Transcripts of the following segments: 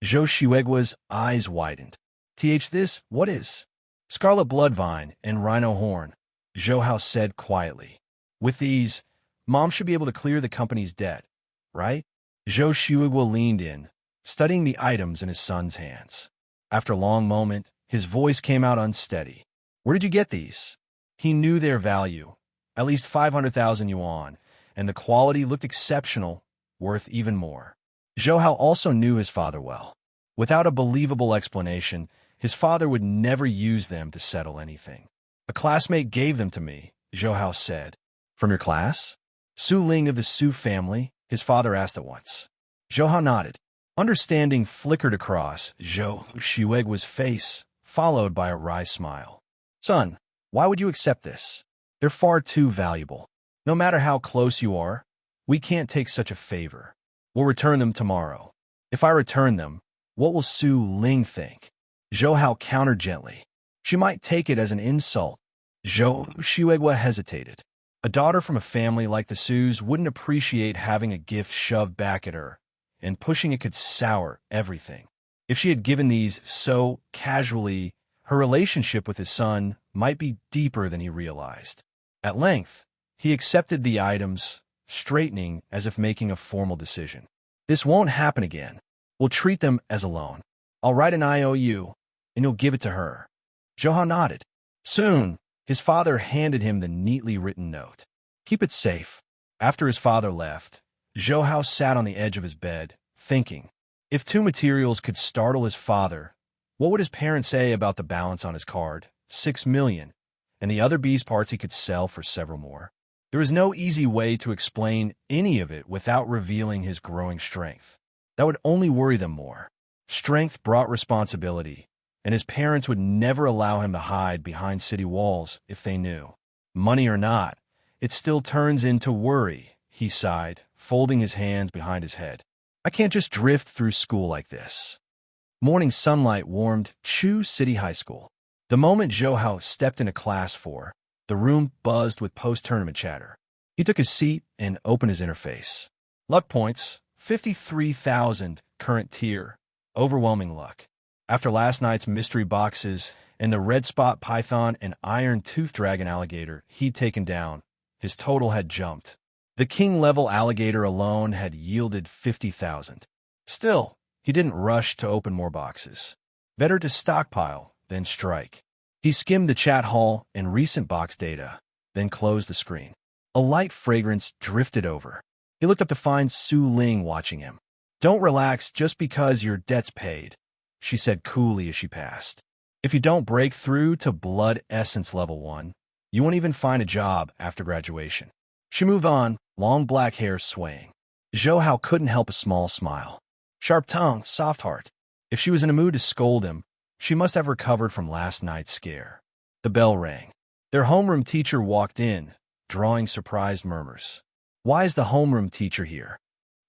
Zhou Huigua's eyes widened. This, what is? Scarlet Bloodvine and Rhino Horn, Zhou Hao said quietly. With these, Mom should be able to clear the company's debt, right? Zhou Huigua leaned in, studying the items in his son's hands. After a long moment, his voice came out unsteady. Where did you get these? He knew their value, at least 500,000 yuan, and the quality looked exceptional, worth even more. Zhou Hao also knew his father well. Without a believable explanation, his father would never use them to settle anything. A classmate gave them to me, Zhou Hao said. From your class? Su Ling of the Su family? His father asked at once. Zhou Hao nodded. Understanding flickered across Zhou Huigua's face, followed by a wry smile. Son, why would you accept this? They're far too valuable. No matter how close you are, we can't take such a favor. We'll return them tomorrow. If I return them, what will Su Ling think? Zhou Hao countered gently. She might take it as an insult. Zhou Huigua hesitated. A daughter from a family like the Su's wouldn't appreciate having a gift shoved back at her, and pushing it could sour everything. If she had given these so casually, her relationship with his son might be deeper than he realized. At length, he accepted the items, straightening as if making a formal decision. This won't happen again. We'll treat them as a loan. I'll write an IOU, and you'll give it to her. Zhou Hao nodded. Soon, his father handed him the neatly written note. Keep it safe. After his father left, Zhou Hao sat on the edge of his bed, thinking. If two materials could startle his father, what would his parents say about the balance on his card, 6 million, and the other bees parts he could sell for several more? There is no easy way to explain any of it without revealing his growing strength. That would only worry them more. Strength brought responsibility, and his parents would never allow him to hide behind city walls if they knew. Money or not, it still turns into worry, he sighed, folding his hands behind his head. I can't just drift through school like this. Morning sunlight warmed Chu City High School. The moment Zhou Hao stepped into Class 4, the room buzzed with post-tournament chatter. He took his seat and opened his interface. Luck points, 53,000, current tier. Overwhelming luck. After last night's mystery boxes and the red spot python and iron tooth dragon alligator he'd taken down, his total had jumped. The king-level alligator alone had yielded 50,000. Still, he didn't rush to open more boxes. Better to stockpile than strike. He skimmed the chat hall and recent box data, then closed the screen. A light fragrance drifted over. He looked up to find Su Ling watching him. Don't relax just because your debt's paid, she said coolly as she passed. If you don't break through to Blood Essence Level 1, you won't even find a job after graduation. She moved on, long black hair swaying. Zhou Hao couldn't help a small smile. Sharp tongue, soft heart. If she was in a mood to scold him, she must have recovered from last night's scare. The bell rang. Their homeroom teacher walked in, drawing surprised murmurs. Why is the homeroom teacher here?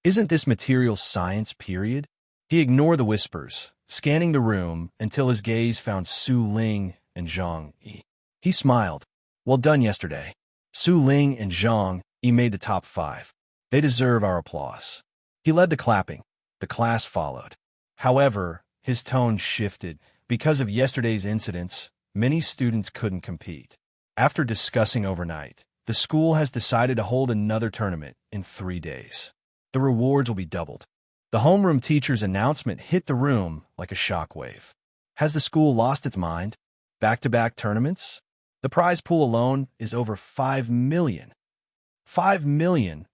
Isn't this material science, period? He ignored the whispers, scanning the room until his gaze found Su Ling and Zhang Yi. He smiled. Well done yesterday. Su Ling and Zhang Yi made the top 5. They deserve our applause. He led the clapping. The class followed. However, his tone shifted. Because of yesterday's incidents, many students couldn't compete. After discussing overnight, the school has decided to hold another tournament in 3 days. The rewards will be doubled. The homeroom teacher's announcement hit the room like a shockwave. Has the school lost its mind? Back-to-back tournaments? The prize pool alone is over 5 million. 5 million?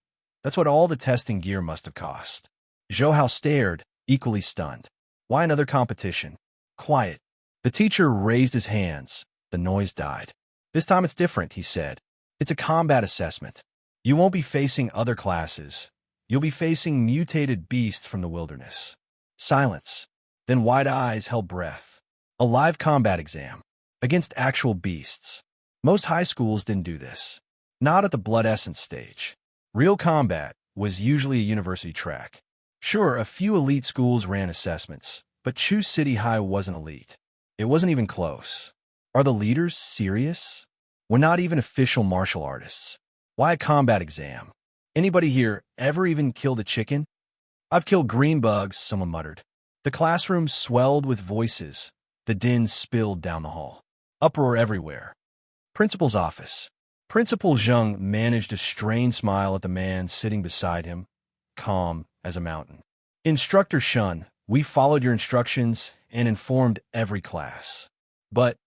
That's what all the testing gear must have cost. Zhou Hao stared, equally stunned. Why another competition? Quiet. The teacher raised his hands. The noise died. This time it's different, he said. It's a combat assessment. You won't be facing other classes. You'll be facing mutated beasts from the wilderness. Silence. Then wide eyes held breath. A live combat exam. Against actual beasts. Most high schools didn't do this. Not at the Blood Essence stage. Real combat was usually a university track. Sure, a few elite schools ran assessments, but Chu City High wasn't elite. It wasn't even close. Are the leaders serious? We're not even official martial artists. Why a combat exam? Anybody here ever even killed a chicken? I've killed green bugs, someone muttered. The classroom swelled with voices. The din spilled down the hall. Uproar everywhere. Principal's office. Principal Zheng managed a strained smile at the man sitting beside him, calm as a mountain. Instructor Shun, we followed your instructions and informed every class. But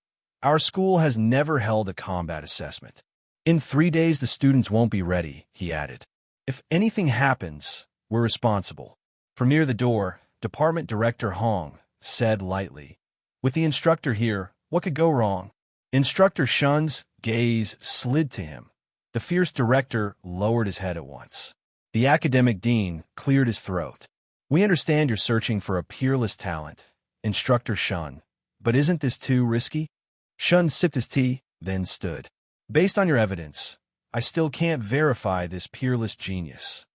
our school has never held a combat assessment. In 3 days, the students won't be ready, he added. If anything happens, we're responsible. From near the door, Department Director Hong said lightly, with the instructor here, what could go wrong? Instructor Shun's gaze slid to him. The fierce director lowered his head at once. The academic dean cleared his throat. We understand you're searching for a peerless talent, Instructor Shun, but isn't this too risky? Shun sipped his tea, then stood. Based on your evidence, I still can't verify this peerless genius.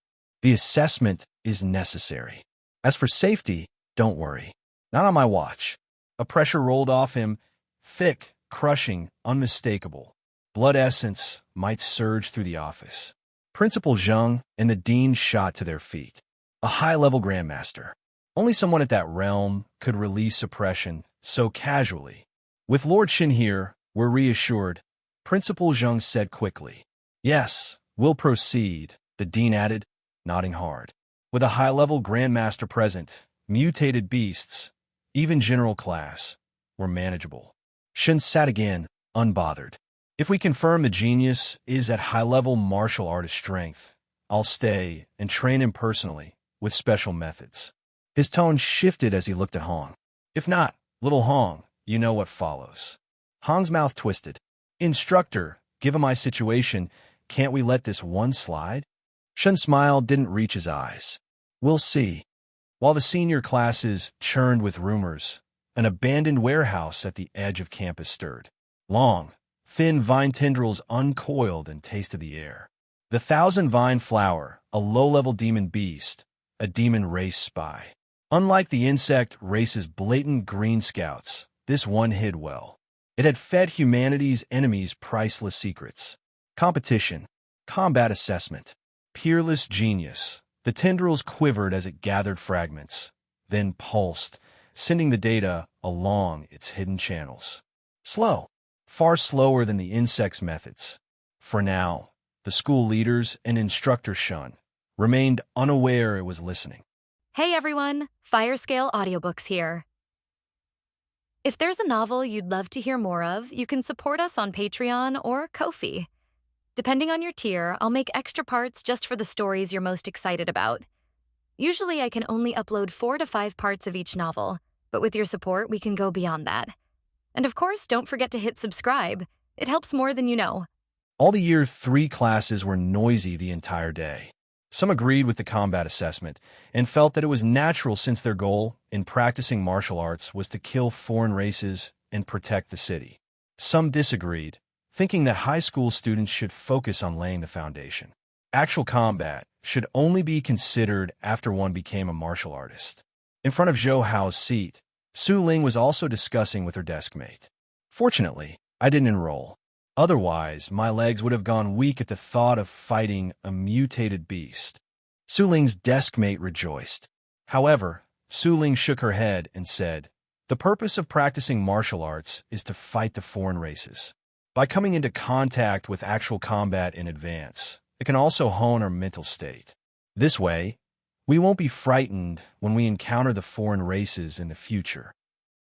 The assessment is necessary. As for safety, don't worry. Not on my watch. A pressure rolled off him, thick, crushing, unmistakable. Blood essence might surge through the office. Principal Zheng and the dean shot to their feet. A high-level grandmaster. Only someone at that realm could release suppression so casually. With Lord Shin here, we're reassured, Principal Zheng said quickly. Yes, we'll proceed, the dean added, nodding hard. With a high-level grandmaster present, mutated beasts, even general class, were manageable. Shin sat again, unbothered. If we confirm the genius is at high-level martial artist strength, I'll stay and train him personally, with special methods. His tone shifted as he looked at Hong. If not, little Hong, you know what follows. Hong's mouth twisted. Instructor, given my situation, can't we let this one slide? Shen's smile didn't reach his eyes. We'll see. While the senior classes churned with rumors, an abandoned warehouse at the edge of campus stirred. Long, thin vine tendrils uncoiled and tasted the air. The thousand-vine flower, a low-level demon beast, a demon race spy. Unlike the insect race's blatant green scouts, this one hid well. It had fed humanity's enemies priceless secrets. Competition, combat assessment, peerless genius. The tendrils quivered as it gathered fragments, then pulsed, sending the data along its hidden channels. Slow, far slower than the insect's methods. For now, the school leaders and instructor Shun remained unaware it was listening. Hey everyone, Firescale Audiobooks here. If there's a novel you'd love to hear more of, you can support us on Patreon or Ko-fi. Depending on your tier, I'll make extra parts just for the stories you're most excited about. Usually I can only upload 4 to 5 parts of each novel, but with your support, we can go beyond that. And of course, don't forget to hit subscribe. It helps more than you know. All the Year 3 classes were noisy the entire day. Some agreed with the combat assessment and felt that it was natural since their goal in practicing martial arts was to kill foreign races and protect the city. Some disagreed, thinking that high school students should focus on laying the foundation. Actual combat should only be considered after one became a martial artist. In front of Zhou Hao's seat, Su Ling was also discussing with her desk mate. Fortunately, I didn't enroll. Otherwise, my legs would have gone weak at the thought of fighting a mutated beast. Su Ling's desk mate rejoiced. However, Su Ling shook her head and said, the purpose of practicing martial arts is to fight the foreign races. By coming into contact with actual combat in advance, it can also hone our mental state. This way, we won't be frightened when we encounter the foreign races in the future.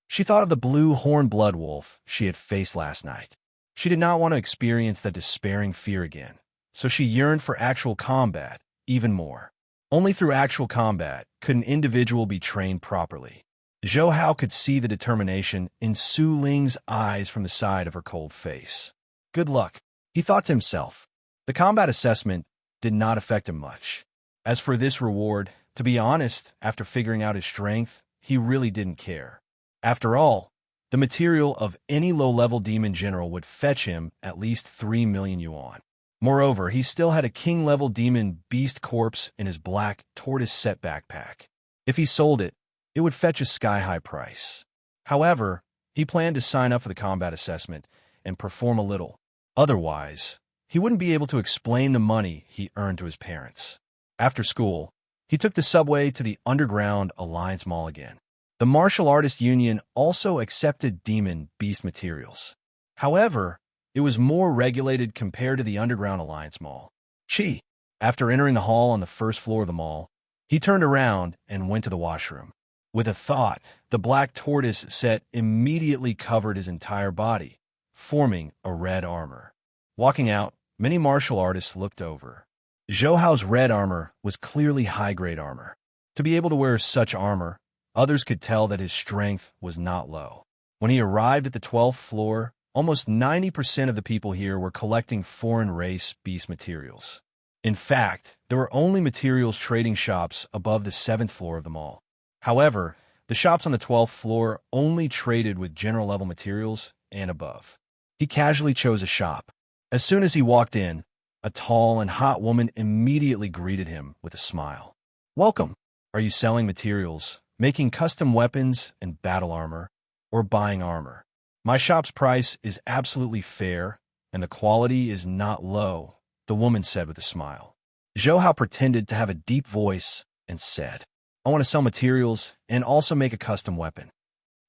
She thought of the blue horned blood wolf she had faced last night. She did not want to experience that despairing fear again, so she yearned for actual combat even more. Only through actual combat could an individual be trained properly. Zhou Hao could see the determination in Su Ling's eyes from the side of her cold face. Good luck, he thought to himself. The combat assessment did not affect him much. As for this reward, to be honest, after figuring out his strength, he really didn't care. After all, the material of any low-level demon general would fetch him at least 3 million yuan. Moreover, he still had a king-level demon beast corpse in his black tortoise-set backpack. If he sold it, it would fetch a sky-high price. However, he planned to sign up for the combat assessment and perform a little. Otherwise, he wouldn't be able to explain the money he earned to his parents. After school, he took the subway to the underground Alliance Mall again. The Martial Artists Union also accepted demon beast materials. However, it was more regulated compared to the Underground Alliance Mall. Chi, after entering the hall on the first floor of the mall, he turned around and went to the washroom. With a thought, the black tortoise set immediately covered his entire body, forming a red armor. Walking out, many martial artists looked over. Zhou Hao's red armor was clearly high-grade armor. To be able to wear such armor, others could tell that his strength was not low. When he arrived at the 12th floor, almost 90% of the people here were collecting foreign race beast materials. In fact, there were only materials trading shops above the 7th floor of the mall. However, the shops on the 12th floor only traded with general-level materials and above. He casually chose a shop. As soon as he walked in, a tall and hot woman immediately greeted him with a smile. "Welcome. Are you selling materials, making custom weapons and battle armor, or buying armor? My shop's price is absolutely fair, and the quality is not low," the woman said with a smile. Zhou Hao pretended to have a deep voice and said, "I want to sell materials and also make a custom weapon."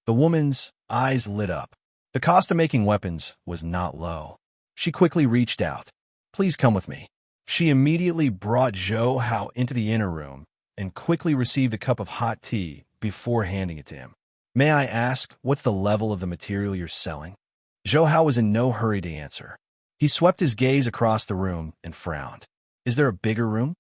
The woman's eyes lit up. The cost of making weapons was not low. She quickly reached out. "Please come with me." She immediately brought Zhou Hao into the inner room and quickly received a cup of hot tea before handing it to him. "May I ask, what's the level of the material you're selling?" Zhou Hao was in no hurry to answer. He swept his gaze across the room and frowned. "Is there a bigger room?"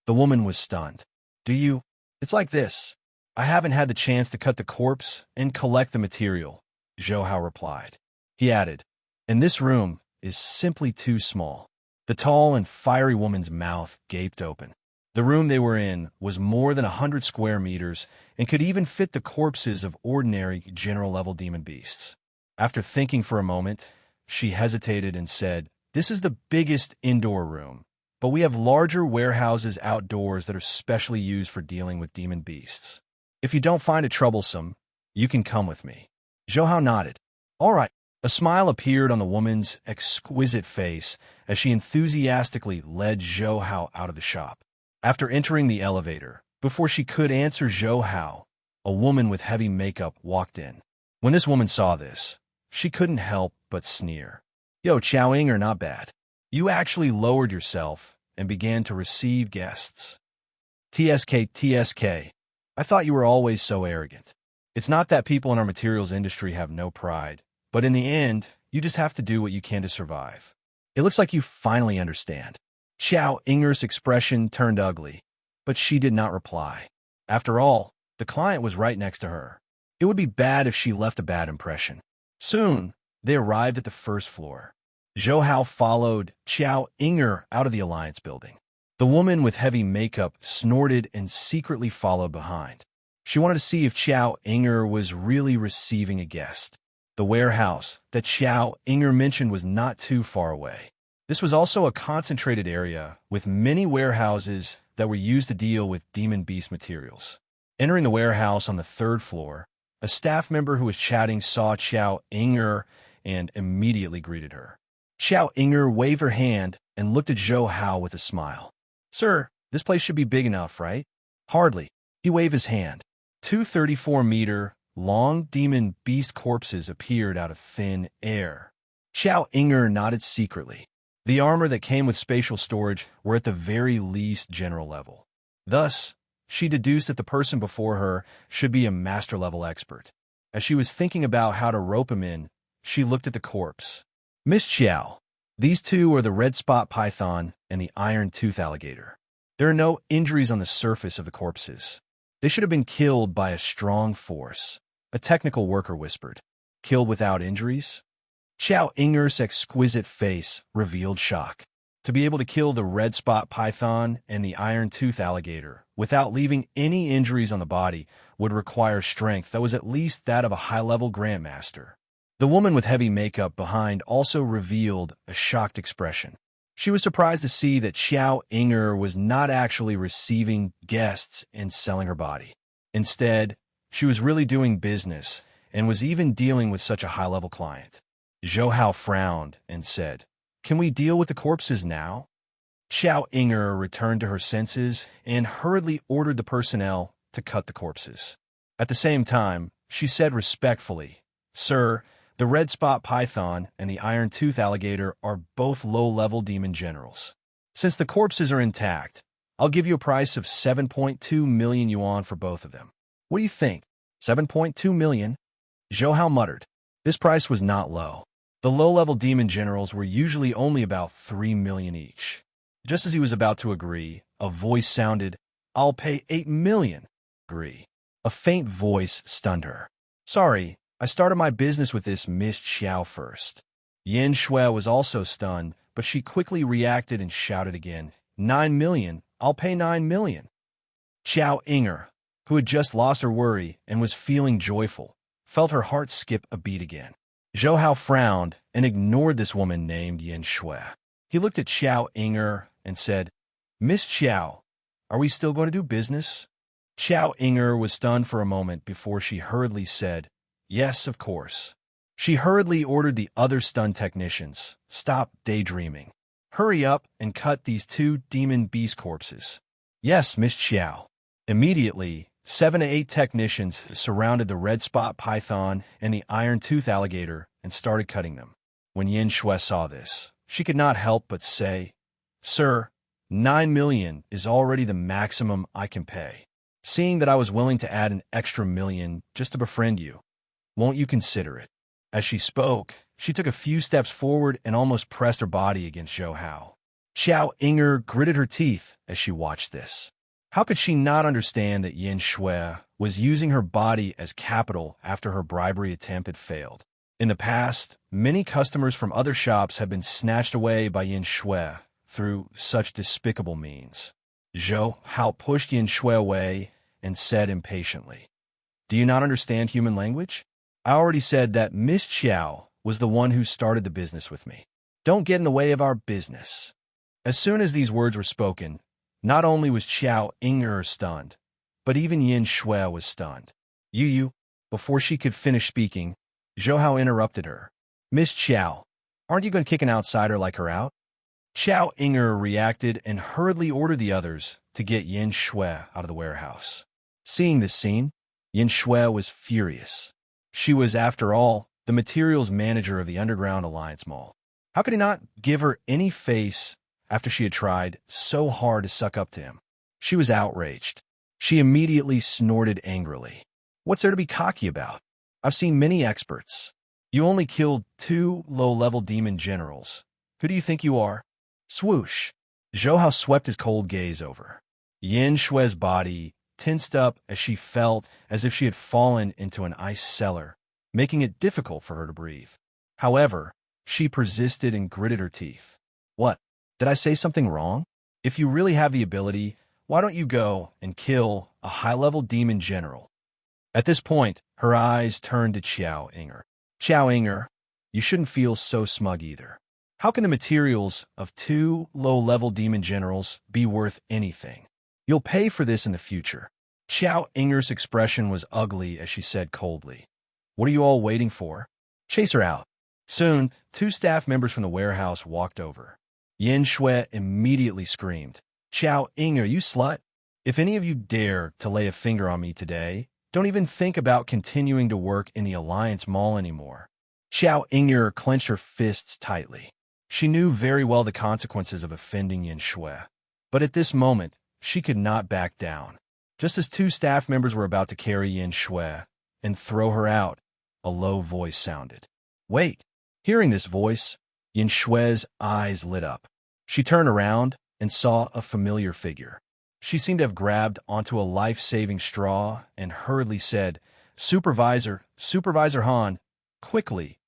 The woman was stunned. "Do you? It's like this. I haven't had the chance to cut the corpse and collect the material," Zhou Hao replied. He added, "And this room is simply too small." The tall and fiery woman's mouth gaped open. The room they were in was more than 100 square meters and could even fit the corpses of ordinary general-level demon beasts. After thinking for a moment, she hesitated and said, "This is the biggest indoor room, but we have larger warehouses outdoors that are specially used for dealing with demon beasts. If you don't find it troublesome, you can come with me." Zhou Hao nodded. "All right." A smile appeared on the woman's exquisite face as she enthusiastically led Zhou Hao out of the shop. After entering the elevator, before she could answer Zhou Hao, a woman with heavy makeup walked in. When this woman saw this, she couldn't help but sneer. "Yo, Chowing are not bad. You actually lowered yourself and began to receive guests. TSK. I thought you were always so arrogant. It's not that people in our materials industry have no pride, but in the end, you just have to do what you can to survive. It looks like you finally understand." Xiao Inger's expression turned ugly, but she did not reply. After all, the client was right next to her. It would be bad if she left a bad impression. Soon, they arrived at the first floor. Zhou Hao followed Xiao Inger out of the Alliance building. The woman with heavy makeup snorted and secretly followed behind. She wanted to see if Xiao Inger was really receiving a guest. The warehouse that Xiao Inger mentioned was not too far away. This was also a concentrated area with many warehouses that were used to deal with demon beast materials. Entering the warehouse on the 3rd floor, a staff member who was chatting saw Xiao Inger and immediately greeted her. Xiao Inger waved her hand and looked at Zhou Hao with a smile. "Sir, this place should be big enough, right?" "Hardly." He waved his hand. 2 34-meter long demon beast corpses appeared out of thin air. Xiao Inger nodded secretly. The armor that came with spatial storage were at the very least general level. Thus, she deduced that the person before her should be a master-level expert. As she was thinking about how to rope him in, she looked at the corpse. "Miss Xiao, these two are the red spot python and the iron tooth alligator. There are no injuries on the surface of the corpses. They should have been killed by a strong force," a technical worker whispered. "Killed without injuries?" Xiao Inger's exquisite face revealed shock. To be able to kill the red spot python and the iron tooth alligator without leaving any injuries on the body would require strength that was at least that of a high-level grandmaster. The woman with heavy makeup behind also revealed a shocked expression. She was surprised to see that Xiao Inger was not actually receiving guests and selling her body. Instead, she was really doing business and was even dealing with such a high-level client. Zhou Hao frowned and said, "Can we deal with the corpses now?" Xiao Inger returned to her senses and hurriedly ordered the personnel to cut the corpses. At the same time, she said respectfully, "Sir, the red spot python and the iron tooth alligator are both low-level demon generals. Since the corpses are intact, I'll give you a price of 7.2 million yuan for both of them. What do you think? 7.2 million? Zhou Hao muttered. This price was not low. The low-level demon generals were usually only about 3 million each. Just as he was about to agree, a voice sounded, "I'll pay 8 million. Agree." A faint voice stunned her. "Sorry, I started my business with this Miss Xiao first." Yin Shui was also stunned, but she quickly reacted and shouted again, 9 million, I'll pay 9 million. Xiao Inger, who had just lost her worry and was feeling joyful, felt her heart skip a beat again. Zhou Hao frowned and ignored this woman named Yin Shui. He looked at Xiao Inger and said, "Miss Xiao, are we still going to do business?" Xiao Inger was stunned for a moment before she hurriedly said, "Yes, of course." She hurriedly ordered the other stunned technicians, "Stop daydreaming. Hurry up and cut these 2 demon beast corpses." "Yes, Miss Xiao." Immediately, 7 to 8 technicians surrounded the red spot python and the iron tooth alligator and started cutting them. When Yin Shui saw this, she could not help but say, "Sir, 9 million is already the maximum I can pay. Seeing that I was willing to add an extra million just to befriend you, won't you consider it?" As she spoke, she took a few steps forward and almost pressed her body against Zhou Hao. Xiao Inger gritted her teeth as she watched this. How could she not understand that Yin Shui was using her body as capital after her bribery attempt had failed? In the past, many customers from other shops had been snatched away by Yin Shui through such despicable means. Zhou Hao pushed Yin Shui away and said impatiently, "Do you not understand human language? I already said that Miss Xiao was the one who started the business with me. Don't get in the way of our business." As soon as these words were spoken, not only was Xiao Inger stunned, but even Yin Shui was stunned. You, before she could finish speaking, Zhou Hao interrupted her. "Miss Xiao, aren't you going to kick an outsider like her out?" Xiao Inger reacted and hurriedly ordered the others to get Yin Shui out of the warehouse. Seeing this scene, Yin Shui was furious. She was, after all, the materials manager of the Underground Alliance Mall. How could he not give her any face after she had tried so hard to suck up to him? She was outraged. She immediately snorted angrily. "What's there to be cocky about? I've seen many experts. You only killed 2 low-level demon generals. Who do you think you are?" Swoosh! Zhou Hao swept his cold gaze over. Yin Shui's body tensed up as she felt as if she had fallen into an ice cellar, making it difficult for her to breathe. However, she persisted and gritted her teeth. "What? Did I say something wrong? If you really have the ability, why don't you go and kill a high-level demon general?" At this point, her eyes turned to Xiao Inger. "Xiao Inger, you shouldn't feel so smug either. How can the materials of 2 low-level demon generals be worth anything? You'll pay for this in the future." Xiao Inger's expression was ugly as she said coldly, "What are you all waiting for? Chase her out." Soon, 2 staff members from the warehouse walked over. Yin Shui immediately screamed, "Xiao Inger, you slut! If any of you dare to lay a finger on me today, don't even think about continuing to work in the Alliance Mall anymore." Xiao Inger clenched her fists tightly. She knew very well the consequences of offending Yin Shui, but at this moment, she could not back down. Just as 2 staff members were about to carry Yin Shui and throw her out, a low voice sounded. "Wait!" Hearing this voice, Yin Shui's eyes lit up. She turned around and saw a familiar figure. She seemed to have grabbed onto a life-saving straw and hurriedly said, Supervisor Han, quickly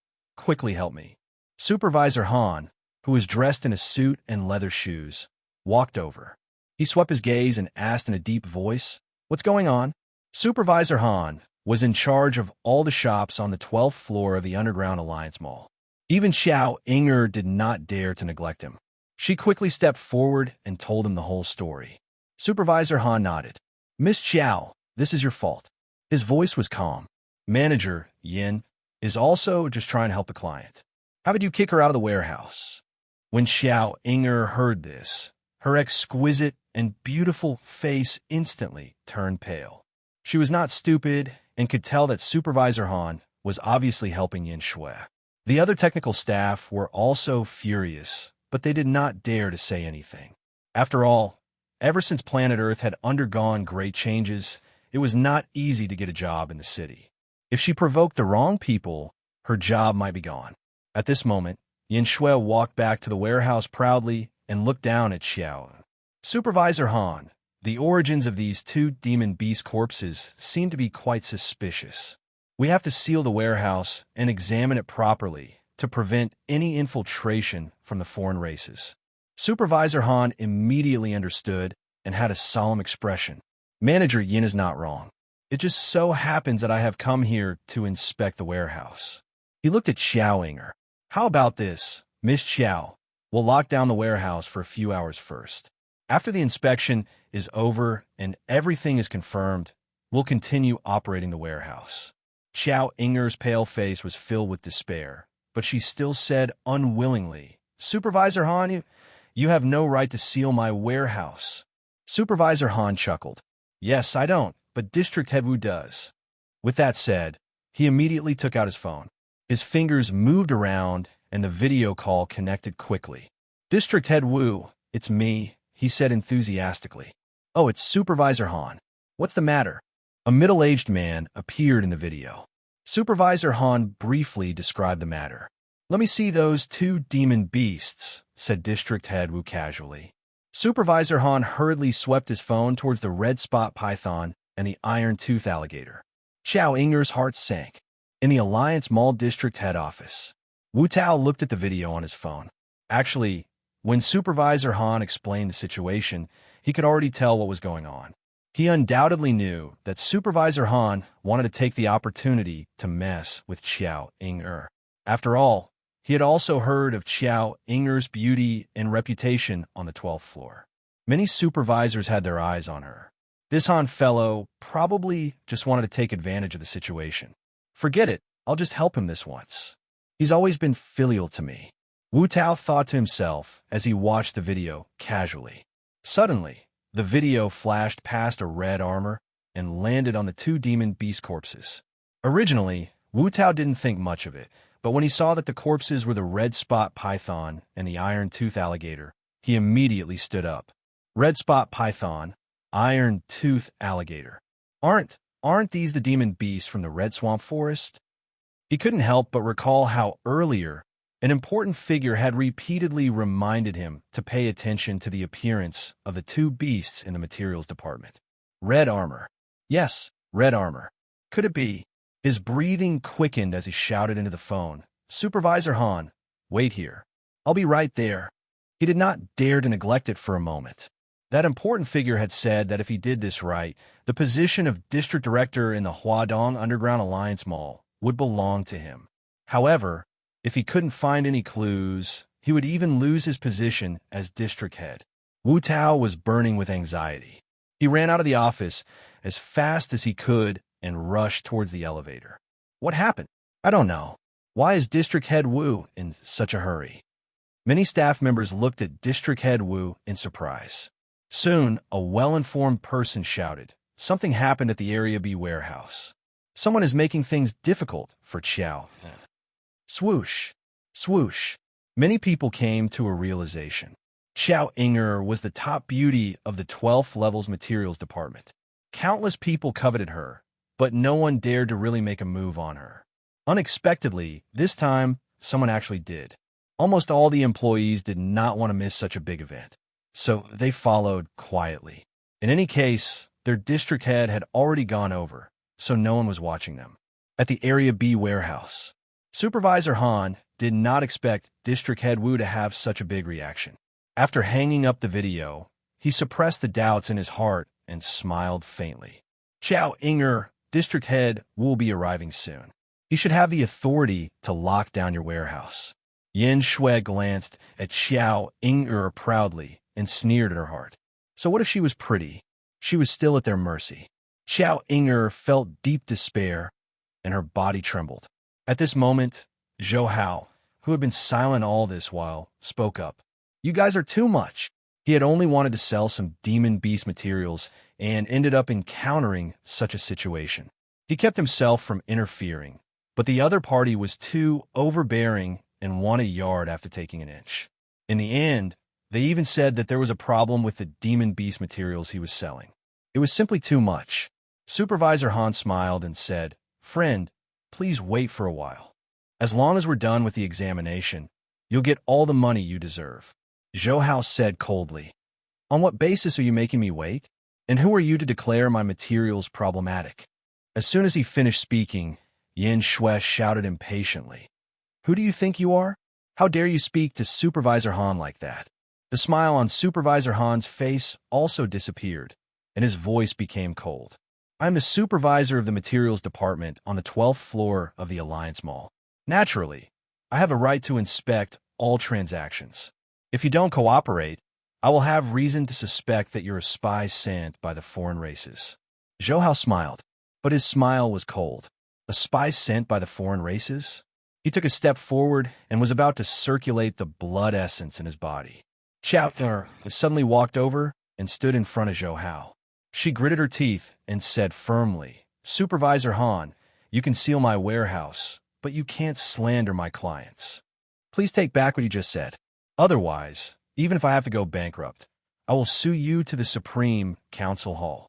help me." Supervisor Han, who was dressed in a suit and leather shoes, walked over. He swept his gaze and asked in a deep voice, "What's going on?" Supervisor Han was in charge of all the shops on the 12th floor of the Underground Alliance Mall. Even Xiao Inger did not dare to neglect him. She quickly stepped forward and told him the whole story. Supervisor Han nodded. "Miss Xiao, this is your fault." His voice was calm. "Manager Yin is also just trying to help the client. How would you kick her out of the warehouse?" When Xiao Inger heard this, her exquisite and beautiful face instantly turned pale. She was not stupid and could tell that Supervisor Han was obviously helping Yin Shui. The other technical staff were also furious, but they did not dare to say anything. After all, ever since planet Earth had undergone great changes, it was not easy to get a job in the city. If she provoked the wrong people, her job might be gone. At this moment, Yin Shui walked back to the warehouse proudly and looked down at Xiao. Supervisor Han, the origins of these two demon beast corpses seem to be quite suspicious. We have to seal the warehouse and examine it properly to prevent any infiltration from the foreign races. Supervisor Han immediately understood and had a solemn expression. Manager Yin is not wrong. It just so happens that I have come here to inspect the warehouse. He looked at Xiao Inger. How about this, Miss Xiao? We'll lock down the warehouse for a few hours first. After the inspection is over and everything is confirmed, we'll continue operating the warehouse. Xiao Inger's pale face was filled with despair, but she still said unwillingly, Supervisor Han, you have no right to seal my warehouse. Supervisor Han chuckled. Yes, I don't, but District Head Wu does. With that said, he immediately took out his phone. His fingers moved around and the video call connected quickly. District Head Wu, it's me, he said enthusiastically. Oh, it's Supervisor Han. What's the matter? A middle-aged man appeared in the video. Supervisor Han briefly described the matter. Let me see those two demon beasts, said District Head Wu casually. Supervisor Han hurriedly swept his phone towards the red spot python and the iron tooth alligator. Xiao Inger's heart sank. In the Alliance Mall District Head Office, Wu Tao looked at the video on his phone. Actually, when Supervisor Han explained the situation, he could already tell what was going on. He undoubtedly knew that Supervisor Han wanted to take the opportunity to mess with Xiao Inger. After all, he had also heard of Xiao Inger's beauty and reputation on the 12th floor. Many supervisors had their eyes on her. This Han fellow probably just wanted to take advantage of the situation. Forget it, I'll just help him this once. He's always been filial to me. Wu Tao thought to himself as he watched the video casually. Suddenly, the video flashed past a red armor and landed on the two demon beast corpses. Originally, Wu Tao didn't think much of it, but when he saw that the corpses were the red spot python and the iron tooth alligator, he immediately stood up. Red spot python, iron tooth alligator. Aren't these the demon beasts from the Red Swamp Forest? He couldn't help but recall how earlier an important figure had repeatedly reminded him to pay attention to the appearance of the two beasts in the materials department. Red armor. Yes, red armor. Could it be? His breathing quickened as he shouted into the phone, Supervisor Han, wait here. I'll be right there. He did not dare to neglect it for a moment. That important figure had said that if he did this right, the position of district director in the Huadong Underground Alliance Mall would belong to him. However, if he couldn't find any clues, he would even lose his position as district head. Wu Tao was burning with anxiety. He ran out of the office as fast as he could and rushed towards the elevator. What happened? I don't know. Why is District Head Wu in such a hurry? Many staff members looked at District Head Wu in surprise. Soon, a well-informed person shouted, something happened at the Area B warehouse. Someone is making things difficult for Xiao. Swoosh, swoosh. Many people came to a realization. Xiao Inger was the top beauty of the 12th level's materials department. Countless people coveted her, but no one dared to really make a move on her. Unexpectedly, this time, someone actually did. Almost all the employees did not want to miss such a big event, so they followed quietly. In any case, their district head had already gone over, so no one was watching them. At the Area B warehouse, Supervisor Han did not expect District Head Wu to have such a big reaction. After hanging up the video, he suppressed the doubts in his heart and smiled faintly. Xiao Inger, District Head, will be arriving soon. He should have the authority to lock down your warehouse. Yin Shui glanced at Xiao Inger proudly and sneered at her heart. So what if she was pretty? She was still at their mercy. Xiao Inger felt deep despair, and her body trembled. At this moment, Zhou Hao, who had been silent all this while, spoke up. You guys are too much. He had only wanted to sell some demon beast materials and ended up encountering such a situation. He kept himself from interfering, but the other party was too overbearing and won a yard after taking an inch. In the end, they even said that there was a problem with the demon beast materials he was selling. It was simply too much. Supervisor Han smiled and said, "Friend, please wait for a while. As long as we're done with the examination, you'll get all the money you deserve." Zhou Hao said coldly, "On what basis are you making me wait? And who are you to declare my materials problematic?" As soon as he finished speaking, Yin Shui shouted impatiently, "Who do you think you are? How dare you speak to Supervisor Han like that?" The smile on Supervisor Han's face also disappeared, and his voice became cold. "I'm the supervisor of the materials department on the 12th floor of the Alliance Mall. Naturally, I have a right to inspect all transactions. If you don't cooperate, I will have reason to suspect that you're a spy sent by the foreign races." Zhou Hao smiled, but his smile was cold. A spy sent by the foreign races? He took a step forward and was about to circulate the blood essence in his body. Chao suddenly walked over and stood in front of Zhou Hao. She gritted her teeth and said firmly, "Supervisor Han, you can seal my warehouse, but you can't slander my clients. Please take back what you just said. Otherwise, even if I have to go bankrupt, I will sue you to the Supreme Council Hall."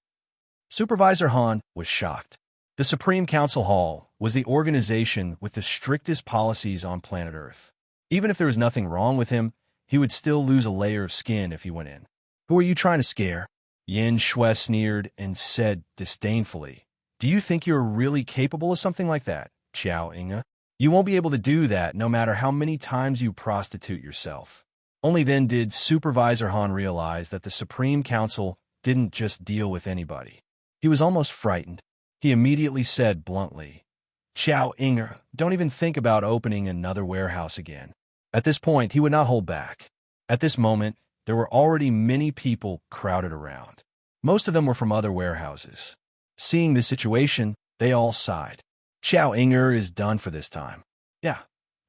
Supervisor Han was shocked. The Supreme Council Hall was the organization with the strictest policies on planet Earth. Even if there was nothing wrong with him, he would still lose a layer of skin if he went in. "Who are you trying to scare?" Yin Shui sneered and said disdainfully, "Do you think you're really capable of something like that, Qiao Inga? You won't be able to do that no matter how many times you prostitute yourself." Only then did Supervisor Han realize that the Supreme Council didn't just deal with anybody. He was almost frightened. He immediately said bluntly, "Qiao Inga, don't even think about opening another warehouse again." At this point, he would not hold back. At this moment, there were already many people crowded around. Most of them were from other warehouses. Seeing this situation, they all sighed. Qiao Inger is done for this time. Yeah,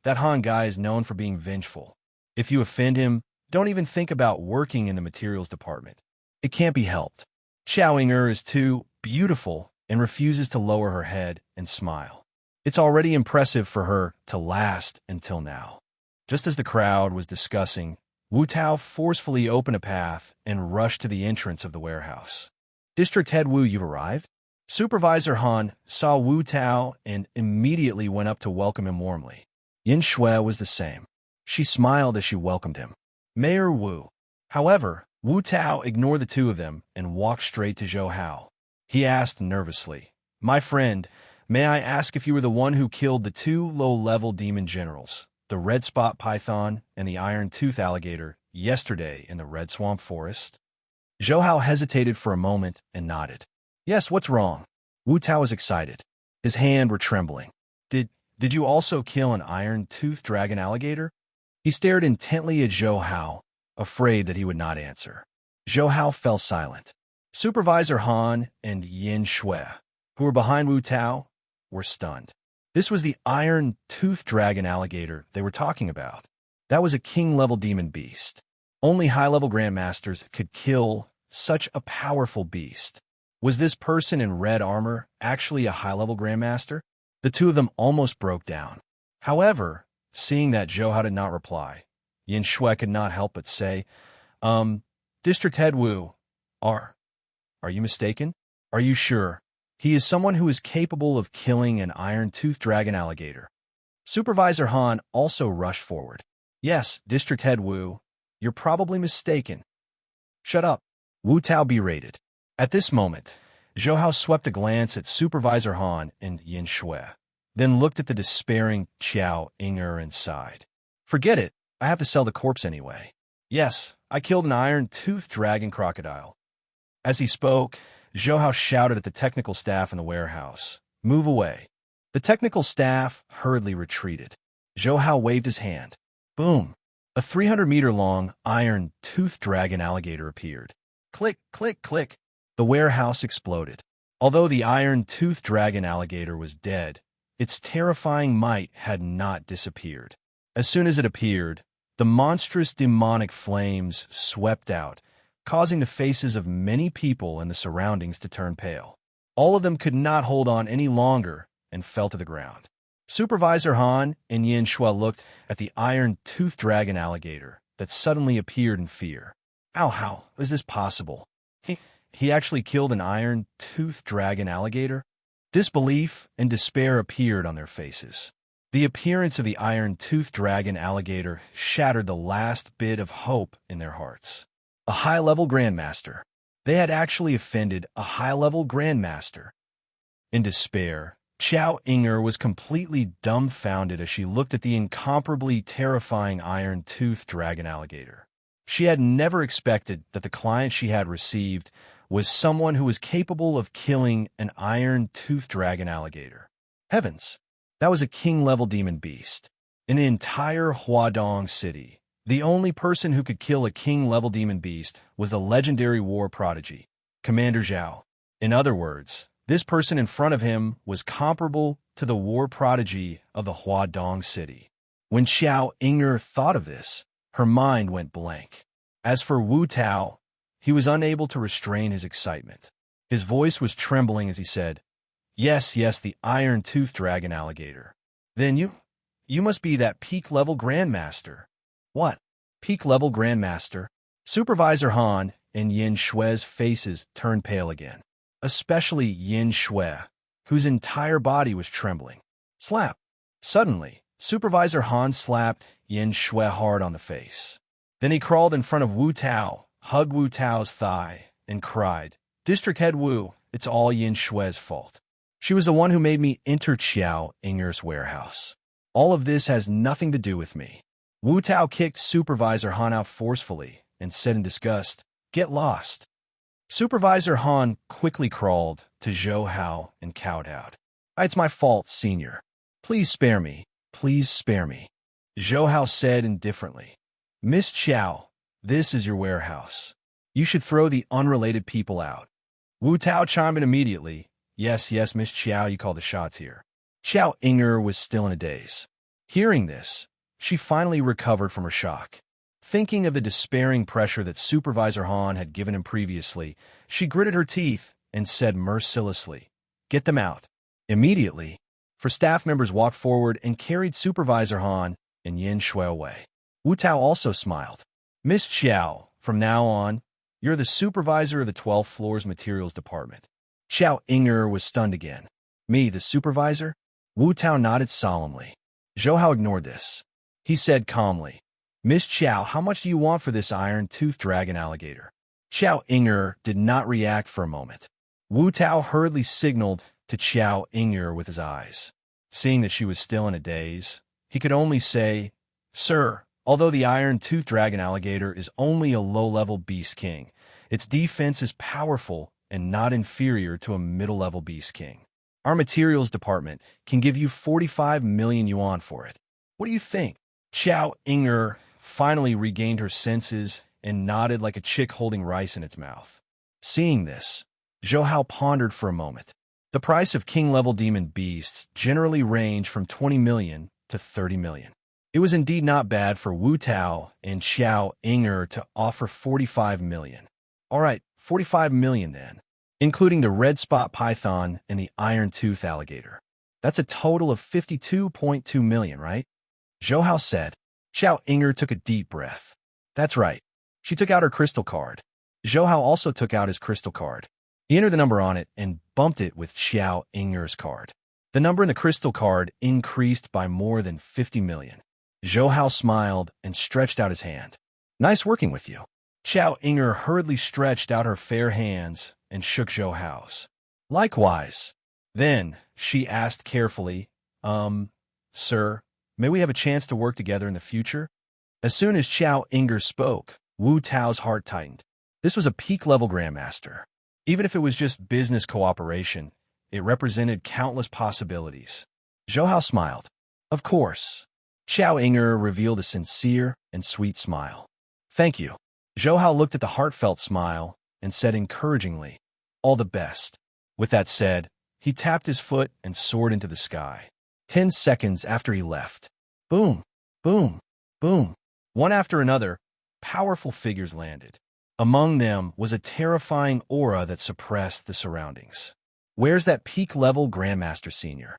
that Han guy is known for being vengeful. If you offend him, don't even think about working in the materials department. It can't be helped. Qiao Inger is too beautiful and refuses to lower her head and smile. It's already impressive for her to last until now. Just as the crowd was discussing, Wu Tao forcefully opened a path and rushed to the entrance of the warehouse. "District Head Wu, you've arrived?" Supervisor Han saw Wu Tao and immediately went up to welcome him warmly. Yin Shui was the same. She smiled as she welcomed him. "Mayor Wu." However, Wu Tao ignored the two of them and walked straight to Zhou Hao. He asked nervously, "My friend, may I ask if you were the one who killed the two low-level demon generals, the Red Spot Python and the Iron Tooth Alligator, yesterday in the Red Swamp Forest?" Zhou Hao hesitated for a moment and nodded. "Yes, what's wrong?" Wu Tao was excited. His hands were trembling. Did you also kill an Iron Tooth Dragon Alligator?" He stared intently at Zhou Hao, afraid that he would not answer. Zhou Hao fell silent. Supervisor Han and Yin Shui, who were behind Wu Tao, were stunned. This was the Iron Tooth Dragon Alligator they were talking about. That was a king-level demon beast. Only high-level grandmasters could kill such a powerful beast. Was this person in red armor actually a high-level grandmaster? The two of them almost broke down. However, seeing that Zhou Hao did not reply, Yin Shui could not help but say, District Head Wu, are you mistaken? Are you sure? He is someone who is capable of killing an Iron Tooth Dragon Alligator." Supervisor Han also rushed forward. "Yes, District Head Wu, you're probably mistaken." "Shut up," Wu Tao berated. At this moment, Zhou Hao swept a glance at Supervisor Han and Yin Shui, then looked at the despairing Qiao Inger and sighed. "Forget it, I have to sell the corpse anyway. Yes, I killed an Iron Tooth Dragon Crocodile." As he spoke, Zhou Hao shouted at the technical staff in the warehouse, "Move away." The technical staff hurriedly retreated. Zhou Hao waved his hand. Boom! A 300-meter-long Iron Tooth Dragon Alligator appeared. Click, click, click. The warehouse exploded. Although the Iron Tooth Dragon Alligator was dead, its terrifying might had not disappeared. As soon as it appeared, the monstrous demonic flames swept out, causing the faces of many people in the surroundings to turn pale. All of them could not hold on any longer and fell to the ground. Supervisor Han and Yin Shui looked at the iron-toothed dragon alligator that suddenly appeared in fear. How is this possible? He actually killed an iron-toothed dragon alligator? Disbelief and despair appeared on their faces. The appearance of the iron-toothed dragon alligator shattered the last bit of hope in their hearts. A high-level grandmaster. They had actually offended a high-level grandmaster. In despair, Xiao Inger was completely dumbfounded as she looked at the incomparably terrifying iron-toothed dragon alligator. She had never expected that the client she had received was someone who was capable of killing an iron-toothed dragon alligator. Heavens! That was a king-level demon beast. In the entire Huadong city, the only person who could kill a king-level demon beast was the legendary war prodigy, Commander Zhao. In other words, this person in front of him was comparable to the war prodigy of the Huadong city. When Xiao Inger thought of this, her mind went blank. As for Wu Tao, he was unable to restrain his excitement. His voice was trembling as he said, Yes, the iron-toothed dragon alligator. Then you must be that peak-level grandmaster. What? Peak-level grandmaster? Supervisor Han and Yin Shui's faces turned pale again, especially Yin Shui, whose entire body was trembling. Slap! Suddenly, Supervisor Han slapped Yin Shui hard on the face. Then he crawled in front of Wu Tao, hugged Wu Tao's thigh, and cried, District Head Wu, it's all Yin Shui's fault. She was the one who made me enter Xiao Inger's warehouse. All of this has nothing to do with me. Wu Tao kicked Supervisor Han out forcefully and said in disgust, Get lost. Supervisor Han quickly crawled to Zhou Hao and cowed out. It's my fault, Senior. Please spare me. Please spare me. Zhou Hao said indifferently. Miss Qiao, this is your warehouse. You should throw the unrelated people out. Wu Tao chimed in immediately. Yes, Miss Qiao, you call the shots here. Xiao Inger was still in a daze. Hearing this, she finally recovered from her shock. Thinking of the despairing pressure that Supervisor Han had given him previously, she gritted her teeth and said mercilessly, Get them out. Immediately, four staff members walked forward and carried Supervisor Han and Yin Shui away. Wu Tao also smiled. Miss Qiao, from now on, you're the supervisor of the 12th floor's materials department. Xiao Inger was stunned again. Me, the supervisor? Wu Tao nodded solemnly. Zhou Hao ignored this. He said calmly, Miss Qiao, how much do you want for this iron-toothed dragon alligator? Xiao Inger did not react for a moment. Wu Tao hurriedly signaled to Xiao Inger with his eyes. Seeing that she was still in a daze, he could only say, Sir, although the iron-toothed dragon alligator is only a low-level beast king, its defense is powerful and not inferior to a middle-level beast king. Our materials department can give you 45 million yuan for it. What do you think? Xiao Inger finally regained her senses and nodded like a chick holding rice in its mouth. Seeing this, Zhou Hao pondered for a moment. The price of king-level demon beasts generally range from 20 million to 30 million. It was indeed not bad for Wu Tao and Xiao Inger to offer 45 million. All right, 45 million then, including the red spot python and the iron-tooth alligator. That's a total of 52.2 million, right? Zhou Hao said. Xiao Inger took a deep breath. That's right. She took out her crystal card. Zhou Hao also took out his crystal card. He entered the number on it and bumped it with Xiao Inger's card. The number in the crystal card increased by more than 50 million. Zhou Hao smiled and stretched out his hand. Nice working with you. Xiao Inger hurriedly stretched out her fair hands and shook Zhou Hao's. Likewise. Then, she asked carefully, Sir, may we have a chance to work together in the future? As soon as Xiao Inger spoke, Wu Tao's heart tightened. This was a peak-level grandmaster. Even if it was just business cooperation, it represented countless possibilities. Zhou Hao smiled. Of course. Xiao Inger revealed a sincere and sweet smile. Thank you. Zhou Hao looked at the heartfelt smile and said encouragingly, All the best. With that said, he tapped his foot and soared into the sky. 10 seconds after he left. Boom, boom, boom. One after another, powerful figures landed. Among them was a terrifying aura that suppressed the surroundings. Where's that peak-level Grandmaster Senior?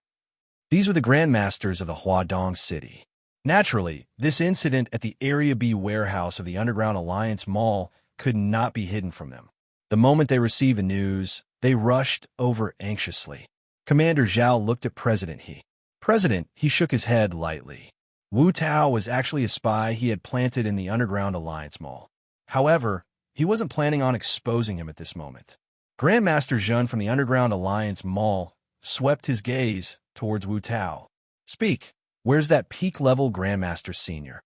These were the Grandmasters of the Huadong City. Naturally, this incident at the Area B warehouse of the Underground Alliance Mall could not be hidden from them. The moment they received the news, they rushed over anxiously. Commander Zhao looked at President He. He shook his head lightly. Wu Tao was actually a spy he had planted in the Underground Alliance Mall. However, he wasn't planning on exposing him at this moment. Grandmaster Zhun from the Underground Alliance Mall swept his gaze towards Wu Tao. Speak, where's that peak-level Grandmaster Senior?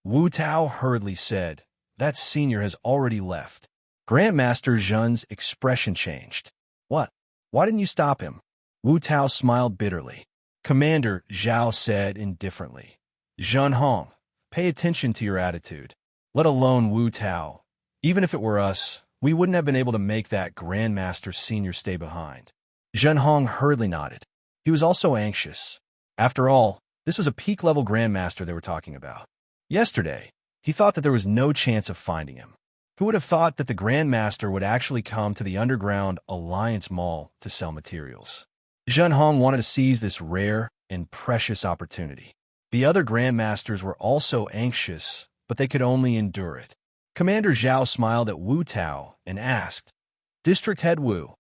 Wu Tao hurriedly said, that senior has already left. Grandmaster Zhun's expression changed. What? Why didn't you stop him? Wu Tao smiled bitterly. Commander Zhao said indifferently. Zhun Hong, pay attention to your attitude. Let alone Wu Tao. Even if it were us, we wouldn't have been able to make that Grandmaster Senior stay behind. Zhun Hong hurriedly nodded. He was also anxious. After all, this was a peak-level Grandmaster they were talking about. Yesterday, he thought that there was no chance of finding him. Who would have thought that the Grandmaster would actually come to the Underground Alliance Mall to sell materials? Zhun Hong wanted to seize this rare and precious opportunity. The other Grandmasters were also anxious, but they could only endure it. Commander Zhao smiled at Wu Tao and asked, District Head Wu,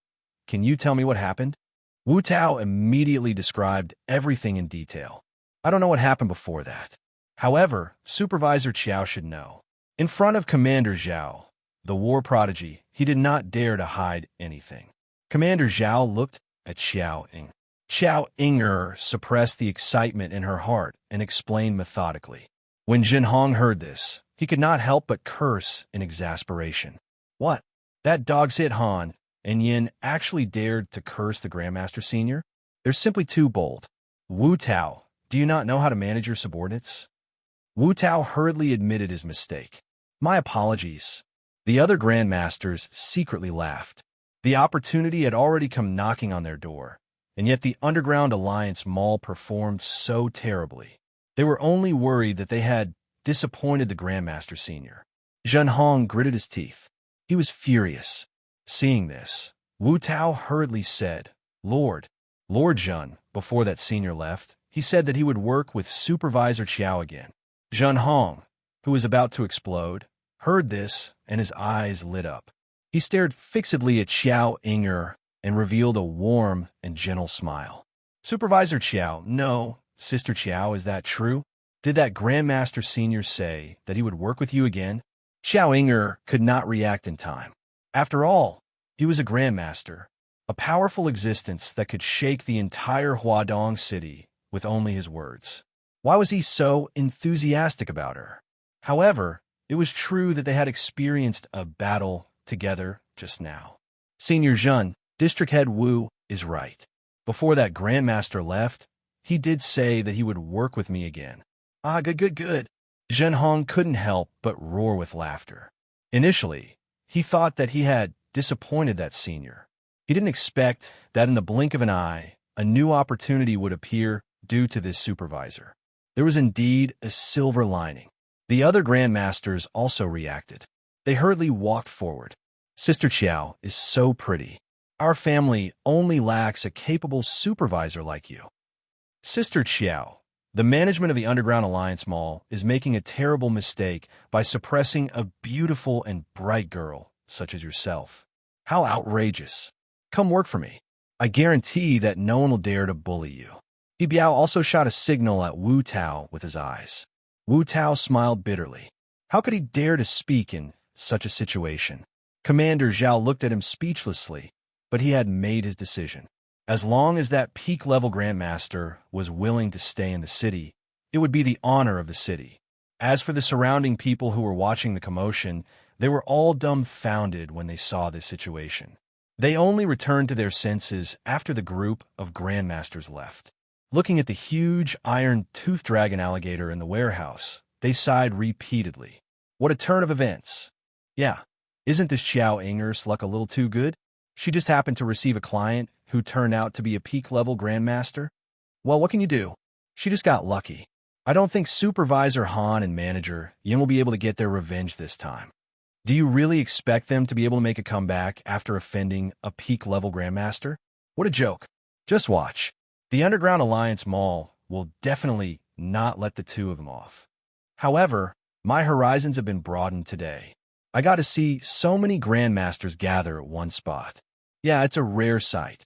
can you tell me what happened? Wu Tao immediately described everything in detail. I don't know what happened before that. However, Supervisor Qiao should know. In front of Commander Zhao, the war prodigy, he did not dare to hide anything. Commander Zhao looked at Xiao Ying. Xiao Ying suppressed the excitement in her heart and explained methodically. When Zhun Hong heard this, he could not help but curse in exasperation. What? That dog's hit Han and Yin actually dared to curse the Grandmaster Senior? They're simply too bold. Wu Tao, do you not know how to manage your subordinates? Wu Tao hurriedly admitted his mistake. My apologies. The other Grandmasters secretly laughed. The opportunity had already come knocking on their door, and yet the Underground Alliance Mall performed so terribly. They were only worried that they had disappointed the Grandmaster Senior. Zhun Hong gritted his teeth. He was furious. Seeing this, Wu Tao hurriedly said, Lord Zhun, before that senior left, he said that he would work with Supervisor Qiao again. Zhun Hong, who was about to explode, heard this and his eyes lit up. He stared fixedly at Xiao Ying and revealed a warm and gentle smile. Supervisor Qiao, no, Sister Qiao, is that true? Did that Grandmaster Senior say that he would work with you again? Xiao Ying could not react in time. After all, he was a Grandmaster, a powerful existence that could shake the entire Huadong City with only his words. Why was he so enthusiastic about her? However, it was true that they had experienced a battle together just now. Senior Zhun, District Head Wu, is right. Before that Grandmaster left, he did say that he would work with me again. Ah, good. Zhun Hong couldn't help but roar with laughter. Initially, he thought that he had disappointed that senior. He didn't expect that in the blink of an eye, a new opportunity would appear due to this supervisor. There was indeed a silver lining. The other Grandmasters also reacted. They hurriedly walked forward. Sister Qiao is so pretty. Our family only lacks a capable supervisor like you. Sister Qiao, the management of the Underground Alliance Mall is making a terrible mistake by suppressing a beautiful and bright girl such as yourself. How outrageous. Come work for me. I guarantee that no one will dare to bully you. He Biao also shot a signal at Wu Tao with his eyes. Wu Tao smiled bitterly. How could he dare to speak in such a situation? Commander Zhao looked at him speechlessly, but he had made his decision. As long as that peak-level Grandmaster was willing to stay in the city, it would be the honor of the city. As for the surrounding people who were watching the commotion, they were all dumbfounded when they saw this situation. They only returned to their senses after the group of Grandmasters left. Looking at the huge iron-toothed dragon alligator in the warehouse, they sighed repeatedly. What a turn of events. Yeah, isn't this Xiao Ying's luck a little too good? She just happened to receive a client who turned out to be a peak-level Grandmaster. Well, what can you do? She just got lucky. I don't think Supervisor Han and Manager Yin will be able to get their revenge this time. Do you really expect them to be able to make a comeback after offending a peak-level Grandmaster? What a joke. Just watch. The Underground Alliance Mall will definitely not let the two of them off. However, my horizons have been broadened today. I got to see so many grandmasters gather at one spot. Yeah, it's a rare sight.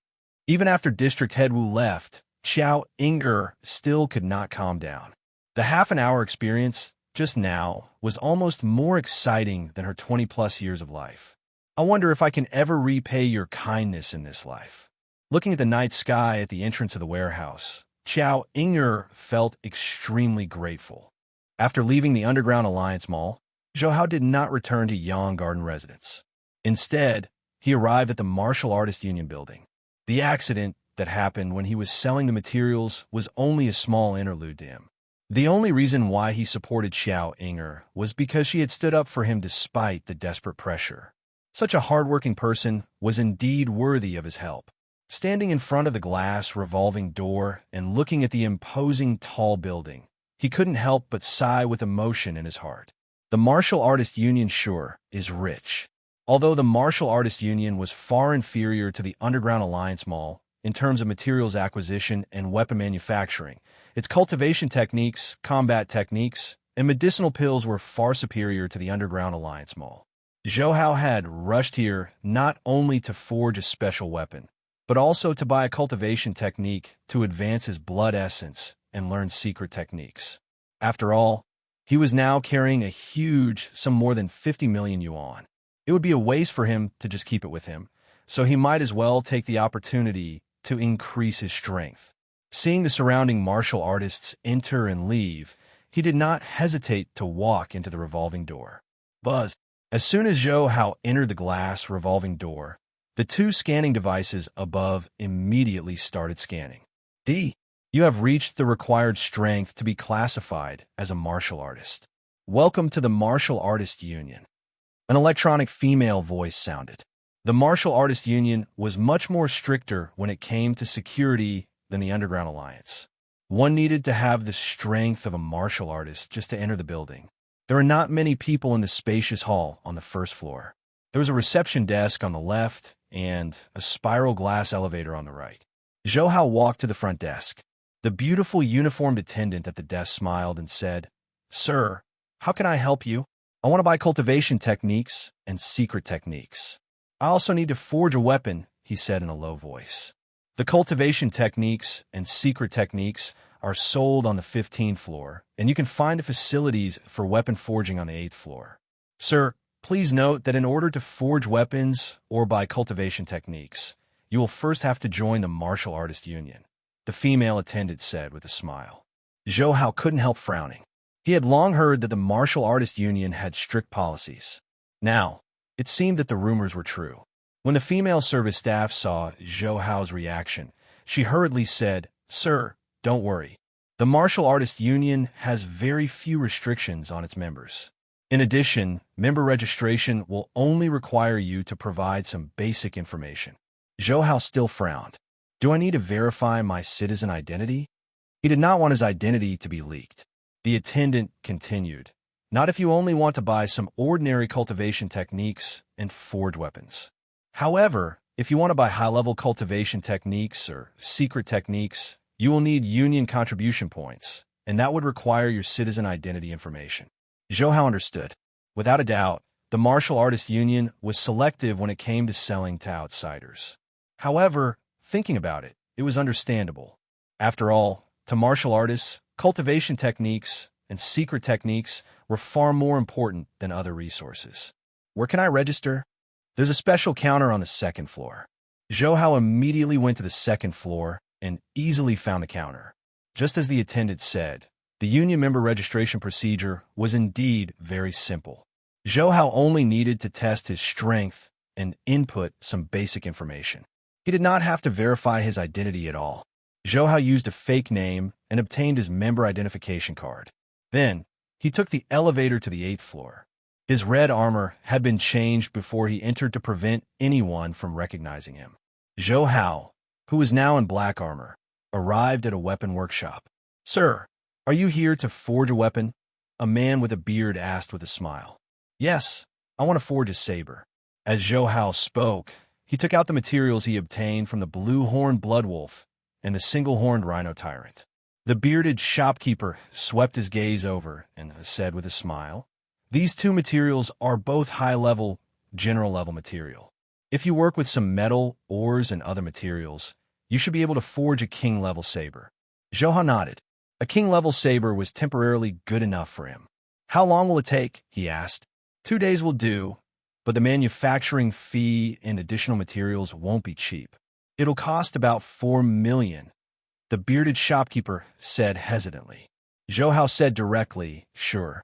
Even after District Head Wu left, Xiao Inger still could not calm down. The half-an-hour experience just now was almost more exciting than her 20-plus years of life. I wonder if I can ever repay your kindness in this life. Looking at the night sky at the entrance of the warehouse, Xiao Inger felt extremely grateful. After leaving the Underground Alliance Mall, Zhou Hao did not return to Yang Garden residence. Instead, he arrived at the Martial Artist Union building. The accident that happened when he was selling the materials was only a small interlude to him. The only reason why he supported Xiao Inger was because she had stood up for him despite the desperate pressure. Such a hardworking person was indeed worthy of his help. Standing in front of the glass revolving door and looking at the imposing tall building, he couldn't help but sigh with emotion in his heart. The Martial Artist Union sure is rich. Although the Martial Artist Union was far inferior to the Underground Alliance Mall in terms of materials acquisition and weapon manufacturing, its cultivation techniques, combat techniques, and medicinal pills were far superior to the Underground Alliance Mall. Zhou Hao had rushed here not only to forge a special weapon, but also to buy a cultivation technique to advance his blood essence and learn secret techniques. After all, he was now carrying a huge, some more than 50 million yuan. It would be a waste for him to just keep it with him, so he might as well take the opportunity to increase his strength. Seeing the surrounding martial artists enter and leave, he did not hesitate to walk into the revolving door. Buzz. As soon as Zhou Hao entered the glass revolving door, the two scanning devices above immediately started scanning. You have reached the required strength to be classified as a martial artist. Welcome to the Martial Artist Union. An electronic female voice sounded. The Martial Artist Union was much more stricter when it came to security than the Underground Alliance. One needed to have the strength of a martial artist just to enter the building. There were not many people in the spacious hall on the first floor. There was a reception desk on the left and a spiral glass elevator on the right. Zhou Hao walked to the front desk. The beautiful uniformed attendant at the desk smiled and said, "Sir, how can I help you? I want to buy cultivation techniques and secret techniques. I also need to forge a weapon," he said in a low voice. The cultivation techniques and secret techniques are sold on the 15th floor, and you can find the facilities for weapon forging on the 8th floor. Sir, please note that in order to forge weapons or buy cultivation techniques, you will first have to join the Martial Artist Union, the female attendant said with a smile. Zhou Hao couldn't help frowning. He had long heard that the Martial Artist Union had strict policies. Now, it seemed that the rumors were true. When the female service staff saw Zhou Hao's reaction, she hurriedly said, "Sir, don't worry. The Martial Artist Union has very few restrictions on its members. In addition, member registration will only require you to provide some basic information." Zhou Hao still frowned. "Do I need to verify my citizen identity?" He did not want his identity to be leaked. The attendant continued, "Not if you only want to buy some ordinary cultivation techniques and forge weapons. However, if you want to buy high-level cultivation techniques or secret techniques, you will need union contribution points, and that would require your citizen identity information." Zhou Hao understood. Without a doubt, the Martial Artist Union was selective when it came to selling to outsiders. However, thinking about it, it was understandable. After all, to martial artists, cultivation techniques and secret techniques were far more important than other resources. "Where can I register?" "There's a special counter on the second floor." Zhou Hao immediately went to the second floor and easily found the counter. Just as the attendant said, the union member registration procedure was indeed very simple. Zhou Hao only needed to test his strength and input some basic information. He did not have to verify his identity at all. Zhou Hao used a fake name and obtained his member identification card. Then, he took the elevator to the 8th floor. His red armor had been changed before he entered to prevent anyone from recognizing him. Zhou Hao, who was now in black armor, arrived at a weapon workshop. "Sir, are you here to forge a weapon?" A man with a beard asked with a smile. "Yes, I want to forge a saber." As Zhou Hao spoke, He took out the materials he obtained from the blue-horned bloodwolf and the single-horned rhino tyrant. The bearded shopkeeper swept his gaze over and said with a smile, "These two materials are both high-level, general-level material. If you work with some metal, ores, and other materials, you should be able to forge a king-level saber." Zhou Hao nodded. A king-level saber was temporarily good enough for him. "How long will it take?" he asked. 2 days will do, but the manufacturing fee and additional materials won't be cheap. It'll cost about 4 million, the bearded shopkeeper said hesitantly. Zhou Hao said directly, "Sure."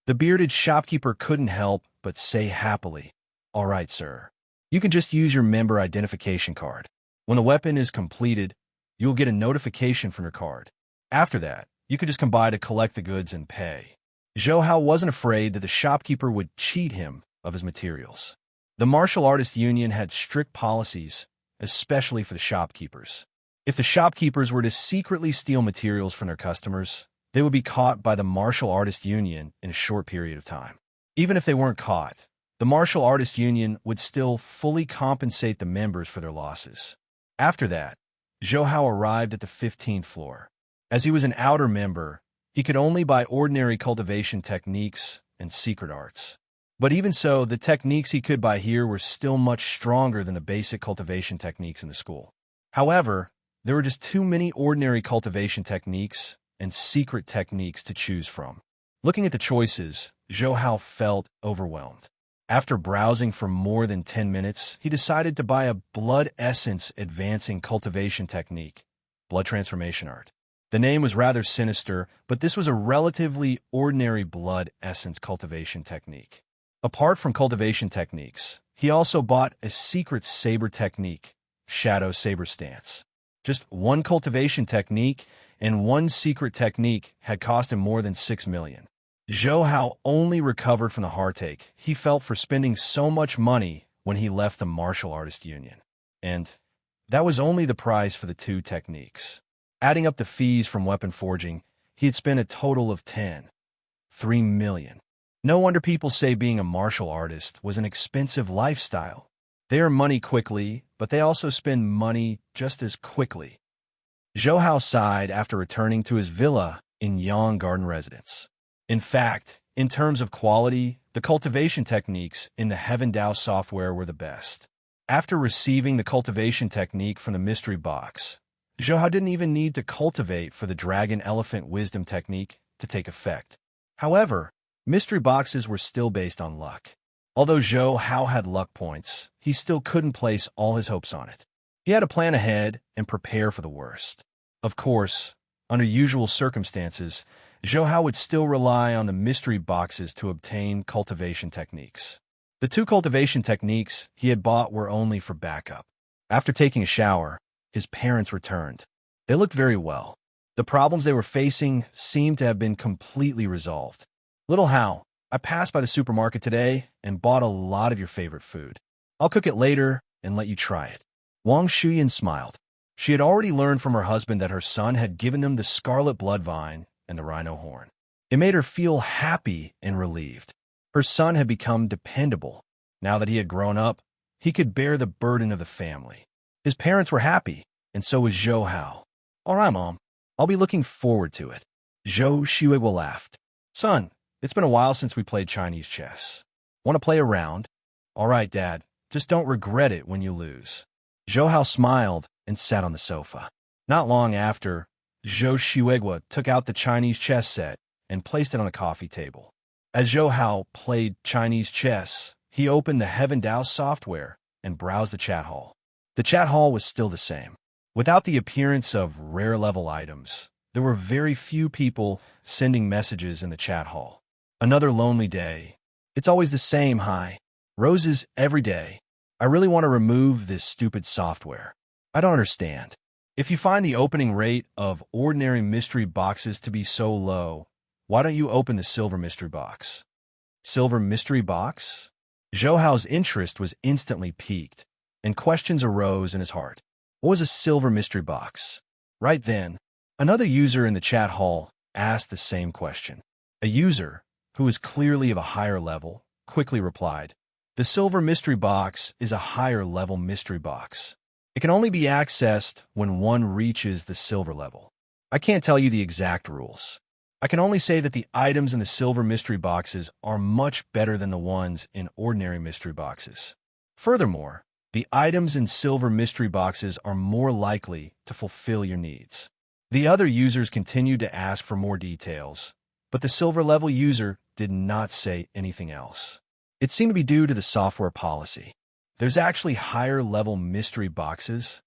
The bearded shopkeeper couldn't help but say happily, "All right, sir. You can just use your member identification card. When the weapon is completed, you'll get a notification from your card. After that, you could just come by to collect the goods and pay." Zhou Hao wasn't afraid that the shopkeeper would cheat him of his materials. The Martial Artists Union had strict policies, especially for the shopkeepers. If the shopkeepers were to secretly steal materials from their customers, they would be caught by the Martial Artists Union in a short period of time. Even if they weren't caught, the Martial Artists Union would still fully compensate the members for their losses. After that, Zhou Hao arrived at the 15th floor. As he was an outer member, he could only buy ordinary cultivation techniques and secret arts. But even so, the techniques he could buy here were still much stronger than the basic cultivation techniques in the school. However, there were just too many ordinary cultivation techniques and secret techniques to choose from. Looking at the choices, Zhou Hao felt overwhelmed. After browsing for more than 10 minutes, he decided to buy a blood essence advancing cultivation technique, blood transformation art. The name was rather sinister, but this was a relatively ordinary blood essence cultivation technique. Apart from cultivation techniques, he also bought a secret saber technique, shadow saber stance. Just one cultivation technique and one secret technique had cost him more than 6 million. Zhou Hao only recovered from the heartache he felt for spending so much money when he left the Martial Artists Union. And that was only the price for the two techniques. Adding up the fees from weapon forging, he had spent a total of 3 million. No wonder people say being a martial artist was an expensive lifestyle. They earn money quickly, but they also spend money just as quickly. Zhou Hao sighed after returning to his villa in Yang Garden Residence. In fact, in terms of quality, the cultivation techniques in the Heaven Dao software were the best. After receiving the cultivation technique from the mystery box, Zhou Hao didn't even need to cultivate for the Dragon Elephant Wisdom technique to take effect. However, mystery boxes were still based on luck. Although Zhou Hao had luck points, he still couldn't place all his hopes on it. He had to plan ahead and prepare for the worst. Of course, under usual circumstances, Zhou Hao would still rely on the mystery boxes to obtain cultivation techniques. The two cultivation techniques he had bought were only for backup. After taking a shower, his parents returned. They looked very well. The problems they were facing seemed to have been completely resolved. "Little Hao, I passed by the supermarket today and bought a lot of your favorite food. I'll cook it later and let you try it." Wang Shuyan smiled. She had already learned from her husband that her son had given them the scarlet blood vine and the rhino horn. It made her feel happy and relieved. Her son had become dependable. Now that he had grown up, he could bear the burden of the family. His parents were happy, and so was Zhou Hao. "All right, Mom. I'll be looking forward to it." Zhou Hao laughed. "Son, it's been a while since we played Chinese chess. Want to play a round?" "All right, Dad. Just don't regret it when you lose." Zhou Hao smiled and sat on the sofa. Not long after, Zhou Hao took out the Chinese chess set and placed it on a coffee table. As Zhou Hao played Chinese chess, he opened the Heaven Dao software and browsed the chat hall. The chat hall was still the same. Without the appearance of rare-level items, there were very few people sending messages in the chat hall. Another lonely day. It's always the same, hi. Roses every day. I really want to remove this stupid software. I don't understand. If you find the opening rate of ordinary mystery boxes to be so low, why don't you open the silver mystery box? Silver mystery box? Zhou Hao's interest was instantly piqued, and questions arose in his heart. What was a silver mystery box? Right then, another user in the chat hall asked the same question. A user, who was clearly of a higher level, quickly replied, The silver mystery box is a higher level mystery box. It can only be accessed when one reaches the silver level. I can't tell you the exact rules. I can only say that the items in the silver mystery boxes are much better than the ones in ordinary mystery boxes. Furthermore, the items in silver mystery boxes are more likely to fulfill your needs. The other users continued to ask for more details, but the silver level user did not say anything else. It seemed to be due to the software policy. There's actually higher level mystery boxes?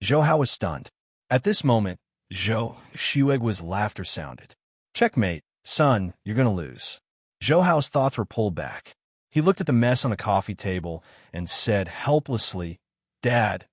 Zhou Hao was stunned. At this moment, Zhou Hui's laughter sounded. Checkmate, son, you're gonna lose. Zhou Hao's thoughts were pulled back. He looked at the mess on the coffee table and said helplessly, Dad,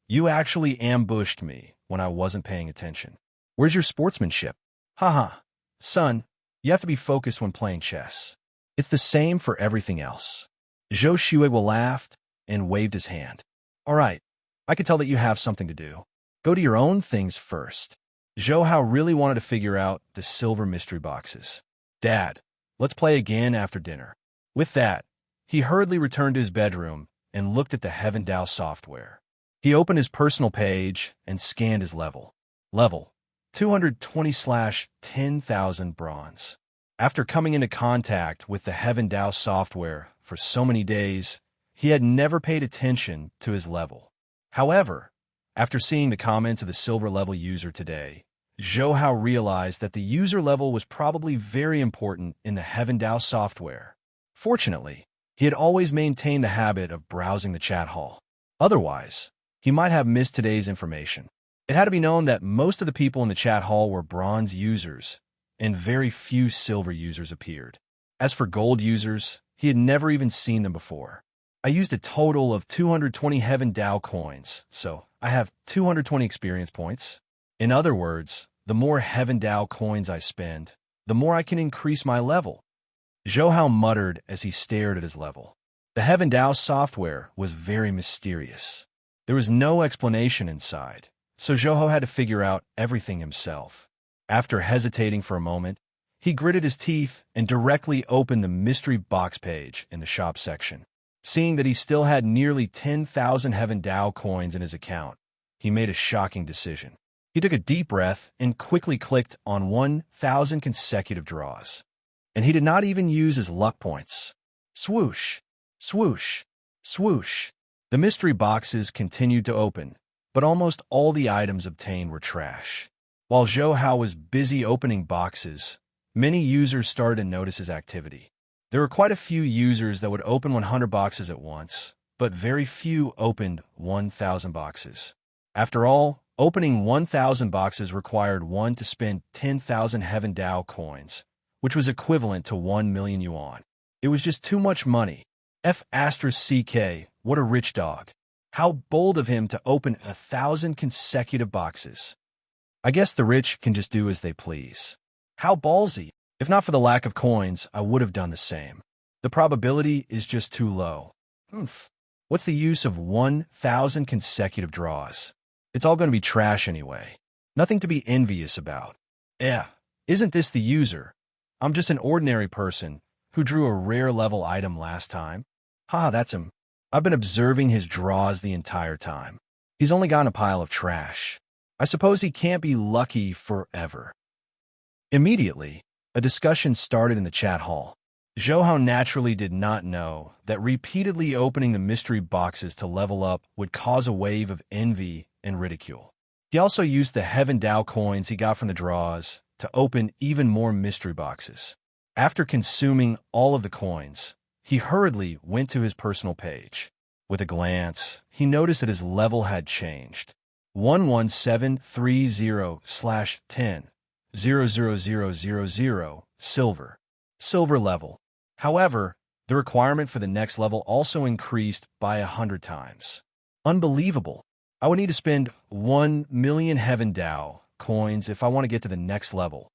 you actually ambushed me when I wasn't paying attention. Where's your sportsmanship? Haha, son, you have to be focused when playing chess. It's the same for everything else. Zhou Hui laughed and waved his hand. All right, I can tell that you have something to do. Go to your own things first. Zhou Hao really wanted to figure out the silver mystery boxes. Dad, let's play again after dinner. With that, he hurriedly returned to his bedroom and looked at the Heaven Dao software. He opened his personal page and scanned his level. Level 220/10,000 bronze. After coming into contact with the Heaven Dao software for so many days, he had never paid attention to his level. However, after seeing the comments of the silver level user today, Zhou Hao realized that the user level was probably very important in the Heaven Dao software. Fortunately, he had always maintained the habit of browsing the chat hall. Otherwise, he might have missed today's information. It had to be known that most of the people in the chat hall were bronze users, and very few silver users appeared. As for gold users, he had never even seen them before. I used a total of 220 Heaven Dao coins, so I have 220 experience points. In other words, the more Heaven Dao coins I spend, the more I can increase my level. Zhou Hao muttered as he stared at his level. The Heaven Dao software was very mysterious. There was no explanation inside, so Zhou Hao had to figure out everything himself. After hesitating for a moment, he gritted his teeth and directly opened the mystery box page in the shop section. Seeing that he still had nearly 10,000 Heaven Dao coins in his account, he made a shocking decision. He took a deep breath and quickly clicked on 1,000 consecutive draws. And he did not even use his luck points. Swoosh, swoosh, swoosh. The mystery boxes continued to open, but almost all the items obtained were trash. While Zhou Hao was busy opening boxes, many users started to notice his activity. There were quite a few users that would open 100 boxes at once, but very few opened 1,000 boxes. After all, opening 1,000 boxes required one to spend 10,000 Heaven Dao coins, which was equivalent to 1 million yuan. It was just too much money. F***CK, what a rich dog. How bold of him to open 1,000 consecutive boxes. I guess the rich can just do as they please. How ballsy. If not for the lack of coins, I would have done the same. The probability is just too low. Oof. What's the use of 1,000 consecutive draws? It's all going to be trash anyway. Nothing to be envious about. Isn't this the user? I'm just an ordinary person who drew a rare level item last time. That's him. I've been observing his draws the entire time. He's only gotten a pile of trash. I suppose he can't be lucky forever. Immediately, a discussion started in the chat hall. Zhou Hao naturally did not know that repeatedly opening the mystery boxes to level up would cause a wave of envy and ridicule. He also used the Heaven Dao coins he got from the draws to open even more mystery boxes. After consuming all of the coins, he hurriedly went to his personal page. With a glance, he noticed that his level had changed. 11730/10. 00000 silver. Silver level. However, the requirement for the next level also increased by 100 times. Unbelievable. I would need to spend 1 million Heaven Dao coins if I want to get to the next level.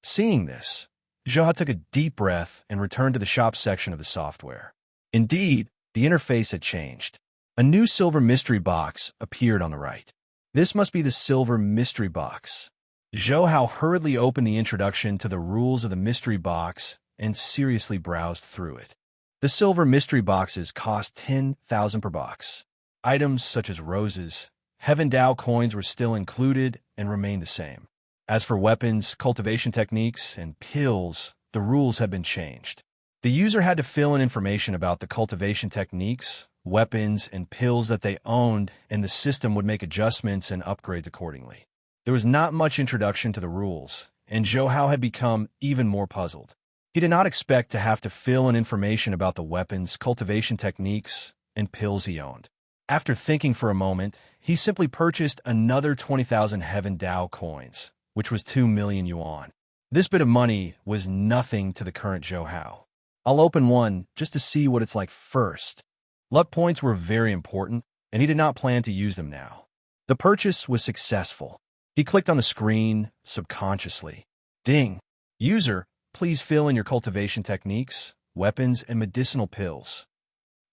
Seeing this, Zhou Hao took a deep breath and returned to the shop section of the software. Indeed, the interface had changed. A new silver mystery box appeared on the right. This must be the silver mystery box. Zhou Hao hurriedly opened the introduction to the rules of the mystery box and seriously browsed through it. The silver mystery boxes cost 10,000 per box. Items such as roses, Heaven Dao coins were still included and remained the same. As for weapons, cultivation techniques, and pills, the rules had been changed. The user had to fill in information about the cultivation techniques, weapons, and pills that they owned, and the system would make adjustments and upgrades accordingly. There was not much introduction to the rules, and Zhou Hao had become even more puzzled. He did not expect to have to fill in information about the weapons, cultivation techniques, and pills he owned. After thinking for a moment, he simply purchased another 20,000 Heaven Dao coins, which was 2 million yuan. This bit of money was nothing to the current Zhou Hao. I'll open one just to see what it's like first. Luck points were very important, and he did not plan to use them now. The purchase was successful. He clicked on the screen subconsciously. Ding! User, please fill in your cultivation techniques, weapons, and medicinal pills.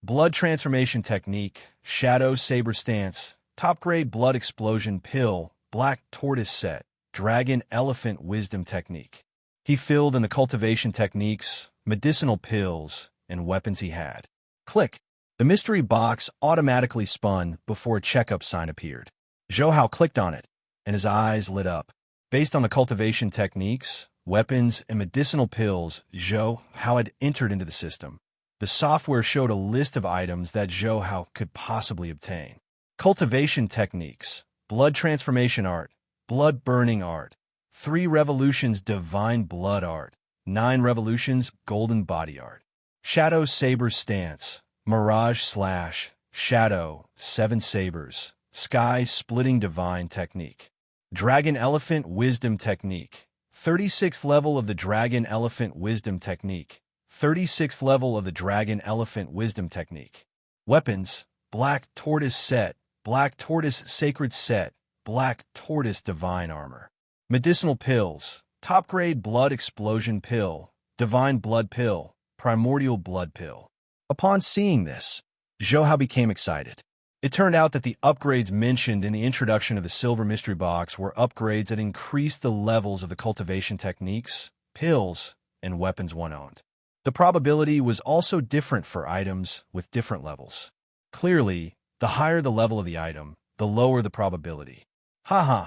Blood transformation technique, shadow saber stance, top-grade blood explosion pill, black tortoise set, dragon elephant wisdom technique. He filled in the cultivation techniques, medicinal pills, and weapons he had. Click. The mystery box automatically spun before a checkup sign appeared. Zhou Hao clicked on it, and his eyes lit up. Based on the cultivation techniques, weapons, and medicinal pills Zhou Hao had entered into the system, the software showed a list of items that Zhou Hao could possibly obtain. Cultivation techniques, blood transformation art, blood burning art, 3 revolutions divine blood art, 9 revolutions golden body art, shadow saber stance, mirage slash, shadow, 7 sabers, sky splitting divine technique, dragon elephant wisdom technique, 36th level of the dragon elephant wisdom technique, 36th level of the dragon elephant wisdom technique. Weapons, black tortoise set, black tortoise sacred set, black tortoise divine armor. Medicinal pills, top grade blood explosion pill, divine blood pill, primordial blood pill. Upon seeing this, Zhou Hao became excited. It turned out that the upgrades mentioned in the introduction of the Silver Mystery Box were upgrades that increased the levels of the cultivation techniques, pills, and weapons one owned. The probability was also different for items with different levels. Clearly, the higher the level of the item, the lower the probability. Haha,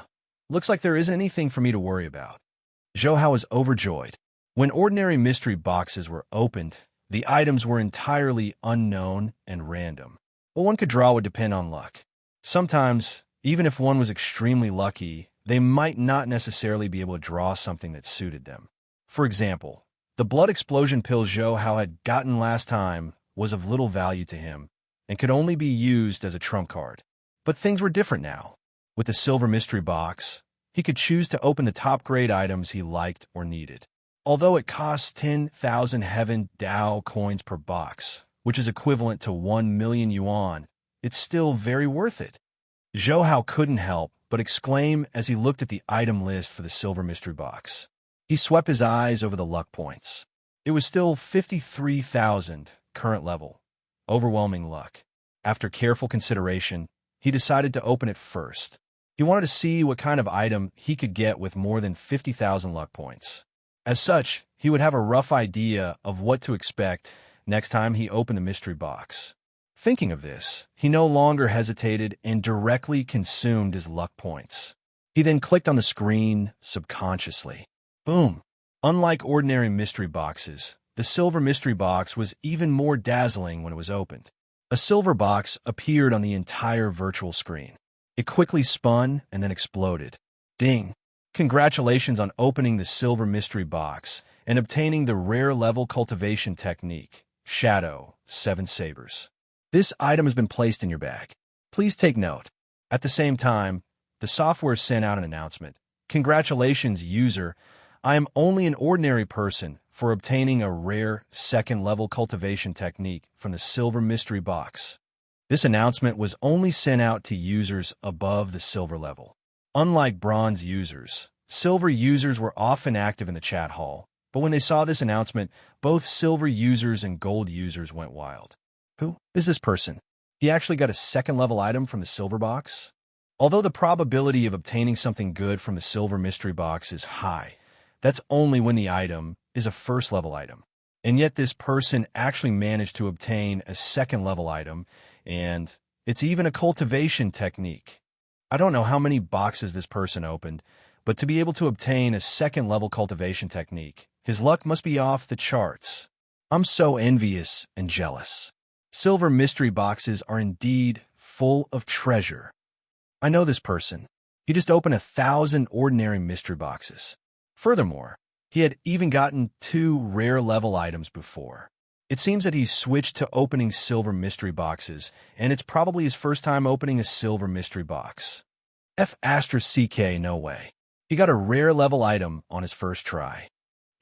looks like there isn't anything for me to worry about. Zhou Hao was overjoyed. When ordinary mystery boxes were opened, the items were entirely unknown and random. What one could draw would depend on luck. Sometimes, even if one was extremely lucky, they might not necessarily be able to draw something that suited them. For example, the blood explosion pill Zhou Hao had gotten last time was of little value to him and could only be used as a trump card. But things were different now. With the Silver Mystery Box, he could choose to open the top-grade items he liked or needed. Although it costs 10,000 Heaven Dao coins per box, which is equivalent to 1 million yuan, it's still very worth it. Zhou Hao couldn't help but exclaim as he looked at the item list for the Silver Mystery Box. He swept his eyes over the luck points. It was still 53,000, current level. Overwhelming luck. After careful consideration, he decided to open it first. He wanted to see what kind of item he could get with more than 50,000 luck points. As such, he would have a rough idea of what to expect next time he opened the mystery box. Thinking of this, he no longer hesitated and directly consumed his luck points. He then clicked on the screen subconsciously. Boom! Unlike ordinary mystery boxes, the Silver Mystery Box was even more dazzling when it was opened. A silver box appeared on the entire virtual screen. It quickly spun and then exploded. Ding! Congratulations on opening the Silver Mystery Box and obtaining the rare level cultivation technique, Shadow, 7 Sabers. This item has been placed in your bag. Please take note. At the same time, the software sent out an announcement. Congratulations, user. I am only an ordinary person for obtaining a rare second-level cultivation technique from the Silver Mystery Box. This announcement was only sent out to users above the silver level. Unlike bronze users, silver users were often active in the chat hall, but when they saw this announcement, both silver users and gold users went wild. Who is this person? He actually got a second-level item from the Silver Box? Although the probability of obtaining something good from the Silver Mystery Box is high, that's only when the item is a first-level item. And yet this person actually managed to obtain a second-level item, and it's even a cultivation technique. I don't know how many boxes this person opened, but to be able to obtain a second-level cultivation technique, his luck must be off the charts. I'm so envious and jealous. Silver mystery boxes are indeed full of treasure. I know this person. He just opened 1,000 ordinary mystery boxes. Furthermore, he had even gotten 2 rare level items before. It seems that he's switched to opening silver mystery boxes, and it's probably his first time opening a silver mystery box. F***, no way. He got a rare level item on his first try.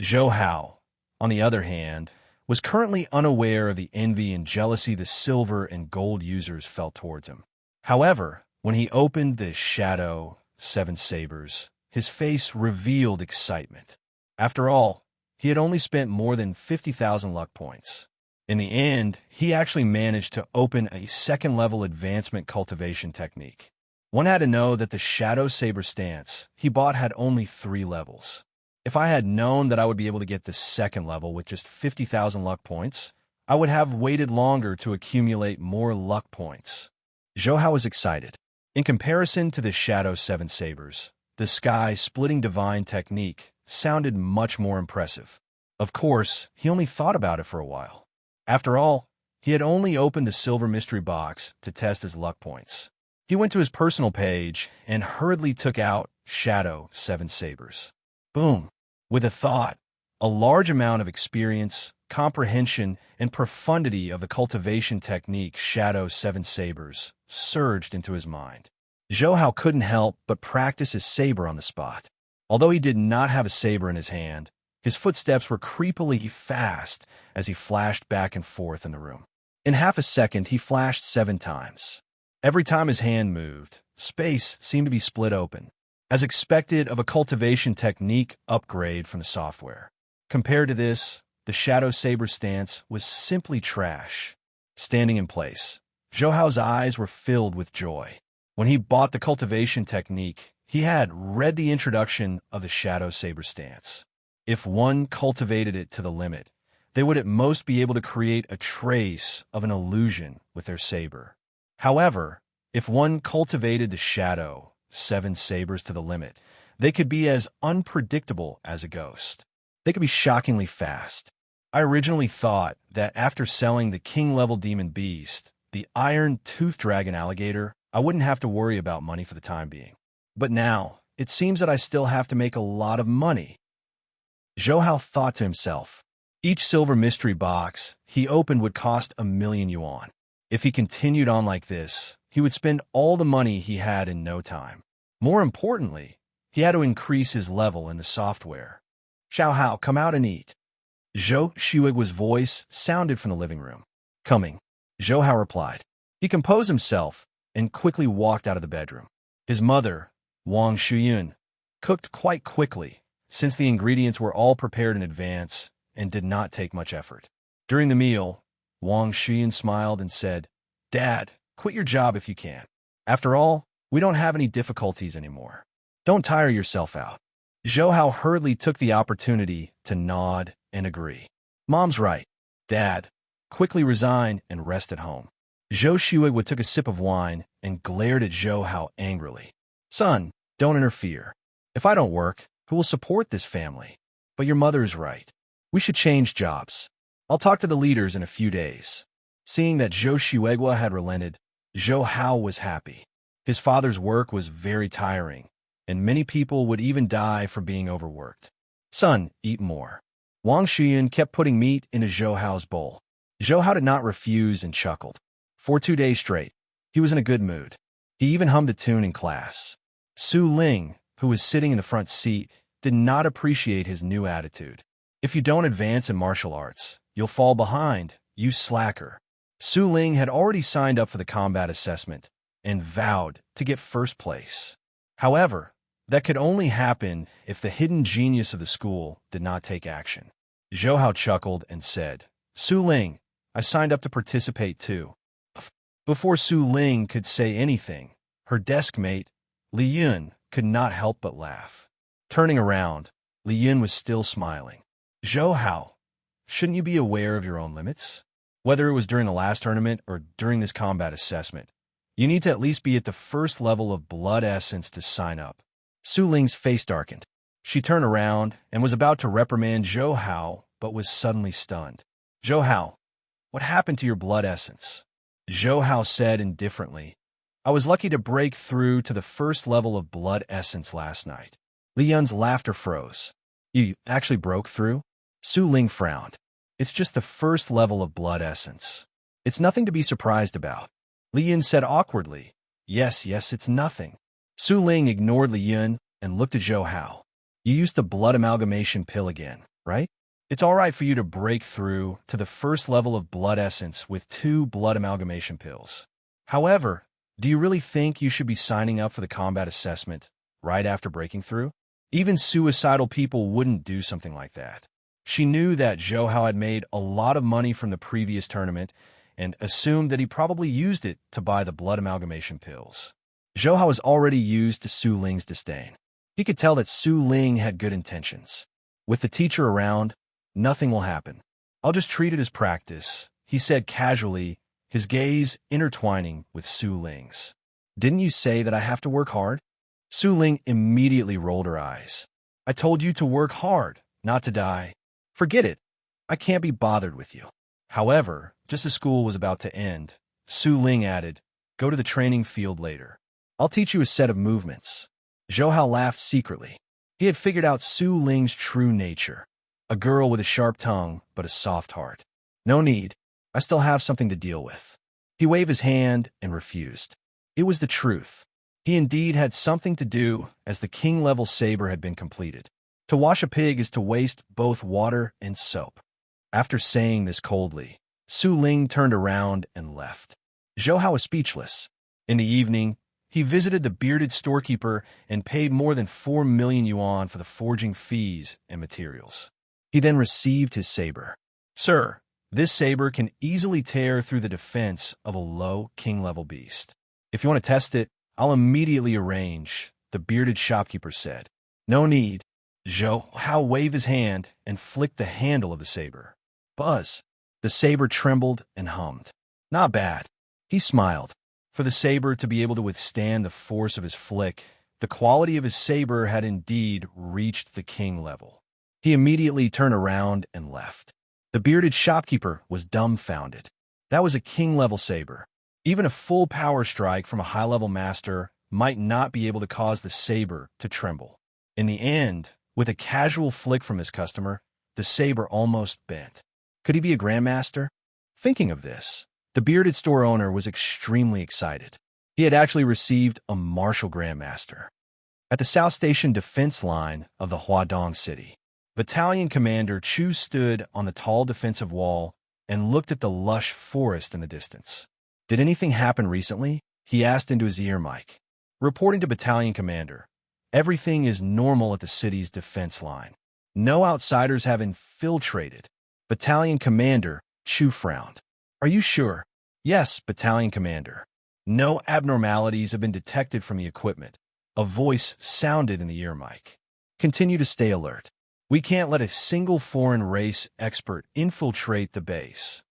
Zhou Hao, on the other hand, was currently unaware of the envy and jealousy the silver and gold users felt towards him. However, when he opened the Shadow 7 Sabers, his face revealed excitement. After all, he had only spent more than 50,000 luck points. In the end, he actually managed to open a second-level advancement cultivation technique. One had to know that the Shadow Saber stance he bought had only 3 levels. If I had known that I would be able to get the second level with just 50,000 luck points, I would have waited longer to accumulate more luck points. Zhou Hao was excited. In comparison to the Shadow 7 Sabers, the sky-splitting divine technique sounded much more impressive. Of course, he only thought about it for a while. After all, he had only opened the silver mystery box to test his luck points. He went to his personal page and hurriedly took out Shadow 7 Sabers. Boom! With a thought, a large amount of experience, comprehension, and profundity of the cultivation technique Shadow 7 Sabers surged into his mind. Zhou Hao couldn't help but practice his saber on the spot. Although he did not have a saber in his hand, his footsteps were creepily fast as he flashed back and forth in the room. In half a second, he flashed 7 times. Every time his hand moved, space seemed to be split open, as expected of a cultivation technique upgrade from the software. Compared to this, the Shadow Saber stance was simply trash. Standing in place, Zhou Hao's eyes were filled with joy. When he bought the cultivation technique, he had read the introduction of the Shadow Saber stance. If one cultivated it to the limit, they would at most be able to create a trace of an illusion with their saber. However, if one cultivated the Shadow 7 Sabers to the limit, they could be as unpredictable as a ghost. They could be shockingly fast. I originally thought that after selling the king-level demon beast, the iron-toothed dragon alligator, I wouldn't have to worry about money for the time being. But now, it seems that I still have to make a lot of money. Zhou Hao thought to himself. Each silver mystery box he opened would cost 1,000,000 yuan. If he continued on like this, he would spend all the money he had in no time. More importantly, he had to increase his level in the software. Zhou Hao, come out and eat. Zhou Xueguo's voice sounded from the living room. Coming, Zhou Hao replied. He composed himself and quickly walked out of the bedroom. His mother, Wang Shuyun, cooked quite quickly, since the ingredients were all prepared in advance and did not take much effort. During the meal, Wang Shuyun smiled and said, Dad, quit your job if you can. After all, we don't have any difficulties anymore. Don't tire yourself out. Zhou Hao hurriedly took the opportunity to nod and agree. Mom's right. Dad, quickly resign and rest at home. Zhou Xueguo took a sip of wine and glared at Zhou Hao angrily. Son, don't interfere. If I don't work, who will support this family? But your mother is right. We should change jobs. I'll talk to the leaders in a few days. Seeing that Zhou Xueguo had relented, Zhou Hao was happy. His father's work was very tiring, and many people would even die from being overworked. Son, eat more. Wang Shuyun kept putting meat into Zhou Hao's bowl. Zhou Hao did not refuse and chuckled. For 2 days straight, he was in a good mood. He even hummed a tune in class. Su Ling, who was sitting in the front seat, did not appreciate his new attitude. If you don't advance in martial arts, you'll fall behind, you slacker. Su Ling had already signed up for the combat assessment and vowed to get first place. However, that could only happen if the hidden genius of the school did not take action. Zhou Hao chuckled and said, Su Ling, I signed up to participate too. Before Su Ling could say anything, her desk mate, Li Yun, could not help but laugh. Turning around, Li Yun was still smiling. Zhou Hao, shouldn't you be aware of your own limits? Whether it was during the last tournament or during this combat assessment, you need to at least be at the first level of blood essence to sign up. Su Ling's face darkened. She turned around and was about to reprimand Zhou Hao, but was suddenly stunned. Zhou Hao, what happened to your blood essence? Zhou Hao said indifferently, I was lucky to break through to the first level of blood essence last night. Li Yun's laughter froze. You actually broke through? Su Ling frowned. It's just the first level of blood essence. It's nothing to be surprised about. Li Yun said awkwardly, Yes, it's nothing. Su Ling ignored Li Yun and looked at Zhou Hao. You used the blood amalgamation pill again, right? It's all right for you to break through to the first level of blood essence with 2 blood amalgamation pills. However, do you really think you should be signing up for the combat assessment right after breaking through? Even suicidal people wouldn't do something like that. She knew that Zhou Hao had made a lot of money from the previous tournament and assumed that he probably used it to buy the blood amalgamation pills. Zhou Hao was already used to Su Ling's disdain. He could tell that Su Ling had good intentions. With the teacher around, nothing will happen. I'll just treat it as practice, he said casually, his gaze intertwining with Su Ling's. Didn't you say that I have to work hard? Su Ling immediately rolled her eyes. I told you to work hard, not to die. Forget it. I can't be bothered with you. However, just as school was about to end, Su Ling added, Go to the training field later. I'll teach you a set of movements. Zhou Hao laughed secretly. He had figured out Su Ling's true nature. A girl with a sharp tongue, but a soft heart. No need. I still have something to deal with. He waved his hand and refused. It was the truth. He indeed had something to do, as the king-level saber had been completed. To wash a pig is to waste both water and soap. After saying this coldly, Su Ling turned around and left. Zhou Hao was speechless. In the evening, he visited the bearded storekeeper and paid more than 4 million yuan for the forging fees and materials. He then received his saber. Sir, this saber can easily tear through the defense of a low king-level beast. If you want to test it, I'll immediately arrange, the bearded shopkeeper said. No need. Zhou Hao waved his hand and flicked the handle of the saber. Buzz. The saber trembled and hummed. Not bad. He smiled. For the saber to be able to withstand the force of his flick, the quality of his saber had indeed reached the king level. He immediately turned around and left. The bearded shopkeeper was dumbfounded. That was a king-level saber. Even a full power strike from a high-level master might not be able to cause the saber to tremble. In the end, with a casual flick from his customer, the saber almost bent. Could he be a grandmaster? Thinking of this, the bearded store owner was extremely excited. He had actually received a martial grandmaster. At the South Station defense line of the Huadong city, Battalion Commander Chu stood on the tall defensive wall and looked at the lush forest in the distance. Did anything happen recently? He asked into his ear mic. Reporting to Battalion Commander, everything is normal at the city's defense line. No outsiders have infiltrated. Battalion Commander Chu frowned. Are you sure? Yes, Battalion Commander. No abnormalities have been detected from the equipment. A voice sounded in the ear mic. Continue to stay alert. We can't let a single foreign race expert infiltrate the base.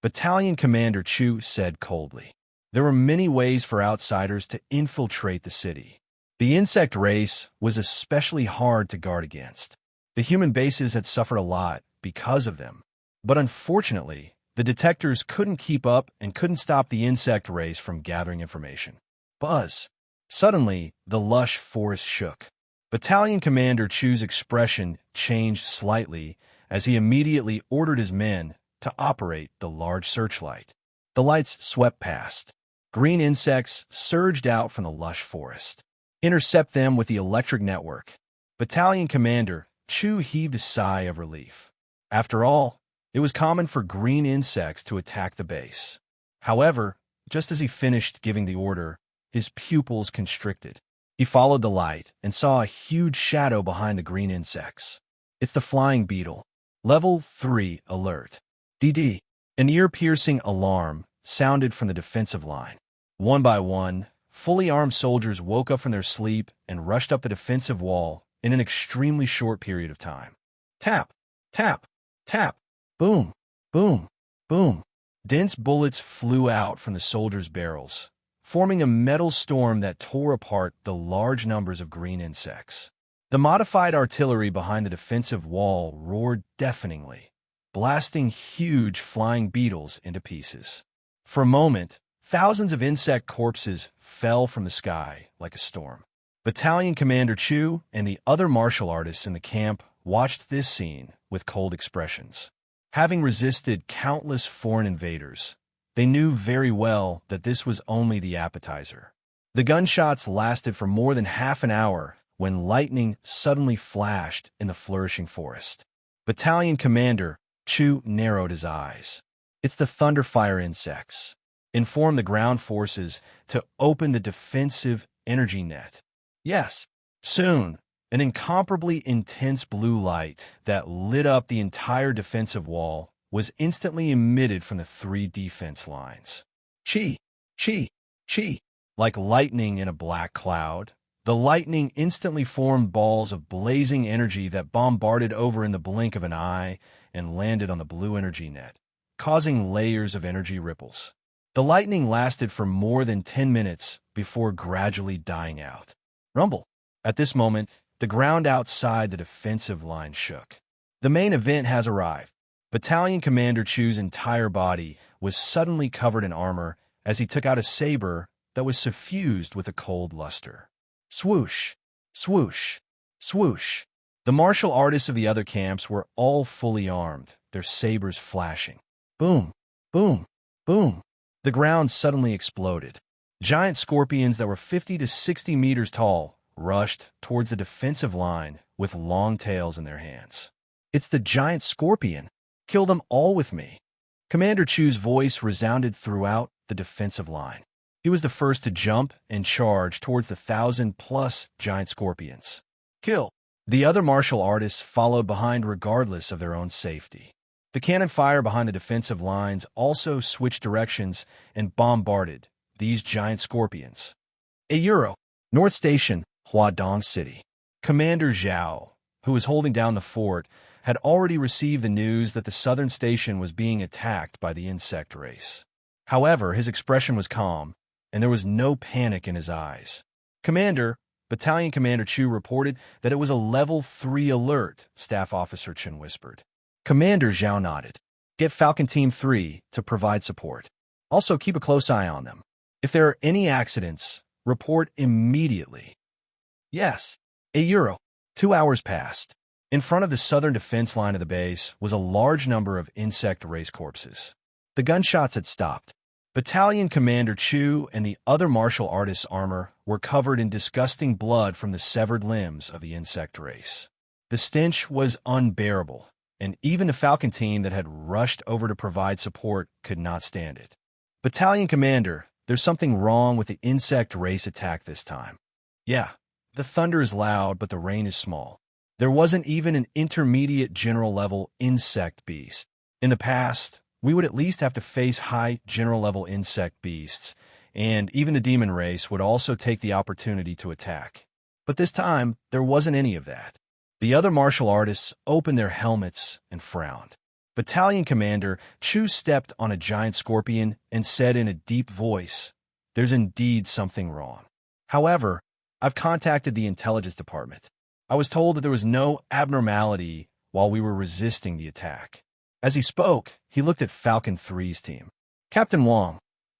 Battalion Commander Chu said coldly. There were many ways for outsiders to infiltrate the city. The insect race was especially hard to guard against. The human bases had suffered a lot because of them. But unfortunately, the detectors couldn't keep up and couldn't stop the insect race from gathering information. Buzz. Suddenly, the lush forest shook. Battalion Commander Chu's expression changed slightly as he immediately ordered his men to operate the large searchlight. The lights swept past. Green insects surged out from the lush forest. Intercept them with the electric network. Battalion Commander Chu heaved a sigh of relief. After all, it was common for green insects to attack the base. However, just as he finished giving the order, his pupils constricted. He followed the light and saw a huge shadow behind the green insects. It's the flying beetle. Level 3 alert. DD. An ear-piercing alarm sounded from the defensive line. One by one, fully armed soldiers woke up from their sleep and rushed up the defensive wall in an extremely short period of time. Tap, tap, tap. Boom, boom, boom. Dense bullets flew out from the soldiers' barrels, forming a metal storm that tore apart the large numbers of green insects. The modified artillery behind the defensive wall roared deafeningly, blasting huge flying beetles into pieces. For a moment, thousands of insect corpses fell from the sky like a storm. Battalion Commander Chu and the other martial artists in the camp watched this scene with cold expressions. Having resisted countless foreign invaders, they knew very well that this was only the appetizer. The gunshots lasted for more than half an hour when lightning suddenly flashed in the flourishing forest. Battalion Commander Chu narrowed his eyes. "It's the thunderfire insects. Inform the ground forces to open the defensive energy net." Yes, soon, an incomparably intense blue light that lit up the entire defensive wall was instantly emitted from the three defense lines. Chi, chi, chi. Like lightning in a black cloud, the lightning instantly formed balls of blazing energy that bombarded over in the blink of an eye and landed on the blue energy net, causing layers of energy ripples. The lightning lasted for more than 10 minutes before gradually dying out. Rumble. At this moment, the ground outside the defensive line shook. The main event has arrived. Battalion Commander Chu's entire body was suddenly covered in armor as he took out a saber that was suffused with a cold luster. Swoosh, swoosh, swoosh. The martial artists of the other camps were all fully armed, their sabers flashing. Boom, boom, boom. The ground suddenly exploded. Giant scorpions that were 50 to 60 meters tall rushed towards the defensive line with long tails in their hands. "It's the giant scorpion. Kill them all with me." Commander Chu's voice resounded throughout the defensive line. He was the first to jump and charge towards the 1,000-plus giant scorpions. Kill. The other martial artists followed behind regardless of their own safety. The cannon fire behind the defensive lines also switched directions and bombarded these giant scorpions. A Euro, North Station, Huadong City. Commander Zhao, who was holding down the fort, had already received the news that the southern station was being attacked by the insect race. However, his expression was calm, and there was no panic in his eyes. Battalion Commander Chu reported that it was a Level 3 alert, Staff Officer Chen whispered. Commander Zhao nodded. "Get Falcon Team 3 to provide support. Also, keep a close eye on them. If there are any accidents, report immediately." Yes. A Euro. 2 hours passed. In front of the southern defense line of the base was a large number of insect race corpses. The gunshots had stopped. Battalion Commander Chu and the other martial artists' armor were covered in disgusting blood from the severed limbs of the insect race. The stench was unbearable, and even the Falcon team that had rushed over to provide support could not stand it. "Battalion Commander, there's something wrong with the insect race attack this time." "Yeah, the thunder is loud, but the rain is small. There wasn't even an intermediate general-level insect beast. In the past, we would at least have to face high general-level insect beasts, and even the demon race would also take the opportunity to attack. But this time, there wasn't any of that." The other martial artists opened their helmets and frowned. Battalion Commander Chu stepped on a giant scorpion and said in a deep voice, "There's indeed something wrong. However, I've contacted the intelligence department. I was told that there was no abnormality while we were resisting the attack." As he spoke, he looked at Falcon 3's team. "Captain Wang,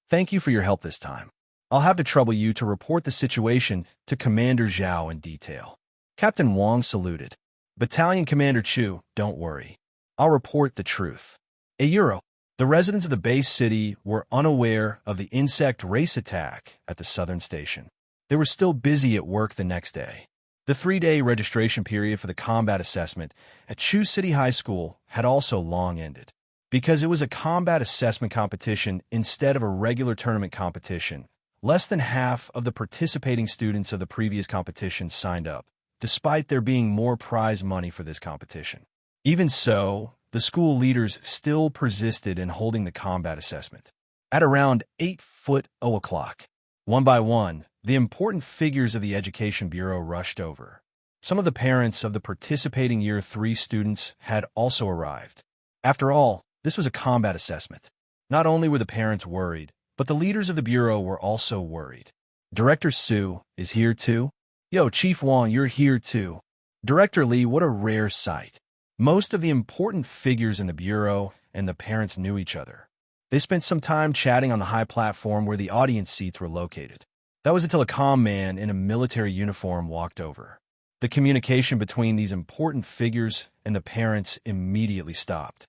thank you for your help this time. I'll have to trouble you to report the situation to Commander Zhao in detail." Captain Wang saluted. "Battalion Commander Chu, don't worry. I'll report the truth." A Euro. The residents of the base city were unaware of the insect race attack at the southern station. They were still busy at work the next day. The 3-day registration period for the combat assessment at Chu City High School had also long ended. Because it was a combat assessment competition instead of a regular tournament competition, less than half of the participating students of the previous competition signed up, despite there being more prize money for this competition. Even so, the school leaders still persisted in holding the combat assessment. At around 8:00, one by one, the important figures of the Education Bureau rushed over. Some of the parents of the participating Year 3 students had also arrived. After all, this was a combat assessment. Not only were the parents worried, but the leaders of the Bureau were also worried. Director Su is here too? Yo, Chief Wang, you're here too. Director Lee, what a rare sight. Most of the important figures in the Bureau and the parents knew each other. They spent some time chatting on the high platform where the audience seats were located. That was until a calm man in a military uniform walked over. The communication between these important figures and the parents immediately stopped.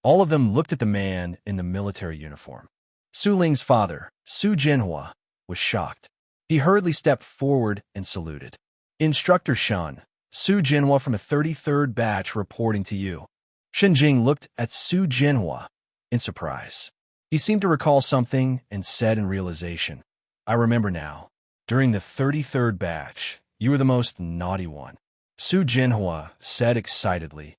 All of them looked at the man in the military uniform. Su Ling's father, Su Jinhua, was shocked. He hurriedly stepped forward and saluted. Instructor Shun, Su Jinhua from the 33rd batch reporting to you. Shen Jing looked at Su Jinhua in surprise. He seemed to recall something and said in realization, I remember now. During the 33rd batch, you were the most naughty one. Su Jinhua said excitedly,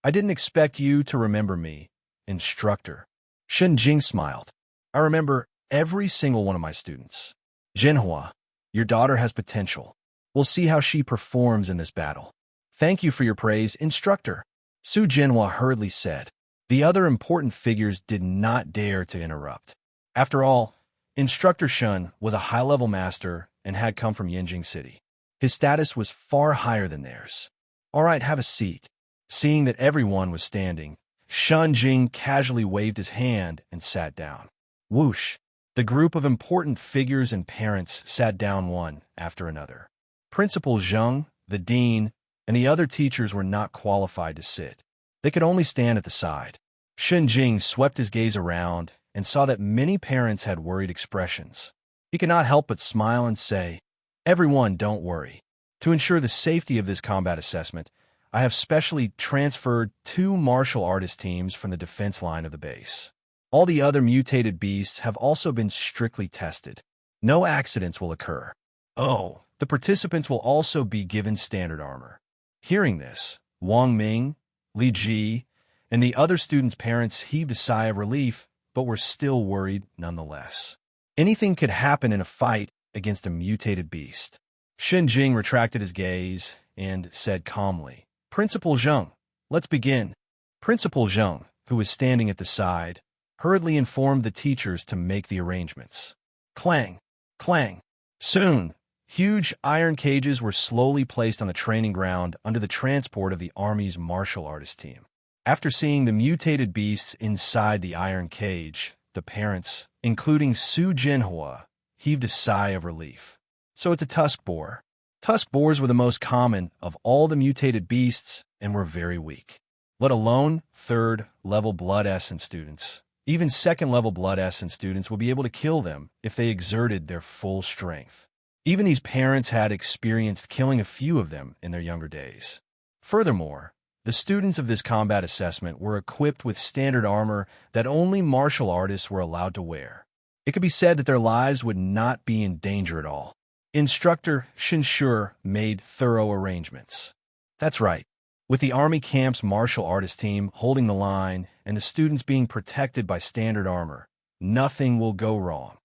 I didn't expect you to remember me, instructor. Shen Jing smiled. I remember every single one of my students. Jinhua, your daughter has potential. We'll see how she performs in this battle. Thank you for your praise, instructor. Su Jinhua hurriedly said. The other important figures did not dare to interrupt. After all, Instructor Shun was a high-level master and had come from Yanjing City. His status was far higher than theirs. All right, have a seat. Seeing that everyone was standing, Shun Jing casually waved his hand and sat down. Whoosh! The group of important figures and parents sat down one after another. Principal Zheng, the dean, and the other teachers were not qualified to sit. They could only stand at the side. Shen Jing swept his gaze around and saw that many parents had worried expressions. He could not help but smile and say, Everyone, don't worry. To ensure the safety of this combat assessment, I have specially transferred 2 martial artist teams from the defense line of the base. All the other mutated beasts have also been strictly tested. No accidents will occur. Oh, the participants will also be given standard armor. Hearing this, Wang Ming, Li Ji, and the other students' parents heaved a sigh of relief, but were still worried nonetheless. Anything could happen in a fight against a mutated beast. Shen Jing retracted his gaze and said calmly, Principal Zheng, let's begin. Principal Zheng, who was standing at the side, hurriedly informed the teachers to make the arrangements. Clang! Clang! Soon, huge iron cages were slowly placed on the training ground under the transport of the Army's martial artist team. After seeing the mutated beasts inside the iron cage, the parents, including Su Jinhua, heaved a sigh of relief. So it's a tusk boar. Tusk boars were the most common of all the mutated beasts and were very weak. Let alone 3rd-level blood essence students. Even 2nd-level blood essence students will be able to kill them if they exerted their full strength. Even these parents had experienced killing a few of them in their younger days. Furthermore, the students of this combat assessment were equipped with standard armor that only martial artists were allowed to wear. It could be said that their lives would not be in danger at all. Instructor Shinshur made thorough arrangements. That's right. With the Army camp's martial artist team holding the line and the students being protected by standard armor, nothing will go wrong.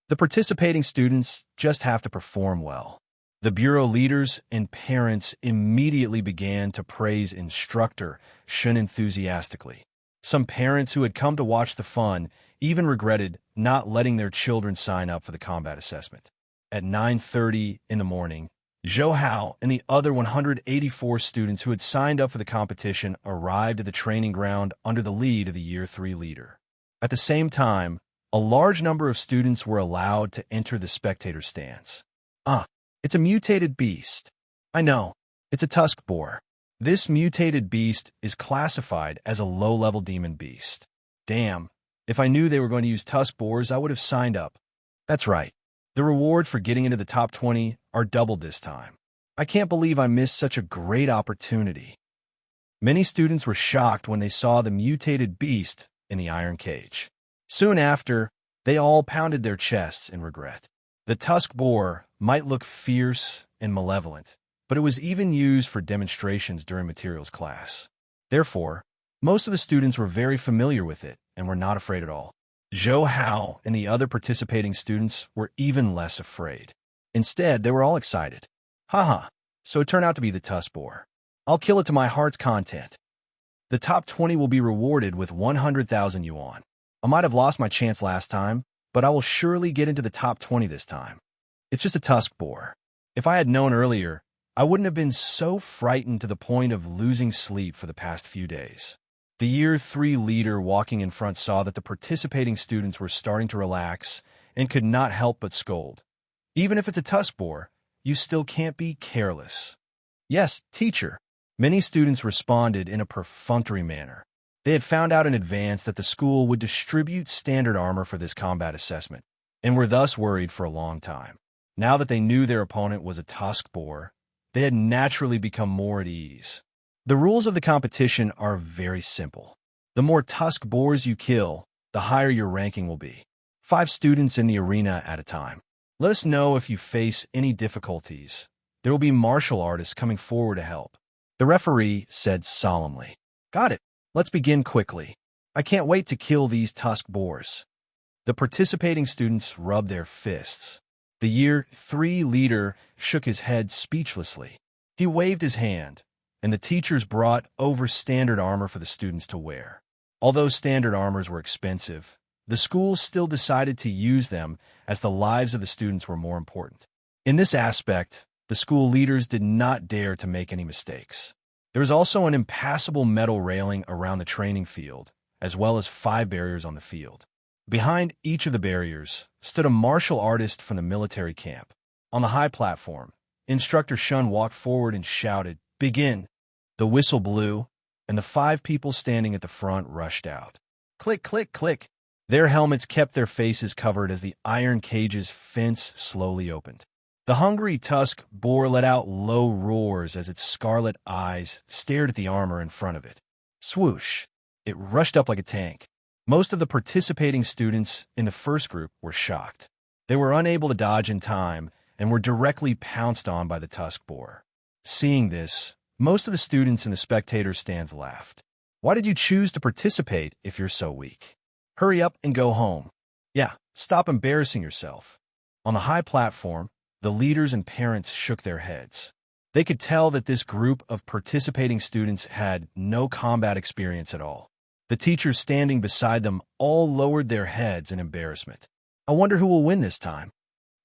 The participating students just have to perform well. The Bureau leaders and parents immediately began to praise Instructor Shun enthusiastically. Some parents who had come to watch the fun even regretted not letting their children sign up for the combat assessment. At 9:30 in the morning, Zhou Hao and the other 184 students who had signed up for the competition arrived at the training ground under the lead of the Year 3 leader. At the same time, a large number of students were allowed to enter the spectator stands. It's a mutated beast. I know, it's a tusk boar. This mutated beast is classified as a low-level demon beast. Damn, if I knew they were going to use tusk boars, I would have signed up. That's right. The reward for getting into the top 20 are doubled this time. I can't believe I missed such a great opportunity. Many students were shocked when they saw the mutated beast in the iron cage. Soon after, they all pounded their chests in regret. The tusk boar might look fierce and malevolent, but it was even used for demonstrations during materials class. Therefore, most of the students were very familiar with it and were not afraid at all. Zhou Hao and the other participating students were even less afraid. Instead, they were all excited. Haha, so it turned out to be the tusk boar. I'll kill it to my heart's content. The top 20 will be rewarded with 100,000 yuan. I might have lost my chance last time, but I will surely get into the top 20 this time. It's just a tusk boar. If I had known earlier, I wouldn't have been so frightened to the point of losing sleep for the past few days. The Year 3 leader walking in front saw that the participating students were starting to relax and could not help but scold. Even if it's a tusk boar, you still can't be careless. Yes, teacher. Many students responded in a perfunctory manner. They had found out in advance that the school would distribute standard armor for this combat assessment, and were thus worried for a long time. Now that they knew their opponent was a tusk boar, they had naturally become more at ease. The rules of the competition are very simple. The more tusk boars you kill, the higher your ranking will be. 5 students in the arena at a time. Let us know if you face any difficulties. There will be martial artists coming forward to help. The referee said solemnly. Got it. Let's begin quickly. I can't wait to kill these tusk boars. The participating students rubbed their fists. The Year 3 leader shook his head speechlessly. He waved his hand, and the teachers brought over standard armor for the students to wear. Although standard armors were expensive, the school still decided to use them as the lives of the students were more important. In this aspect, the school leaders did not dare to make any mistakes. There was also an impassable metal railing around the training field, as well as 5 barriers on the field. Behind each of the barriers stood a martial artist from the military camp. On the high platform, Instructor Shun walked forward and shouted, "Begin!" The whistle blew, and the 5 people standing at the front rushed out. Click, click, click. Their helmets kept their faces covered as the iron cage's fence slowly opened. The hungry tusk boar let out low roars as its scarlet eyes stared at the armor in front of it. Swoosh! It rushed up like a tank. Most of the participating students in the first group were shocked. They were unable to dodge in time and were directly pounced on by the tusk boar. Seeing this, most of the students in the spectator stands laughed. Why did you choose to participate if you're so weak? Hurry up and go home. Yeah, stop embarrassing yourself. On the high platform, the leaders and parents shook their heads. They could tell that this group of participating students had no combat experience at all. The teachers standing beside them all lowered their heads in embarrassment. I wonder who will win this time.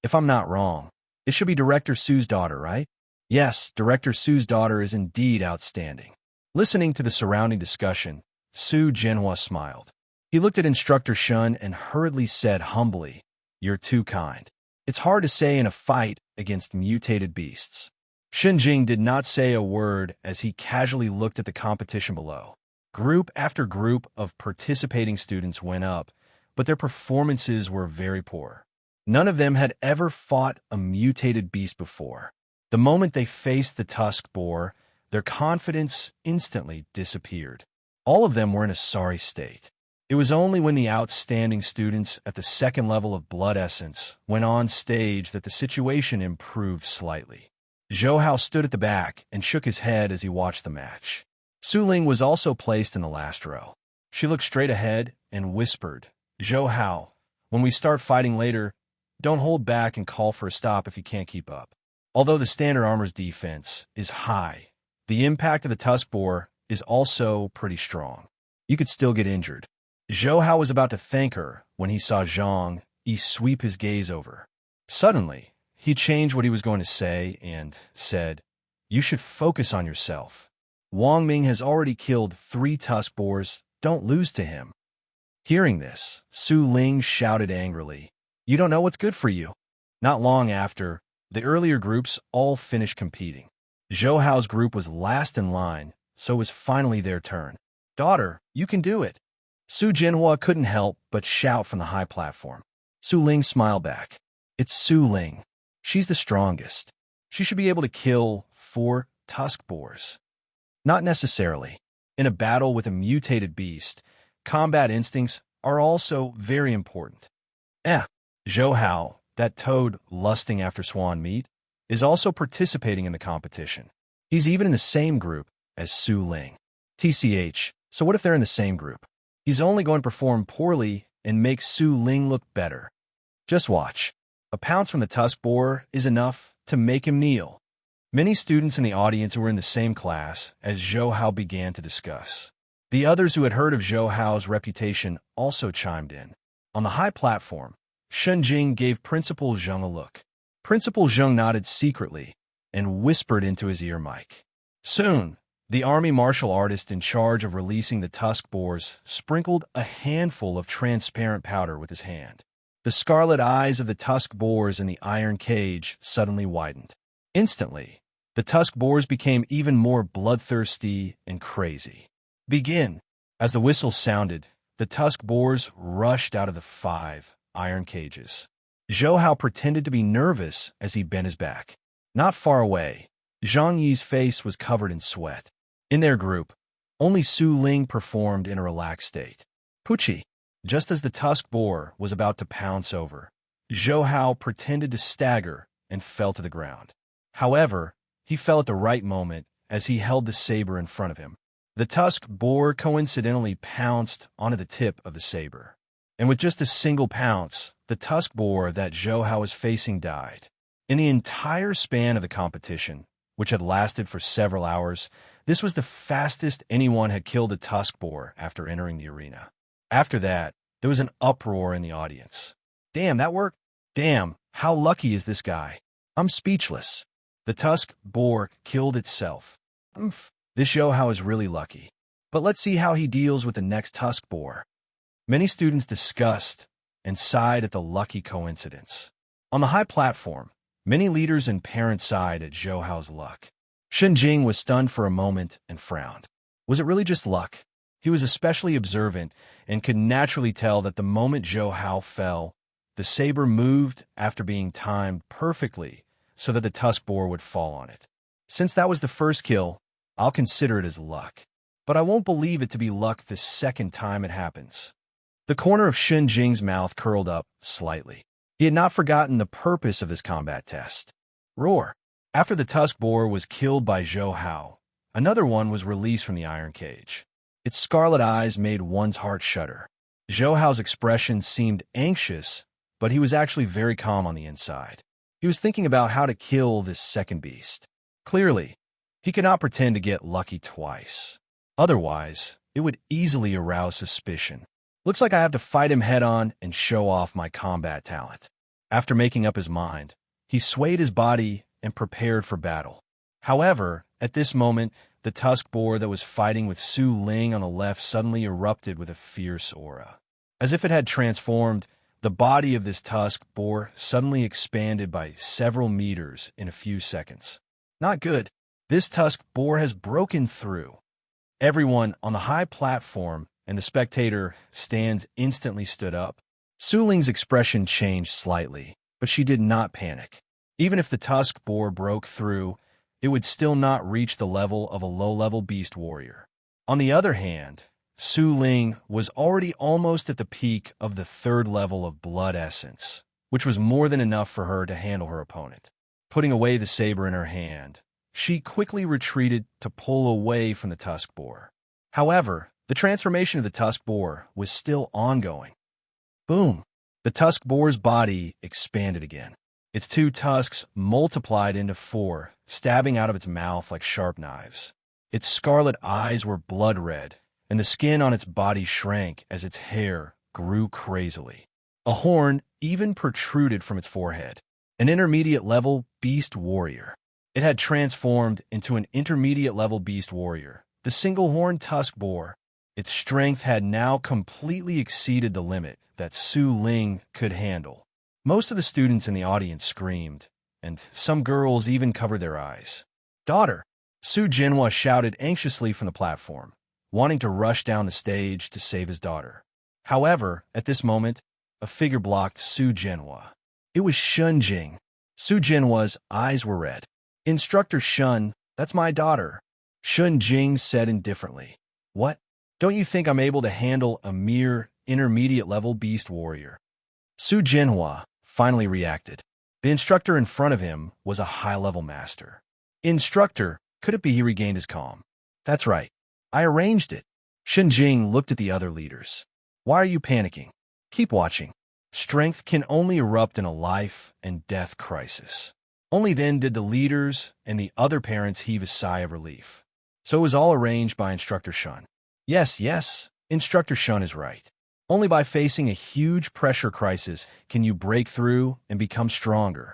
If I'm not wrong, it should be Director Su's daughter, right? Yes, Director Su's daughter is indeed outstanding. Listening to the surrounding discussion, Su Jinhua smiled. He looked at Instructor Shun and hurriedly said humbly, "You're too kind." It's hard to say in a fight against mutated beasts. Shinjing did not say a word as he casually looked at the competition below. Group after group of participating students went up, but their performances were very poor. None of them had ever fought a mutated beast before. The moment they faced the tusk boar, their confidence instantly disappeared. All of them were in a sorry state. It was only when the outstanding students at the second level of blood essence went on stage that the situation improved slightly. Zhou Hao stood at the back and shook his head as he watched the match. Su Ling was also placed in the last row. She looked straight ahead and whispered, "Zhou Hao, when we start fighting later, don't hold back and call for a stop if you can't keep up." Although the standard armor's defense is high, the impact of the tusk boar is also pretty strong. You could still get injured. Zhou Hao was about to thank her when he saw Zhang Yi sweep his gaze over. Suddenly, he changed what he was going to say and said, "You should focus on yourself. Wang Ming has already killed 3 tusk boars. Don't lose to him." Hearing this, Su Ling shouted angrily, "You don't know what's good for you." Not long after, the earlier groups all finished competing. Zhou Hao's group was last in line, so it was finally their turn. "Daughter, you can do it." Su Jinhua couldn't help but shout from the high platform. Su Ling smiled back. "It's Su Ling. She's the strongest. She should be able to kill 4 tusk boars." Not necessarily. In a battle with a mutated beast, combat instincts are also very important. Zhou Hao, that toad lusting after swan meat, is also participating in the competition. He's even in the same group as Su Ling. TCH, so what if they're in the same group? He's only going to perform poorly and make Su Ling look better. Just watch. A pounce from the tusk boar is enough to make him kneel. Many students in the audience were in the same class as Zhou Hao began to discuss. The others who had heard of Zhou Hao's reputation also chimed in. On the high platform, Shen Jing gave Principal Zheng a look. Principal Zheng nodded secretly and whispered into his ear mic. Soon, the army martial artist in charge of releasing the tusk boars sprinkled a handful of transparent powder with his hand. The scarlet eyes of the tusk boars in the iron cage suddenly widened. Instantly, the tusk boars became even more bloodthirsty and crazy. Begin! As the whistle sounded, the tusk boars rushed out of the 5 iron cages. Zhou Hao pretended to be nervous as he bent his back. Not far away, Zhang Yi's face was covered in sweat. In their group, only Su Ling performed in a relaxed state. Pucci, just as the tusk boar was about to pounce over, Zhou Hao pretended to stagger and fell to the ground. However, he fell at the right moment as he held the saber in front of him. The tusk boar coincidentally pounced onto the tip of the saber. And with just a single pounce, the tusk boar that Zhou Hao was facing died. In the entire span of the competition, which had lasted for several hours, this was the fastest anyone had killed a tusk boar after entering the arena. After that, there was an uproar in the audience. Damn, that worked? Damn, how lucky is this guy? I'm speechless. The tusk boar killed itself. This Zhou Hao is really lucky. But let's see how he deals with the next tusk boar. Many students discussed and sighed at the lucky coincidence. On the high platform, many leaders and parents sighed at Zhou Hao's luck. Shen Jing was stunned for a moment and frowned. Was it really just luck? He was especially observant and could naturally tell that the moment Zhou Hao fell, the saber moved after being timed perfectly so that the tusk boar would fall on it. Since that was the first kill, I'll consider it as luck. But I won't believe it to be luck the second time it happens. The corner of Shen Jing's mouth curled up slightly. He had not forgotten the purpose of this combat test. Roar! After the tusk boar was killed by Zhou Hao, another one was released from the iron cage. Its scarlet eyes made one's heart shudder. Zhou Hao's expression seemed anxious, but he was actually very calm on the inside. He was thinking about how to kill this second beast. Clearly, he could not pretend to get lucky twice. Otherwise, it would easily arouse suspicion. Looks like I have to fight him head-on and show off my combat talent. After making up his mind, he swayed his body and prepared for battle. However, at this moment, the tusk boar that was fighting with Su Ling on the left suddenly erupted with a fierce aura. As if it had transformed, the body of this tusk boar suddenly expanded by several meters in a few seconds. Not good. This tusk boar has broken through. Everyone on the high platform and the spectator stands instantly stood up. Su Ling's expression changed slightly, but she did not panic. Even if the tusk boar broke through, it would still not reach the level of a low-level beast warrior. On the other hand, Su Ling was already almost at the peak of the 3rd level of blood essence, which was more than enough for her to handle her opponent. Putting away the saber in her hand, she quickly retreated to pull away from the tusk boar. However, the transformation of the tusk boar was still ongoing. Boom! The tusk boar's body expanded again. Its 2 tusks multiplied into 4, stabbing out of its mouth like sharp knives. Its scarlet eyes were blood red, and the skin on its body shrank as its hair grew crazily. A horn even protruded from its forehead. An intermediate-level beast warrior. It had transformed into an intermediate-level beast warrior, the single-horned tusk boar. Its strength had now completely exceeded the limit that Su Ling could handle. Most of the students in the audience screamed, and some girls even covered their eyes. "Daughter!" Su Jinhua shouted anxiously from the platform, wanting to rush down the stage to save his daughter. However, at this moment, a figure blocked Su Jinhua. It was Shen Jing. Su Jinhua's eyes were red. "Instructor Shun, that's my daughter," Shen Jing said indifferently. "What? Don't you think I'm able to handle a mere intermediate-level beast warrior?" Su Jinhua finally reacted. The instructor in front of him was a high-level master. "Instructor, could it be?" He regained his calm. "That's right. I arranged it." Shen Jing looked at the other leaders. "Why are you panicking? Keep watching. Strength can only erupt in a life and death crisis." Only then did the leaders and the other parents heave a sigh of relief. So it was all arranged by Instructor Shun. Yes, yes, Instructor Shun is right. Only by facing a huge pressure crisis can you break through and become stronger.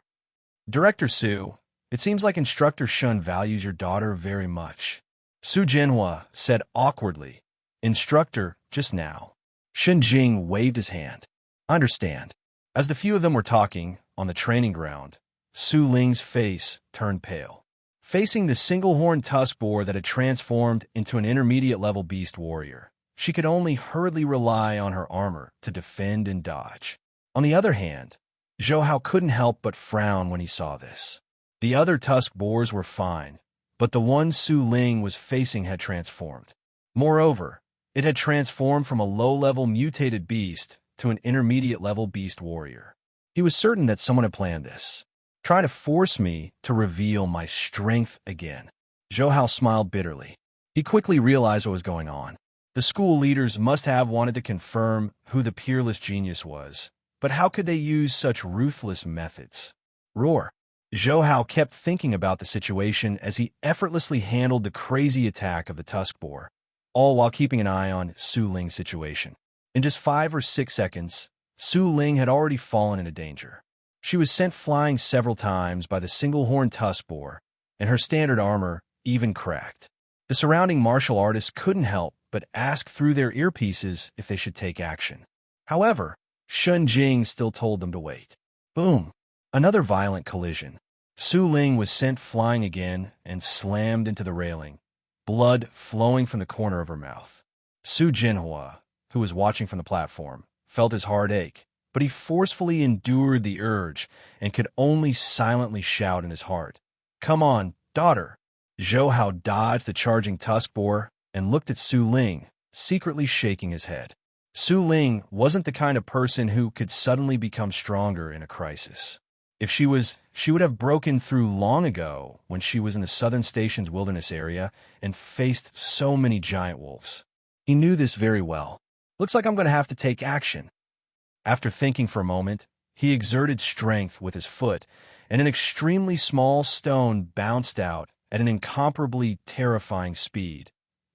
Director Su, it seems like Instructor Shun values your daughter very much. Su Jinhua said awkwardly. Instructor, just now. Shen Jing waved his hand. Understand. As the few of them were talking on the training ground, Su Ling's face turned pale. Facing the single-horned tusk boar that had transformed into an intermediate-level beast warrior, she could only hurriedly rely on her armor to defend and dodge. On the other hand, Zhou Hao couldn't help but frown when he saw this. The other tusk boars were fine, but the one Su Ling was facing had transformed. Moreover, it had transformed from a low-level mutated beast to an intermediate-level beast warrior. He was certain that someone had planned this, trying to force me to reveal my strength again. Zhou Hao smiled bitterly. He quickly realized what was going on. The school leaders must have wanted to confirm who the peerless genius was, but how could they use such ruthless methods? Roar. Zhou Hao kept thinking about the situation as he effortlessly handled the crazy attack of the tusk boar, all while keeping an eye on Su Ling's situation. In just 5 or 6 seconds, Su Ling had already fallen into danger. She was sent flying several times by the single-horned tusk boar, and her standard armor even cracked. The surrounding martial artists couldn't help but ask through their earpieces if they should take action. However, Shen Jing still told them to wait. Boom! Another violent collision. Su Ling was sent flying again and slammed into the railing, blood flowing from the corner of her mouth. Su Jinhua, who was watching from the platform, felt his heart ache, but he forcefully endured the urge and could only silently shout in his heart, "Come on, daughter!" Zhou Hao dodged the charging tusk boar and looked at Su Ling, secretly shaking his head. Su Ling wasn't the kind of person who could suddenly become stronger in a crisis. If she would have broken through long ago when she was in the Southern Station's wilderness area and faced so many giant wolves. He knew this very well. Looks like I'm going to have to take action. After thinking for a moment, he exerted strength with his foot, and an extremely small stone bounced out at an incomparably terrifying speed,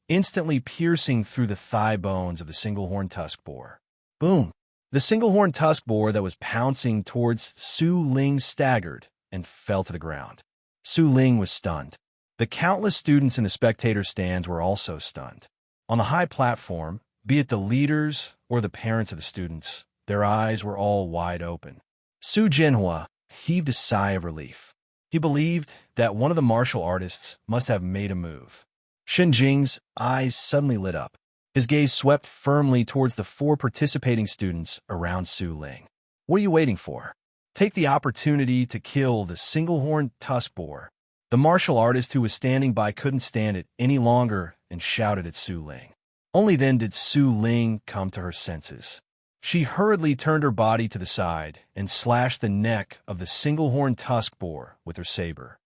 instantly piercing through the thigh bones of the single-horned tusk boar. Boom! The single-horned tusk boar that was pouncing towards Su Ling staggered and fell to the ground. Su Ling was stunned. The countless students in the spectator stands were also stunned. On the high platform, be it the leaders or the parents of the students, their eyes were all wide open. Su Jinhua heaved a sigh of relief. He believed that one of the martial artists must have made a move. Shen Jing's eyes suddenly lit up. His gaze swept firmly towards the 4 participating students around Su Ling. What are you waiting for? Take the opportunity to kill the single-horned tusk boar. The martial artist who was standing by couldn't stand it any longer and shouted at Su Ling. Only then did Su Ling come to her senses. She hurriedly turned her body to the side and slashed the neck of the single-horned tusk boar with her saber.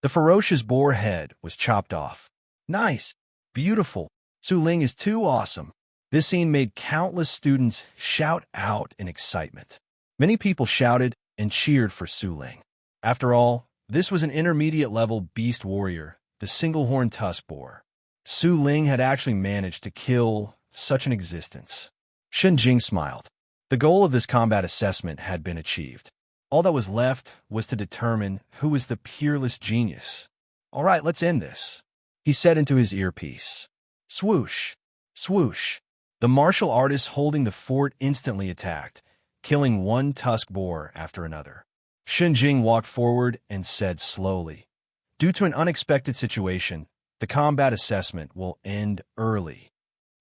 The ferocious boar head was chopped off. Nice! Beautiful! Su Ling is too awesome! This scene made countless students shout out in excitement. Many people shouted and cheered for Su Ling. After all, this was an intermediate-level beast warrior, the single-horned tusk boar. Su Ling had actually managed to kill such an existence. Shen Jing smiled. The goal of this combat assessment had been achieved. All that was left was to determine who was the peerless genius. All right, let's end this, he said into his earpiece. Swoosh, swoosh. The martial artists holding the fort instantly attacked, killing one tusk boar after another. Shen Jing walked forward and said slowly, "Due to an unexpected situation, the combat assessment will end early."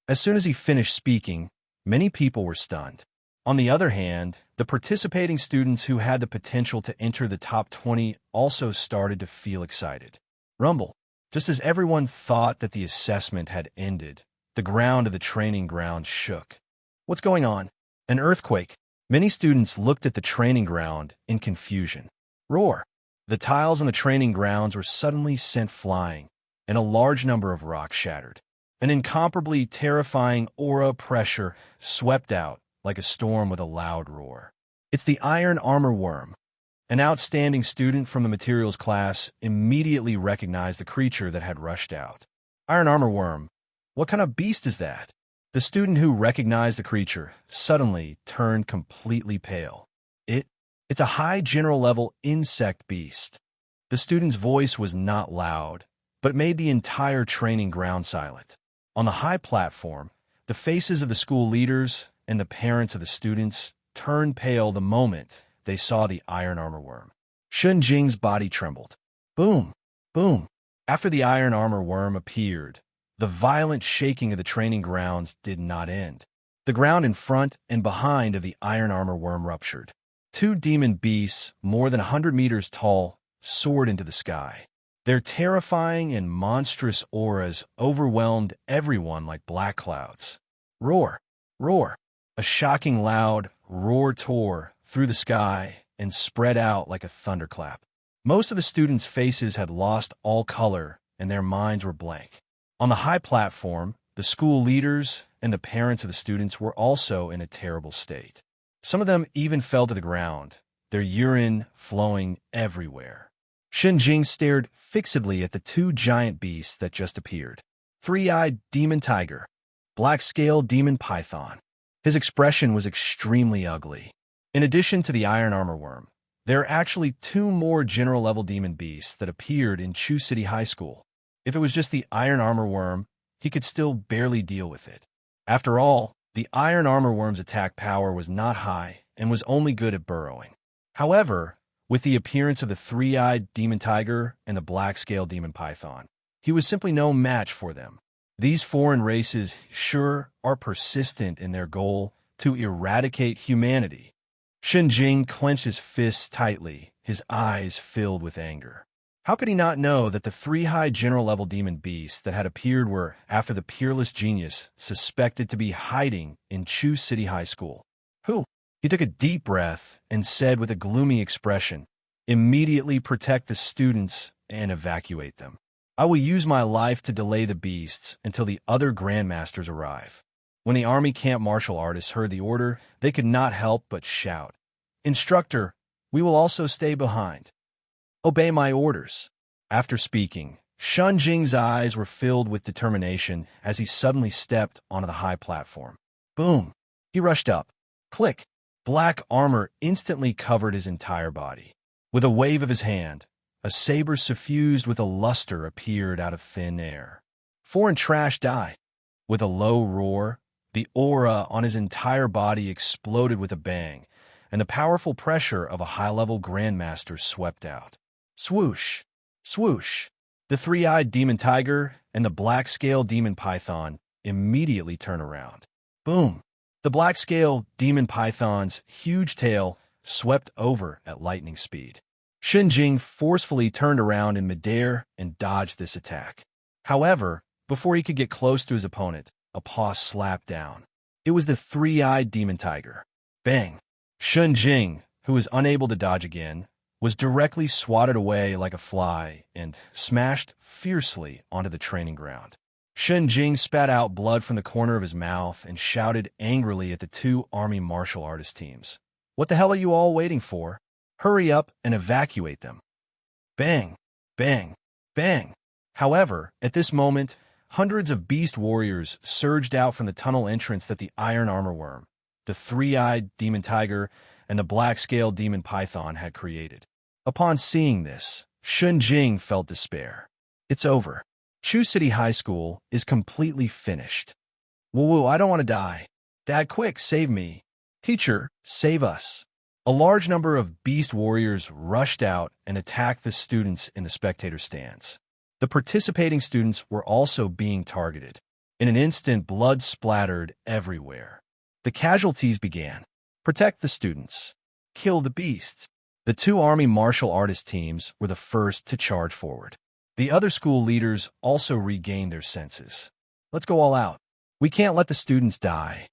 As soon as he finished speaking, many people were stunned. On the other hand, the participating students who had the potential to enter the top 20 also started to feel excited. Rumble. Just as everyone thought that the assessment had ended, the ground of the training ground shook. What's going on? An earthquake. Many students looked at the training ground in confusion. Roar. The tiles on the training grounds were suddenly sent flying, and a large number of rocks shattered. An incomparably terrifying aura pressure swept out like a storm with a loud roar. It's the iron armor worm. An outstanding student from the materials class immediately recognized the creature that had rushed out. Iron armor worm. What kind of beast is that? The student who recognized the creature suddenly turned completely pale. It's a high general-level insect beast. The student's voice was not loud, but made the entire training ground silent. On the high platform, the faces of the school leaders and the parents of the students turned pale the moment they saw the iron armor worm. Shun Jing's body trembled. Boom! Boom! After the iron armor worm appeared, the violent shaking of the training grounds did not end. The ground in front and behind of the iron armor worm ruptured. Two demon beasts, more than 100 meters tall, soared into the sky. Their terrifying and monstrous auras overwhelmed everyone like black clouds. Roar! Roar! A shocking loud roar tore through the sky and spread out like a thunderclap. Most of the students' faces had lost all color and their minds were blank. On the high platform, the school leaders and the parents of the students were also in a terrible state. Some of them even fell to the ground, their urine flowing everywhere. Shun Jing stared fixedly at the two giant beasts that just appeared. Three-eyed demon tiger, black-scaled demon python. His expression was extremely ugly. In addition to the iron armor worm, there are actually two more general-level demon beasts that appeared in Chu City High School. If it was just the iron armor worm, he could still barely deal with it. After all, the iron armor worm's attack power was not high and was only good at burrowing. However, with the appearance of the three-eyed demon tiger and the black-scaled demon python, he was simply no match for them. These foreign races sure are persistent in their goal to eradicate humanity. Shun Jing clenched his fists tightly, his eyes filled with anger. How could he not know that the three high general-level demon beasts that had appeared were, after the peerless genius, suspected to be hiding in Chu City High School? Who? He took a deep breath and said with a gloomy expression, "Immediately protect the students and evacuate them. I will use my life to delay the beasts until the other grandmasters arrive." When the army camp martial artists heard the order, they could not help but shout, "Instructor, we will also stay behind. Obey my orders." After speaking, Shun Jing's eyes were filled with determination as he suddenly stepped onto the high platform. Boom! He rushed up. Click! Black armor instantly covered his entire body. With a wave of his hand, a saber suffused with a luster appeared out of thin air. Foreign trash die. With a low roar, the aura on his entire body exploded with a bang, and the powerful pressure of a high-level grandmaster swept out. Swoosh! Swoosh! The three-eyed demon tiger and the black-scaled demon python immediately turn around. Boom! The black-scaled demon python's huge tail swept over at lightning speed. Shun Jing forcefully turned around in midair and dodged this attack. However, before he could get close to his opponent, a paw slapped down. It was the three-eyed demon tiger. Bang! Shun Jing, who was unable to dodge again, was directly swatted away like a fly and smashed fiercely onto the training ground. Shun Jing spat out blood from the corner of his mouth and shouted angrily at the two army martial artist teams. "What the hell are you all waiting for? Hurry up and evacuate them." Bang! Bang! Bang! However, at this moment, hundreds of beast warriors surged out from the tunnel entrance that the iron armor worm, the three-eyed demon tiger, and the black-scaled demon python had created. Upon seeing this, Shun Jing felt despair. It's over. Chu City High School is completely finished. Woo-woo, I don't want to die. Dad, quick, save me. Teacher, save us. A large number of beast warriors rushed out and attacked the students in the spectator stands. The participating students were also being targeted. In an instant, blood splattered everywhere. The casualties began. Protect the students. Kill the beasts. The two army martial artist teams were the first to charge forward. The other school leaders also regained their senses. Let's go all out. We can't let the students die.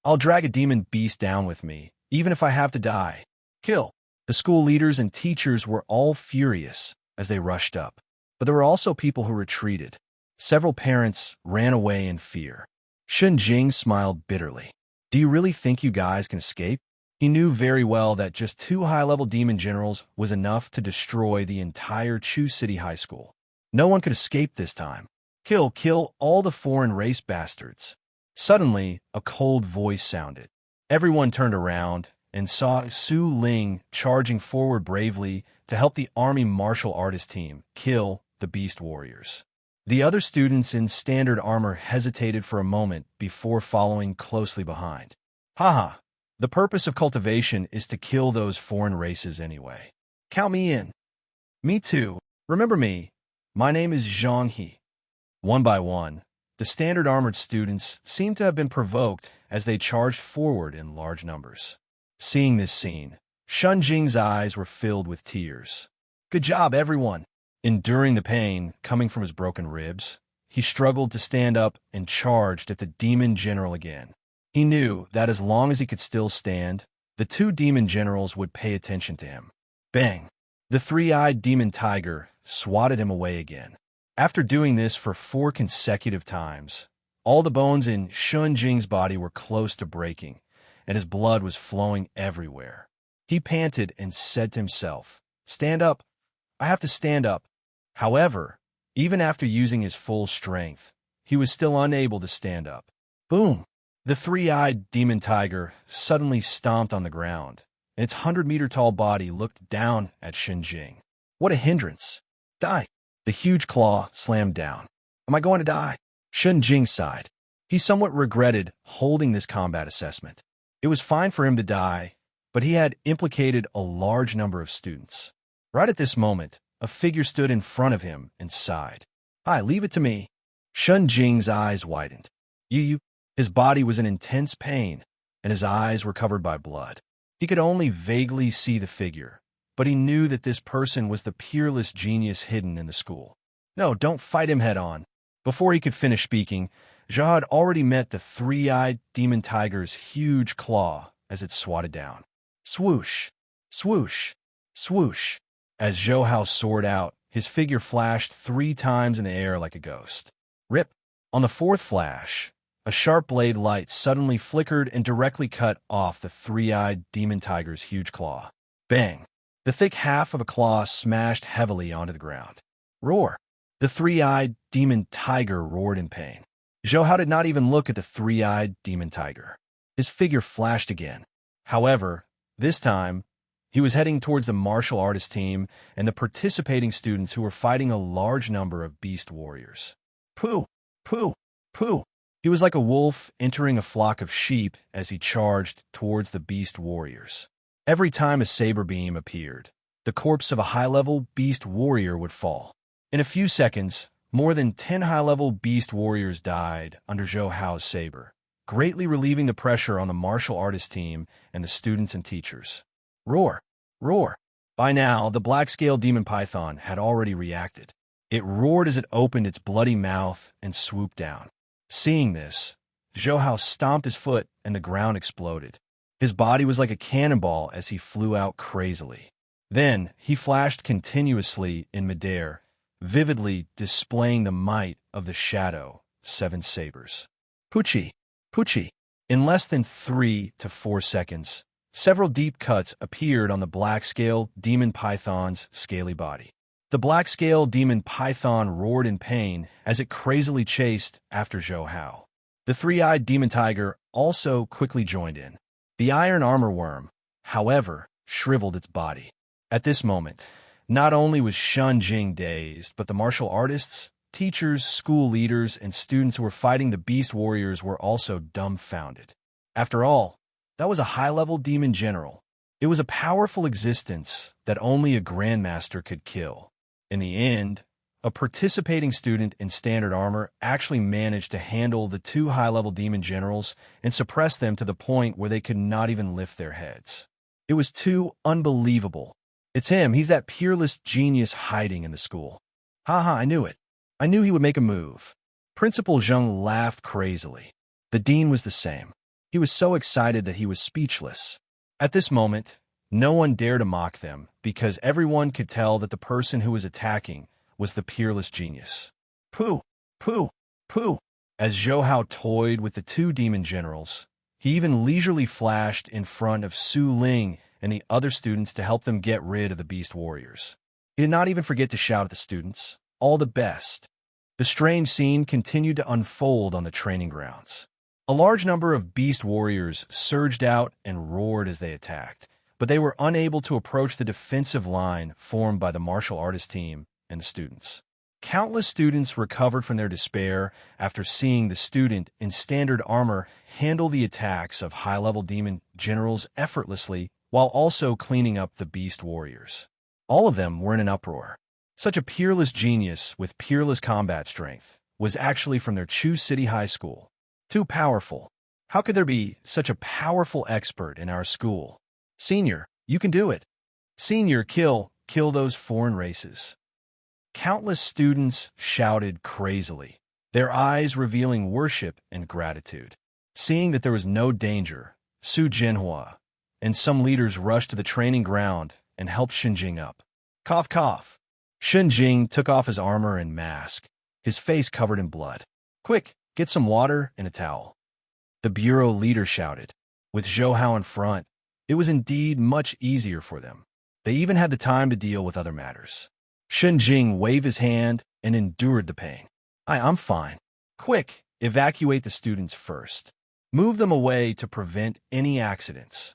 I'll drag a demon beast down with me, even if I have to die. Kill. The school leaders and teachers were all furious as they rushed up. But there were also people who retreated. Several parents ran away in fear. Shun Jing smiled bitterly. Do you really think you guys can escape? He knew very well that just two high-level demon generals was enough to destroy the entire Chu City High School. No one could escape this time. Kill all the foreign race bastards. Suddenly, a cold voice sounded. Everyone turned around and saw Su Ling charging forward bravely to help the army martial artist team kill the beast warriors. The other students in standard armor hesitated for a moment before following closely behind. Haha, the purpose of cultivation is to kill those foreign races anyway. Count me in. Me too. Remember me. My name is Zhang He. One by one, the standard armored students seemed to have been provoked as they charged forward in large numbers. Seeing this scene, Shun Jing's eyes were filled with tears. Good job, everyone. Enduring the pain coming from his broken ribs, he struggled to stand up and charged at the demon general again. He knew that as long as he could still stand, the two demon generals would pay attention to him. Bang! The three-eyed demon tiger swatted him away again. After doing this for 4 consecutive times, all the bones in Shun Jing's body were close to breaking, and his blood was flowing everywhere. He panted and said to himself, "Stand up. I have to stand up." However, even after using his full strength, he was still unable to stand up. Boom! The three-eyed demon tiger suddenly stomped on the ground, and its 100-meter-tall body looked down at Shun Jing. What a hindrance! Die! The huge claw slammed down. Am I going to die? Shun Jing sighed. He somewhat regretted holding this combat assessment. It was fine for him to die, but he had implicated a large number of students. Right at this moment, a figure stood in front of him and sighed. Hi, leave it to me. Shun Jing's eyes widened. You. His body was in intense pain, and his eyes were covered by blood. He could only vaguely see the figure, but he knew that this person was the peerless genius hidden in the school. No, don't fight him head-on. Before he could finish speaking, Zhou Hao had already met the three-eyed demon tiger's huge claw as it swatted down. Swoosh, swoosh, swoosh. As Zhou Hao soared out, his figure flashed 3 times in the air like a ghost. Rip! On the 4th flash, a sharp blade light suddenly flickered and directly cut off the three-eyed demon tiger's huge claw. Bang! The thick half of a claw smashed heavily onto the ground. Roar! The three-eyed demon tiger roared in pain. Zhou Hao did not even look at the three-eyed demon tiger. His figure flashed again. However, this time, he was heading towards the martial artist team and the participating students who were fighting a large number of beast warriors. Pooh! Pooh! Pooh! He was like a wolf entering a flock of sheep as he charged towards the beast warriors. Every time a saber beam appeared, the corpse of a high-level beast warrior would fall. In a few seconds, more than 10 high-level beast warriors died under Zhou Hao's saber, greatly relieving the pressure on the martial artist team and the students and teachers. Roar! Roar! By now, the black-scale demon python had already reacted. It roared as it opened its bloody mouth and swooped down. Seeing this, Zhou Hao stomped his foot and the ground exploded. His body was like a cannonball as he flew out crazily. Then, he flashed continuously in midair, vividly displaying the might of the Shadow 7 sabers. Poochie! Poochie! In less than 3 to 4 seconds, several deep cuts appeared on the black-scale demon python's scaly body. The black-scale demon python roared in pain as it crazily chased after Zhou Hao. The three-eyed demon tiger also quickly joined in. The iron armor worm, however, shriveled its body. At this moment, not only was Shun Jing dazed, but the martial artists, teachers, school leaders, and students who were fighting the beast warriors were also dumbfounded. After all, that was a high-level demon general. It was a powerful existence that only a grandmaster could kill. In the end, a participating student in standard armor actually managed to handle the 2 high-level demon generals and suppress them to the point where they could not even lift their heads. It was too unbelievable. It's him. He's that peerless genius hiding in the school. Haha, I knew it. I knew he would make a move. Principal Zheng laughed crazily. The dean was the same. He was so excited that he was speechless. At this moment, no one dared to mock them because everyone could tell that the person who was attacking was the peerless genius. Pooh! Pooh! Pooh! As Zhou Hao toyed with the 2 demon generals, he even leisurely flashed in front of Su Ling and the other students to help them get rid of the beast warriors. He did not even forget to shout at the students, "All the best!" The strange scene continued to unfold on the training grounds. A large number of beast warriors surged out and roared as they attacked, but they were unable to approach the defensive line formed by the martial artist team and the students. Countless students recovered from their despair after seeing the student in standard armor handle the attacks of high-level demon generals effortlessly while also cleaning up the beast warriors. All of them were in an uproar. Such a peerless genius with peerless combat strength was actually from their Chu City High School. Too powerful. How could there be such a powerful expert in our school? Senior, you can do it. Senior, kill those foreign races. Countless students shouted crazily, their eyes revealing worship and gratitude. Seeing that there was no danger, Su Jinhua and some leaders rushed to the training ground and helped Shenjing up. Cough, cough. Shenjing took off his armor and mask, his face covered in blood. Quick, get some water and a towel. The bureau leader shouted. With Zhou Hao in front, it was indeed much easier for them. They even had the time to deal with other matters. Shenjing waved his hand and endured the pain. I'm fine. Quick, evacuate the students first. Move them away to prevent any accidents.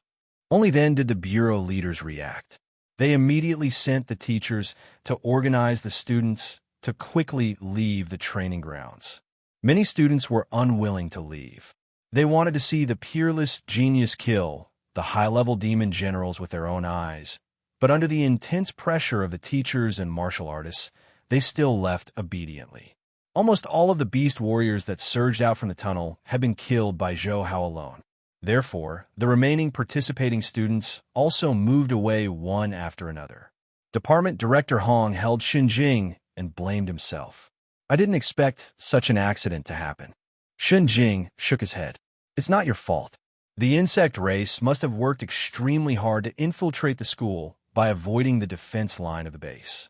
Only then did the bureau leaders react. They immediately sent the teachers to organize the students to quickly leave the training grounds. Many students were unwilling to leave. They wanted to see the peerless genius kill the high-level demon generals with their own eyes, but under the intense pressure of the teachers and martial artists, they still left obediently. Almost all of the beast warriors that surged out from the tunnel had been killed by Zhou Hao alone. Therefore, the remaining participating students also moved away one after another. Department Director Hong held Shenjing and blamed himself. I didn't expect such an accident to happen. Shenjing shook his head. It's not your fault. The insect race must have worked extremely hard to infiltrate the school by avoiding the defense line of the base.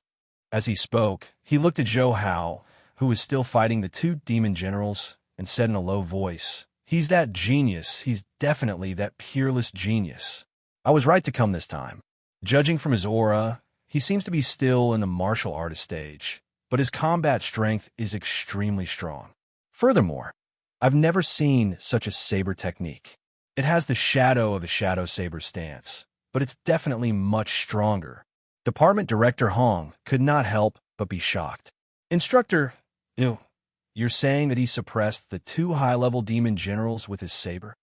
As he spoke, he looked at Zhou Hao, who was still fighting the two demon generals, and said in a low voice, "He's that genius. He's definitely that peerless genius. I was right to come this time. Judging from his aura, he seems to be still in the martial artist stage, but his combat strength is extremely strong. Furthermore, I've never seen such a saber technique. It has the shadow of a shadow saber stance, but it's definitely much stronger." Department Director Hong could not help but be shocked. Instructor, you're saying that he suppressed the two high-level demon generals with his saber?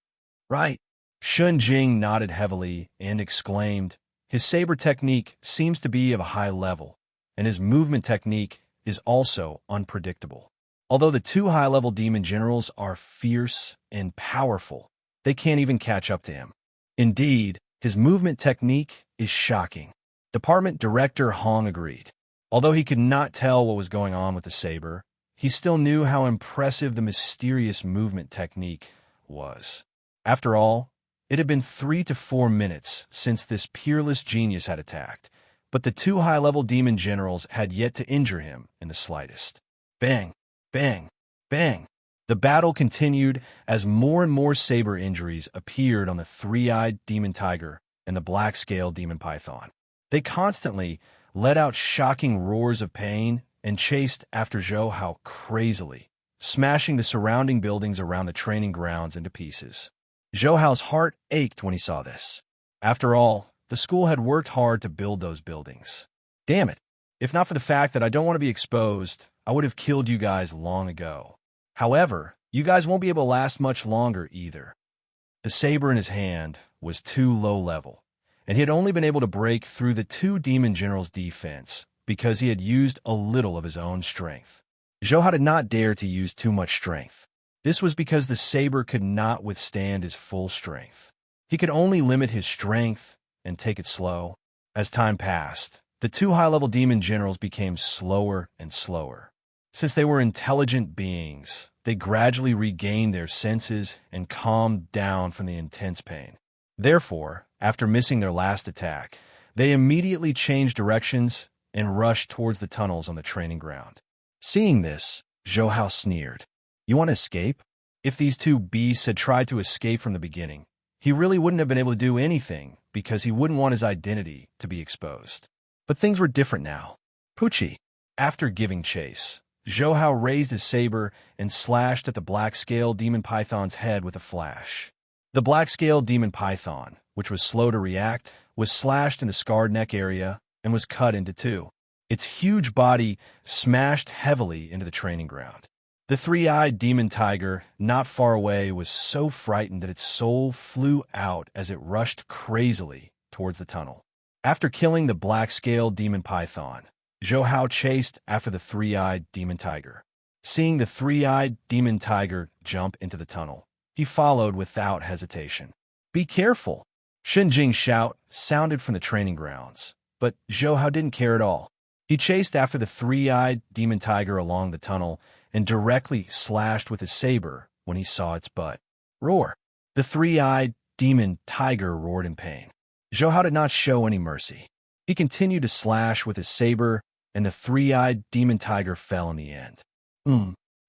Right. Shenjing nodded heavily and exclaimed, his saber technique seems to be of a high level, and his movement technique is also unpredictable. Although the two high-level demon generals are fierce and powerful, they can't even catch up to him. Indeed, his movement technique is shocking. Department Director Hong agreed. Although he could not tell what was going on with the saber, he still knew how impressive the mysterious movement technique was. After all, it had been 3 to 4 minutes since this peerless genius had attacked, but the two high-level demon generals had yet to injure him in the slightest. Bang, bang, bang. The battle continued as more and more saber injuries appeared on the three-eyed demon tiger and the black-scaled demon python. They constantly let out shocking roars of pain and chased after Zhou Hao crazily, smashing the surrounding buildings around the training grounds into pieces. Zhou Hao's heart ached when he saw this. After all, the school had worked hard to build those buildings. Damn it. If not for the fact that I don't want to be exposed, I would have killed you guys long ago. However, you guys won't be able to last much longer either. The saber in his hand was too low level, and he had only been able to break through the two demon generals' defense because he had used a little of his own strength. Zhou Hao did not dare to use too much strength. This was because the saber could not withstand his full strength. He could only limit his strength and take it slow. As time passed, the two high-level demon generals became slower and slower. Since they were intelligent beings, they gradually regained their senses and calmed down from the intense pain. Therefore, after missing their last attack, they immediately changed directions and rushed towards the tunnels on the training ground. Seeing this, Zhou Hao sneered. You want to escape? If these two beasts had tried to escape from the beginning, he really wouldn't have been able to do anything because he wouldn't want his identity to be exposed. But things were different now. Pucci. After giving chase, Zhou Hao raised his saber and slashed at the black-scaled demon python's head with a flash. The black-scaled demon python, which was slow to react, was slashed in the scarred neck area and was cut into two. Its huge body smashed heavily into the training ground. The three-eyed demon tiger, not far away, was so frightened that its soul flew out as it rushed crazily towards the tunnel. After killing the black-scaled demon python, Zhou Hao chased after the three-eyed demon tiger. Seeing the three-eyed demon tiger jump into the tunnel, he followed without hesitation. "Be careful!" Shenjing's shout sounded from the training grounds, but Zhou Hao didn't care at all. He chased after the three-eyed demon tiger along the tunnel and directly slashed with his saber when he saw its butt. Roar! The three-eyed demon tiger roared in pain. Zhou Hao did not show any mercy. He continued to slash with his saber, and the three-eyed demon tiger fell in the end.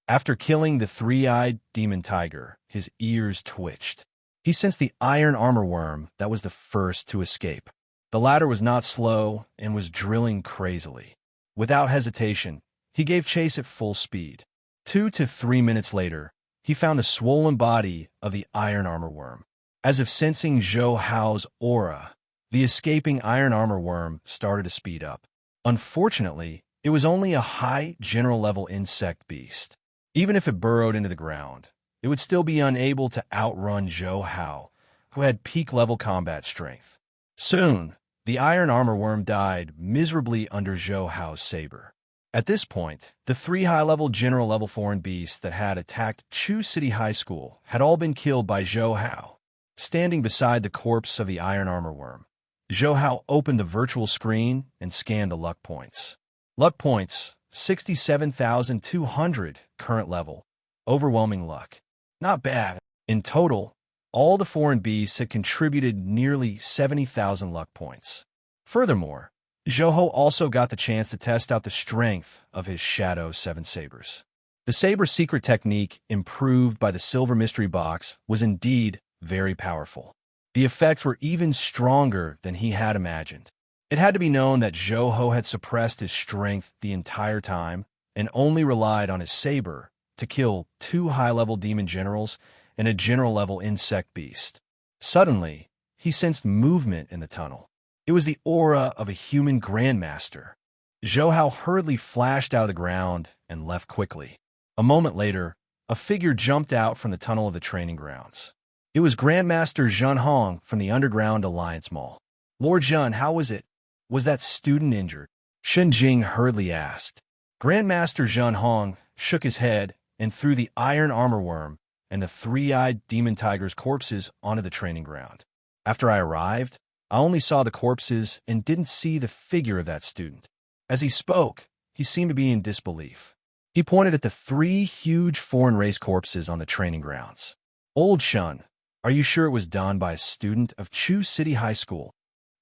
After killing the three-eyed demon tiger, his ears twitched. He sensed the iron armor worm that was the first to escape. The latter was not slow and was drilling crazily. Without hesitation, he gave chase at full speed. 2 to 3 minutes later, he found the swollen body of the iron armor worm. As if sensing Zhou Hao's aura, the escaping iron armor worm started to speed up. Unfortunately, it was only a high general-level insect beast. Even if it burrowed into the ground, it would still be unable to outrun Zhou Hao, who had peak-level combat strength. Soon, the iron armor worm died miserably under Zhou Hao's saber. At this point, the 3 high-level general-level foreign beasts that had attacked Chu City High School had all been killed by Zhou Hao. Standing beside the corpse of the iron armor worm, Zhou Hao opened the virtual screen and scanned the luck points. Luck points, 67,200 current level. Overwhelming luck. Not bad. In total, all the foreign beasts had contributed nearly 70,000 luck points. Furthermore, Zhou Hao also got the chance to test out the strength of his Shadow 7 sabers. The saber secret technique, improved by the Silver Mystery Box, was indeed very powerful. The effects were even stronger than he had imagined. It had to be known that Zhou Hao had suppressed his strength the entire time and only relied on his saber to kill 2 high-level demon generals and a general-level insect beast. Suddenly, he sensed movement in the tunnel. It was the aura of a human grandmaster. Zhou Hao hurriedly flashed out of the ground and left quickly. A moment later, a figure jumped out from the tunnel of the training grounds. It was Grandmaster Zhun Hong from the Underground Alliance Mall. "Lord Zhun, how was it? Was that student injured?" Shen Jing hurriedly asked. Grandmaster Zhun Hong shook his head and threw the iron armor worm and the 3-eyed demon tiger's corpses onto the training ground. "After I arrived, I only saw the corpses and didn't see the figure of that student." As he spoke, he seemed to be in disbelief. He pointed at the 3 huge foreign race corpses on the training grounds. "Old Shun, are you sure it was done by a student of Chu City High School?"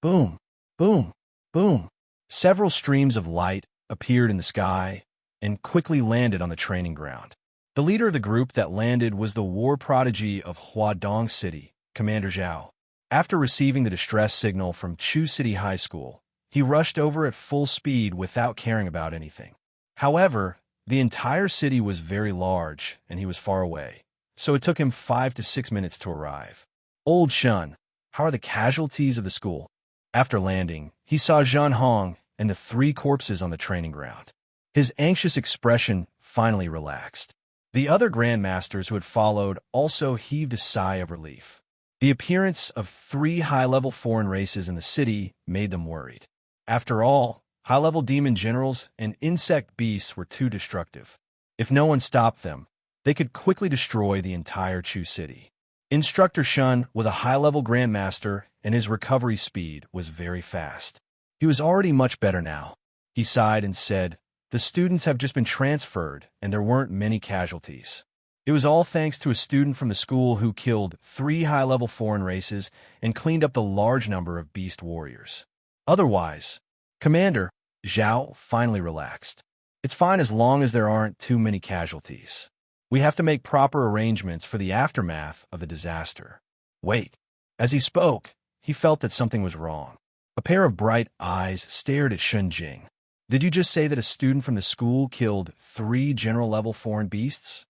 Boom, boom, boom. Several streams of light appeared in the sky and quickly landed on the training ground. The leader of the group that landed was the war prodigy of Huadong City, Commander Zhao. After receiving the distress signal from Chu City High School, he rushed over at full speed without caring about anything. However, the entire city was very large and he was far away, so it took him 5 to 6 minutes to arrive. "Old Shun, how are the casualties of the school?" After landing, he saw Zhun Hong and the 3 corpses on the training ground. His anxious expression finally relaxed. The other grandmasters who had followed also heaved a sigh of relief. The appearance of 3 high-level foreign races in the city made them worried. After all, high-level demon generals and insect beasts were too destructive. If no one stopped them, they could quickly destroy the entire Chu City. Instructor Shun was a high-level grandmaster, and his recovery speed was very fast. He was already much better now. He sighed and said, "The students have just been transferred, and there weren't many casualties. It was all thanks to a student from the school who killed 3 high-level foreign races and cleaned up the large number of beast warriors. Otherwise, Commander," Zhao finally relaxed. "It's fine as long as there aren't too many casualties. We have to make proper arrangements for the aftermath of the disaster." Wait. As he spoke, he felt that something was wrong. A pair of bright eyes stared at Shun Jing. Did you just say that a student from the school killed 3 general-level foreign beasts?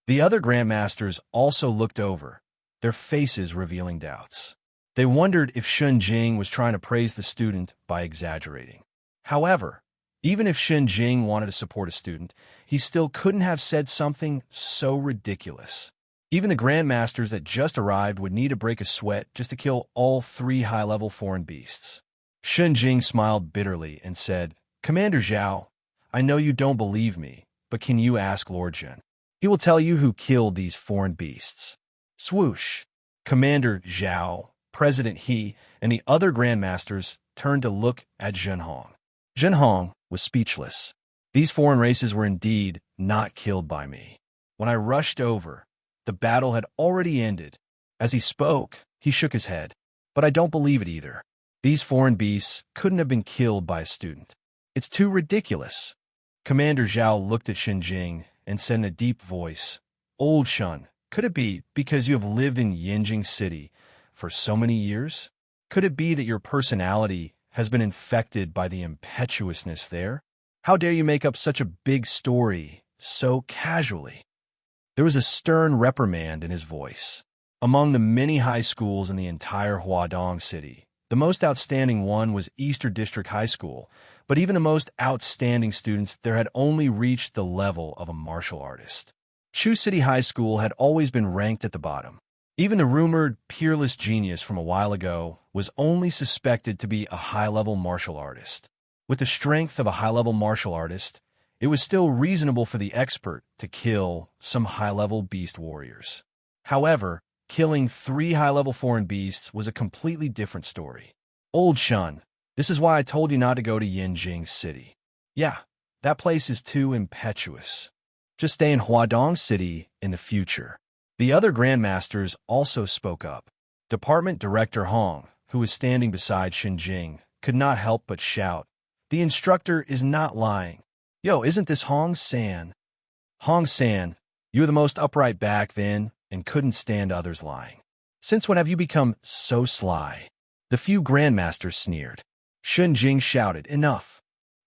The other grandmasters also looked over, their faces revealing doubts. They wondered if Shun Jing was trying to praise the student by exaggerating. However, even if Shun Jing wanted to support a student, he still couldn't have said something so ridiculous. Even the grandmasters that just arrived would need to break a sweat just to kill all 3 high-level foreign beasts. Shun Jing smiled bitterly and said, "Commander Zhao, I know you don't believe me, but can you ask Lord Zhen? He will tell you who killed these foreign beasts." Swoosh! Commander Zhao, President He, and the other grandmasters turned to look at Zhen Hong. Zhen Hong was speechless. These foreign races were indeed not killed by me. When I rushed over, the battle had already ended. As he spoke, he shook his head. But I don't believe it either. These foreign beasts couldn't have been killed by a student. It's too ridiculous. Commander Zhao looked at Shun Jing and said in a deep voice, "Old Shun, could it be because you have lived in Yinjing City for so many years? Could it be that your personality has been infected by the impetuousness there? How dare you make up such a big story so casually?" There was a stern reprimand in his voice. Among the many high schools in the entire Huadong City, the most outstanding one was Easter District High School, but even the most outstanding students there had only reached the level of a martial artist. Chu City High School had always been ranked at the bottom. Even the rumored peerless genius from a while ago was only suspected to be a high-level martial artist. With the strength of a high-level martial artist, it was still reasonable for the expert to kill some high-level beast warriors. However, killing 3 high-level foreign beasts was a completely different story. "Old Shun, this is why I told you not to go to Yinjing City. Yeah, that place is too impetuous. Just stay in Huadong City in the future." The other grandmasters also spoke up. Department Director Hong, who was standing beside Shun Jing, could not help but shout, "The instructor is not lying. Yo, isn't this Hong San? Hong San, you were the most upright back then and couldn't stand others lying. Since when have you become so sly?" The few grandmasters sneered. Shun Jing shouted, "Enough."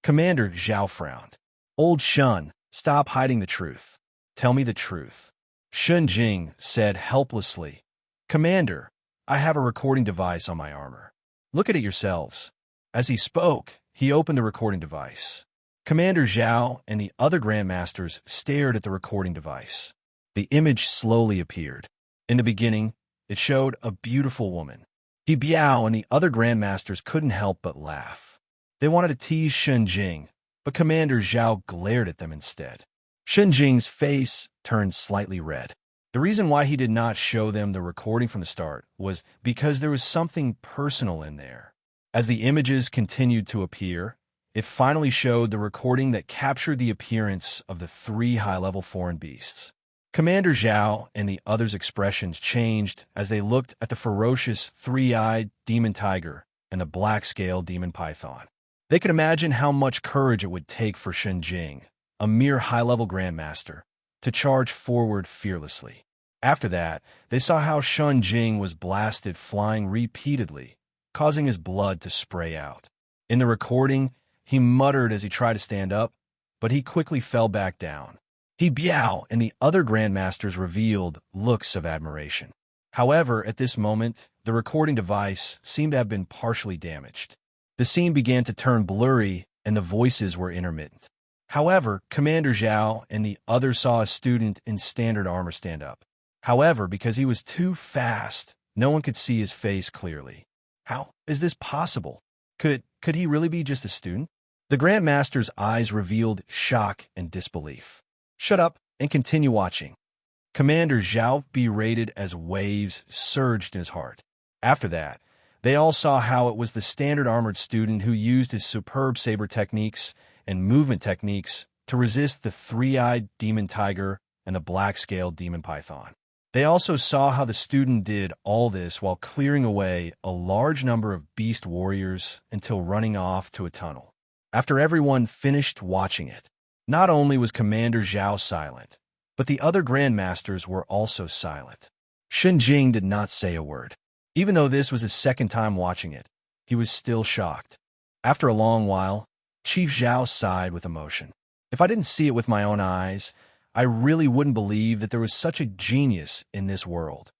Commander Zhao frowned. "Old Shun, stop hiding the truth. Tell me the truth." Shun Jing said helplessly, "Commander, I have a recording device on my armor. Look at it yourselves." As he spoke, he opened the recording device. Commander Zhao and the other grandmasters stared at the recording device. The image slowly appeared. In the beginning, it showed a beautiful woman. He Biao and the other grandmasters couldn't help but laugh. They wanted to tease Shun Jing, but Commander Zhao glared at them instead. Shun Jing's face turned slightly red. The reason why he did not show them the recording from the start was because there was something personal in there. As the images continued to appear, it finally showed the recording that captured the appearance of the 3 high-level foreign beasts. Commander Zhao and the others' expressions changed as they looked at the ferocious 3-eyed demon tiger and the black-scaled demon python. They could imagine how much courage it would take for Shun Jing, a mere high-level grandmaster, to charge forward fearlessly. After that, they saw how Shun Jing was blasted flying repeatedly, causing his blood to spray out. In the recording, he muttered as he tried to stand up, but he quickly fell back down. He Biao and the other grandmasters revealed looks of admiration. However, at this moment, the recording device seemed to have been partially damaged. The scene began to turn blurry and the voices were intermittent. However, Commander Zhao and the others saw a student in standard armor stand up. However, because he was too fast, no one could see his face clearly. How is this possible? Could he really be just a student? The Grandmaster's eyes revealed shock and disbelief. "Shut up and continue watching." Commander Zhao berated as waves surged in his heart. After that, they all saw how it was the standard armored student who used his superb saber techniques and movement techniques to resist the 3-eyed demon tiger and the black-scaled demon python. They also saw how the student did all this while clearing away a large number of beast warriors until running off to a tunnel. After everyone finished watching it, not only was Commander Zhao silent, but the other Grandmasters were also silent. Shun Jing did not say a word. Even though this was his second time watching it, he was still shocked. After a long while, Chief Zhao sighed with emotion. If I didn't see it with my own eyes, I really wouldn't believe that there was such a genius in this world.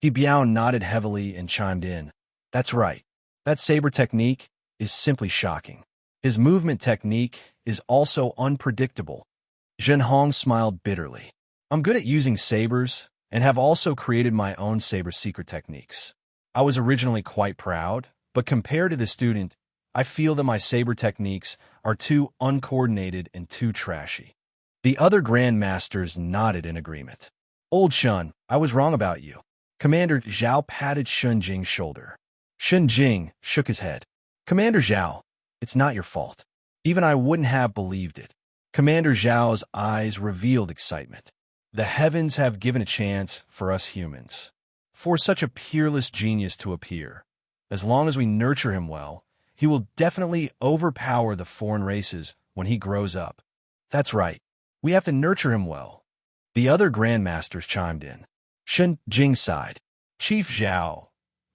Biao nodded heavily and chimed in. That's right. That saber technique is simply shocking. His movement technique is also unpredictable. Zhen Hong smiled bitterly. I'm good at using sabers and have also created my own saber secret techniques. I was originally quite proud, but compared to the student, I feel that my saber techniques are too uncoordinated and too trashy. The other grandmasters nodded in agreement. Old Shun, I was wrong about you. Commander Zhao patted Shun Jing's shoulder. Shun Jing shook his head. Commander Zhao, it's not your fault. Even I wouldn't have believed it. Commander Zhao's eyes revealed excitement. The heavens have given a chance for us humans. For such a peerless genius to appear. As long as we nurture him well, he will definitely overpower the foreign races when he grows up. That's right. We have to nurture him well. The other grandmasters chimed in. Shun Jing sighed. Chief Zhao,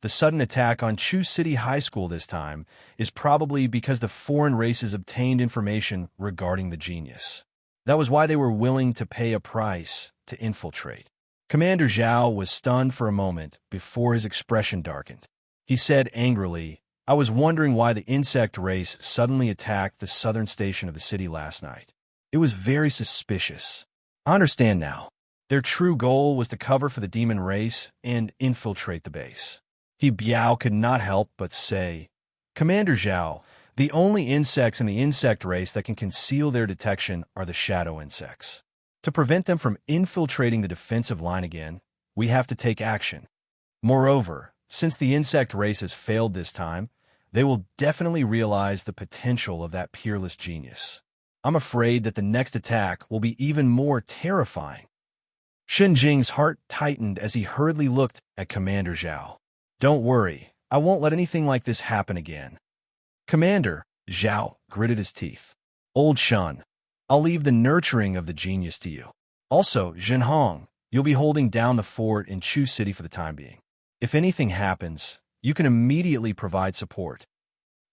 the sudden attack on Chu City High School this time is probably because the foreign races obtained information regarding the genius. That was why they were willing to pay a price to infiltrate. Commander Zhao was stunned for a moment before his expression darkened. He said angrily, I was wondering why the insect race suddenly attacked the southern station of the city last night. It was very suspicious. I understand now. Their true goal was to cover for the demon race and infiltrate the base. Biao could not help but say, Commander Zhao, the only insects in the insect race that can conceal their detection are the shadow insects. To prevent them from infiltrating the defensive line again, we have to take action. Moreover, since the insect race has failed this time, they will definitely realize the potential of that peerless genius. I'm afraid that the next attack will be even more terrifying. Shun Jing's heart tightened as he hurriedly looked at Commander Zhao. Don't worry, I won't let anything like this happen again. Commander, Zhao gritted his teeth. Old Shun, I'll leave the nurturing of the genius to you. Also, Zhen Hong, you'll be holding down the fort in Chu City for the time being. If anything happens, you can immediately provide support.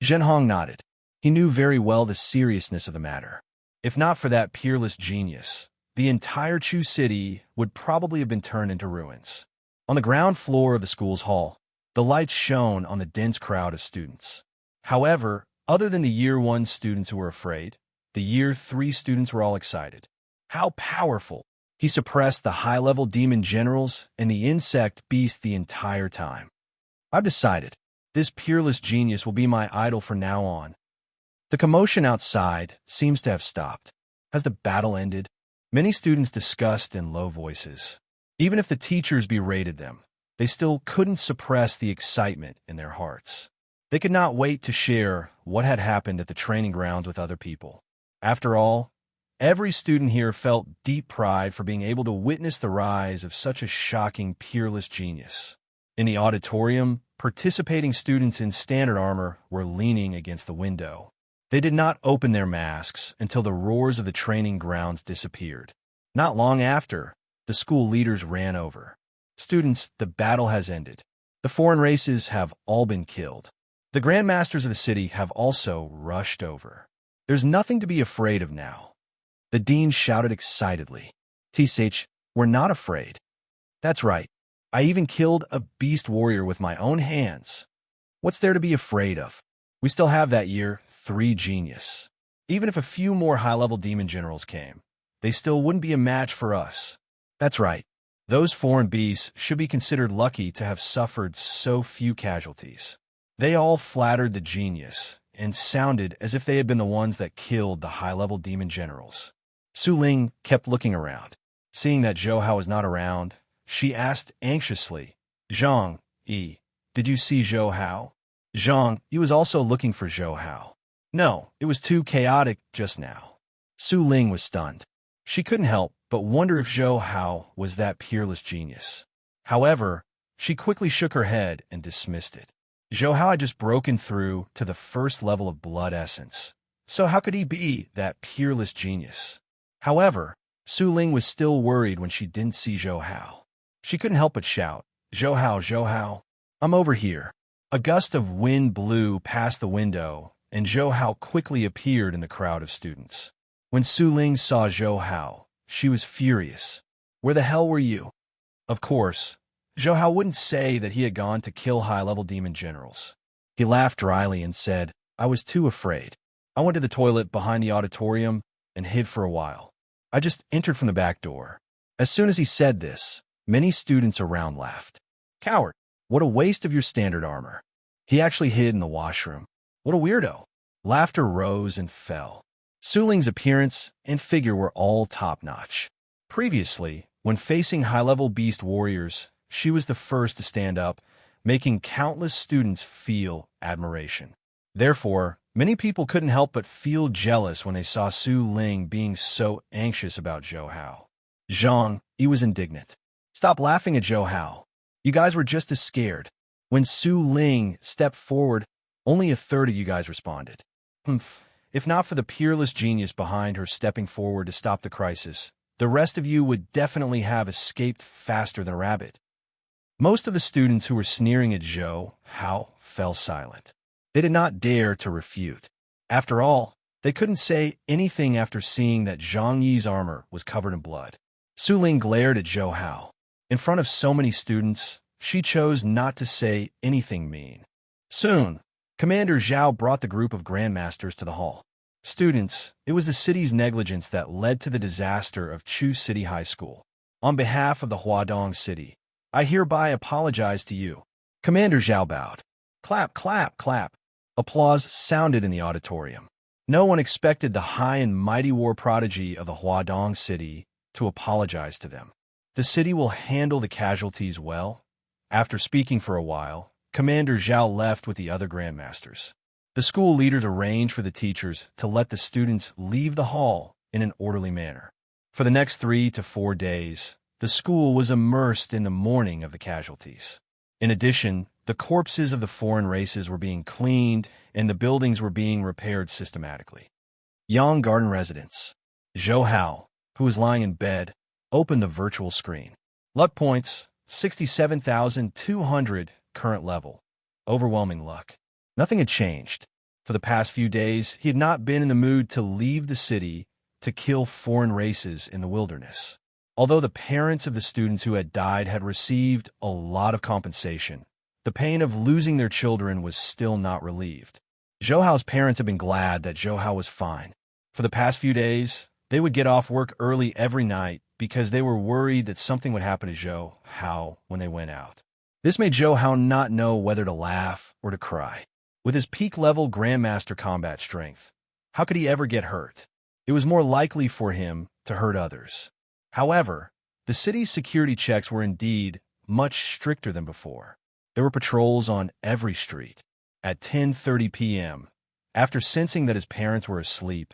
Zhen Hong nodded. He knew very well the seriousness of the matter. If not for that peerless genius, the entire Chu City would probably have been turned into ruins. On the ground floor of the school's hall, the lights shone on the dense crowd of students. However, other than the Year 1 students who were afraid, the Year 3 students were all excited. How powerful! He suppressed the high-level demon generals and the insect beast the entire time. I've decided, this peerless genius will be my idol from now on. The commotion outside seems to have stopped. Has the battle ended? Many students discussed in low voices. Even if the teachers berated them, they still couldn't suppress the excitement in their hearts. They could not wait to share what had happened at the training grounds with other people. After all, every student here felt deep pride for being able to witness the rise of such a shocking, peerless genius. In the auditorium, participating students in standard armor were leaning against the window. They did not open their masks until the roars of the training grounds disappeared. Not long after, the school leaders ran over. Students, the battle has ended. The foreign races have all been killed. The grandmasters of the city have also rushed over. There's nothing to be afraid of now. The dean shouted excitedly. TSH, we're not afraid. That's right. I even killed a beast warrior with my own hands. What's there to be afraid of? We still have that Year 3 genius. Even if a few more high-level demon generals came, they still wouldn't be a match for us. That's right. Those foreign beasts should be considered lucky to have suffered so few casualties. They all flattered the genius and sounded as if they had been the ones that killed the high-level demon generals. Su Ling kept looking around. Seeing that Zhou Hao was not around, she asked anxiously, Zhang, did you see Zhou Hao? Zhang, he was also looking for Zhou Hao. No, it was too chaotic just now. Su Ling was stunned. She couldn't help but wonder if Zhou Hao was that peerless genius. However, she quickly shook her head and dismissed it. Zhou Hao had just broken through to the first level of blood essence. So how could he be that peerless genius? However, Su Ling was still worried when she didn't see Zhou Hao. She couldn't help but shout, Zhou Hao, I'm over here. A gust of wind blew past the window, and Zhou Hao quickly appeared in the crowd of students. When Su Ling saw Zhou Hao, she was furious. "Where the hell were you?" Of course, Zhou Hao wouldn't say that he had gone to kill high-level demon generals. He laughed dryly and said, "I was too afraid. I went to the toilet behind the auditorium and hid for a while. I just entered from the back door." As soon as he said this, many students around laughed. "Coward, what a waste of your standard armor. He actually hid in the washroom. What a weirdo." Laughter rose and fell. Su Ling's appearance and figure were all top-notch. Previously, when facing high-level beast warriors, she was the first to stand up, making countless students feel admiration. Therefore, many people couldn't help but feel jealous when they saw Su Ling being so anxious about Zhou Hao. Zhang, he was indignant. "Stop laughing at Zhou Hao. You guys were just as scared." When Su Ling stepped forward, only a third of you guys responded. If not for the peerless genius behind her stepping forward to stop the crisis, the rest of you would definitely have escaped faster than a rabbit. Most of the students who were sneering at Zhou Hao fell silent. They did not dare to refute. After all, they couldn't say anything after seeing that Zhang Yi's armor was covered in blood. Su Ling glared at Zhou Hao. In front of so many students, she chose not to say anything mean. Soon, Commander Zhao brought the group of grandmasters to the hall. "Students, it was the city's negligence that led to the disaster of Chu City High School. On behalf of the Huadong City, I hereby apologize to you." Commander Zhao bowed. Clap, clap, clap. Applause sounded in the auditorium. No one expected the high and mighty war prodigy of the Huadong City to apologize to them. "The city will handle the casualties well." After speaking for a while, Commander Zhao left with the other grandmasters. The school leaders arranged for the teachers to let the students leave the hall in an orderly manner. For the next 3 to 4 days, the school was immersed in the mourning of the casualties. In addition, the corpses of the foreign races were being cleaned and the buildings were being repaired systematically. Yang Garden Residence. Zhou Hao, who was lying in bed, opened the virtual screen. Luck points, 67,200, current level. Overwhelming luck. Nothing had changed. For the past few days, he had not been in the mood to leave the city to kill foreign races in the wilderness. Although the parents of the students who had died had received a lot of compensation, the pain of losing their children was still not relieved. Zhou Hao's parents had been glad that Zhou Hao was fine. For the past few days, they would get off work early every night because they were worried that something would happen to Zhou Hao when they went out. This made Zhou Hao not know whether to laugh or to cry. With his peak-level Grandmaster combat strength, how could he ever get hurt? It was more likely for him to hurt others. However, the city's security checks were indeed much stricter than before. There were patrols on every street. At 10:30 p.m., after sensing that his parents were asleep,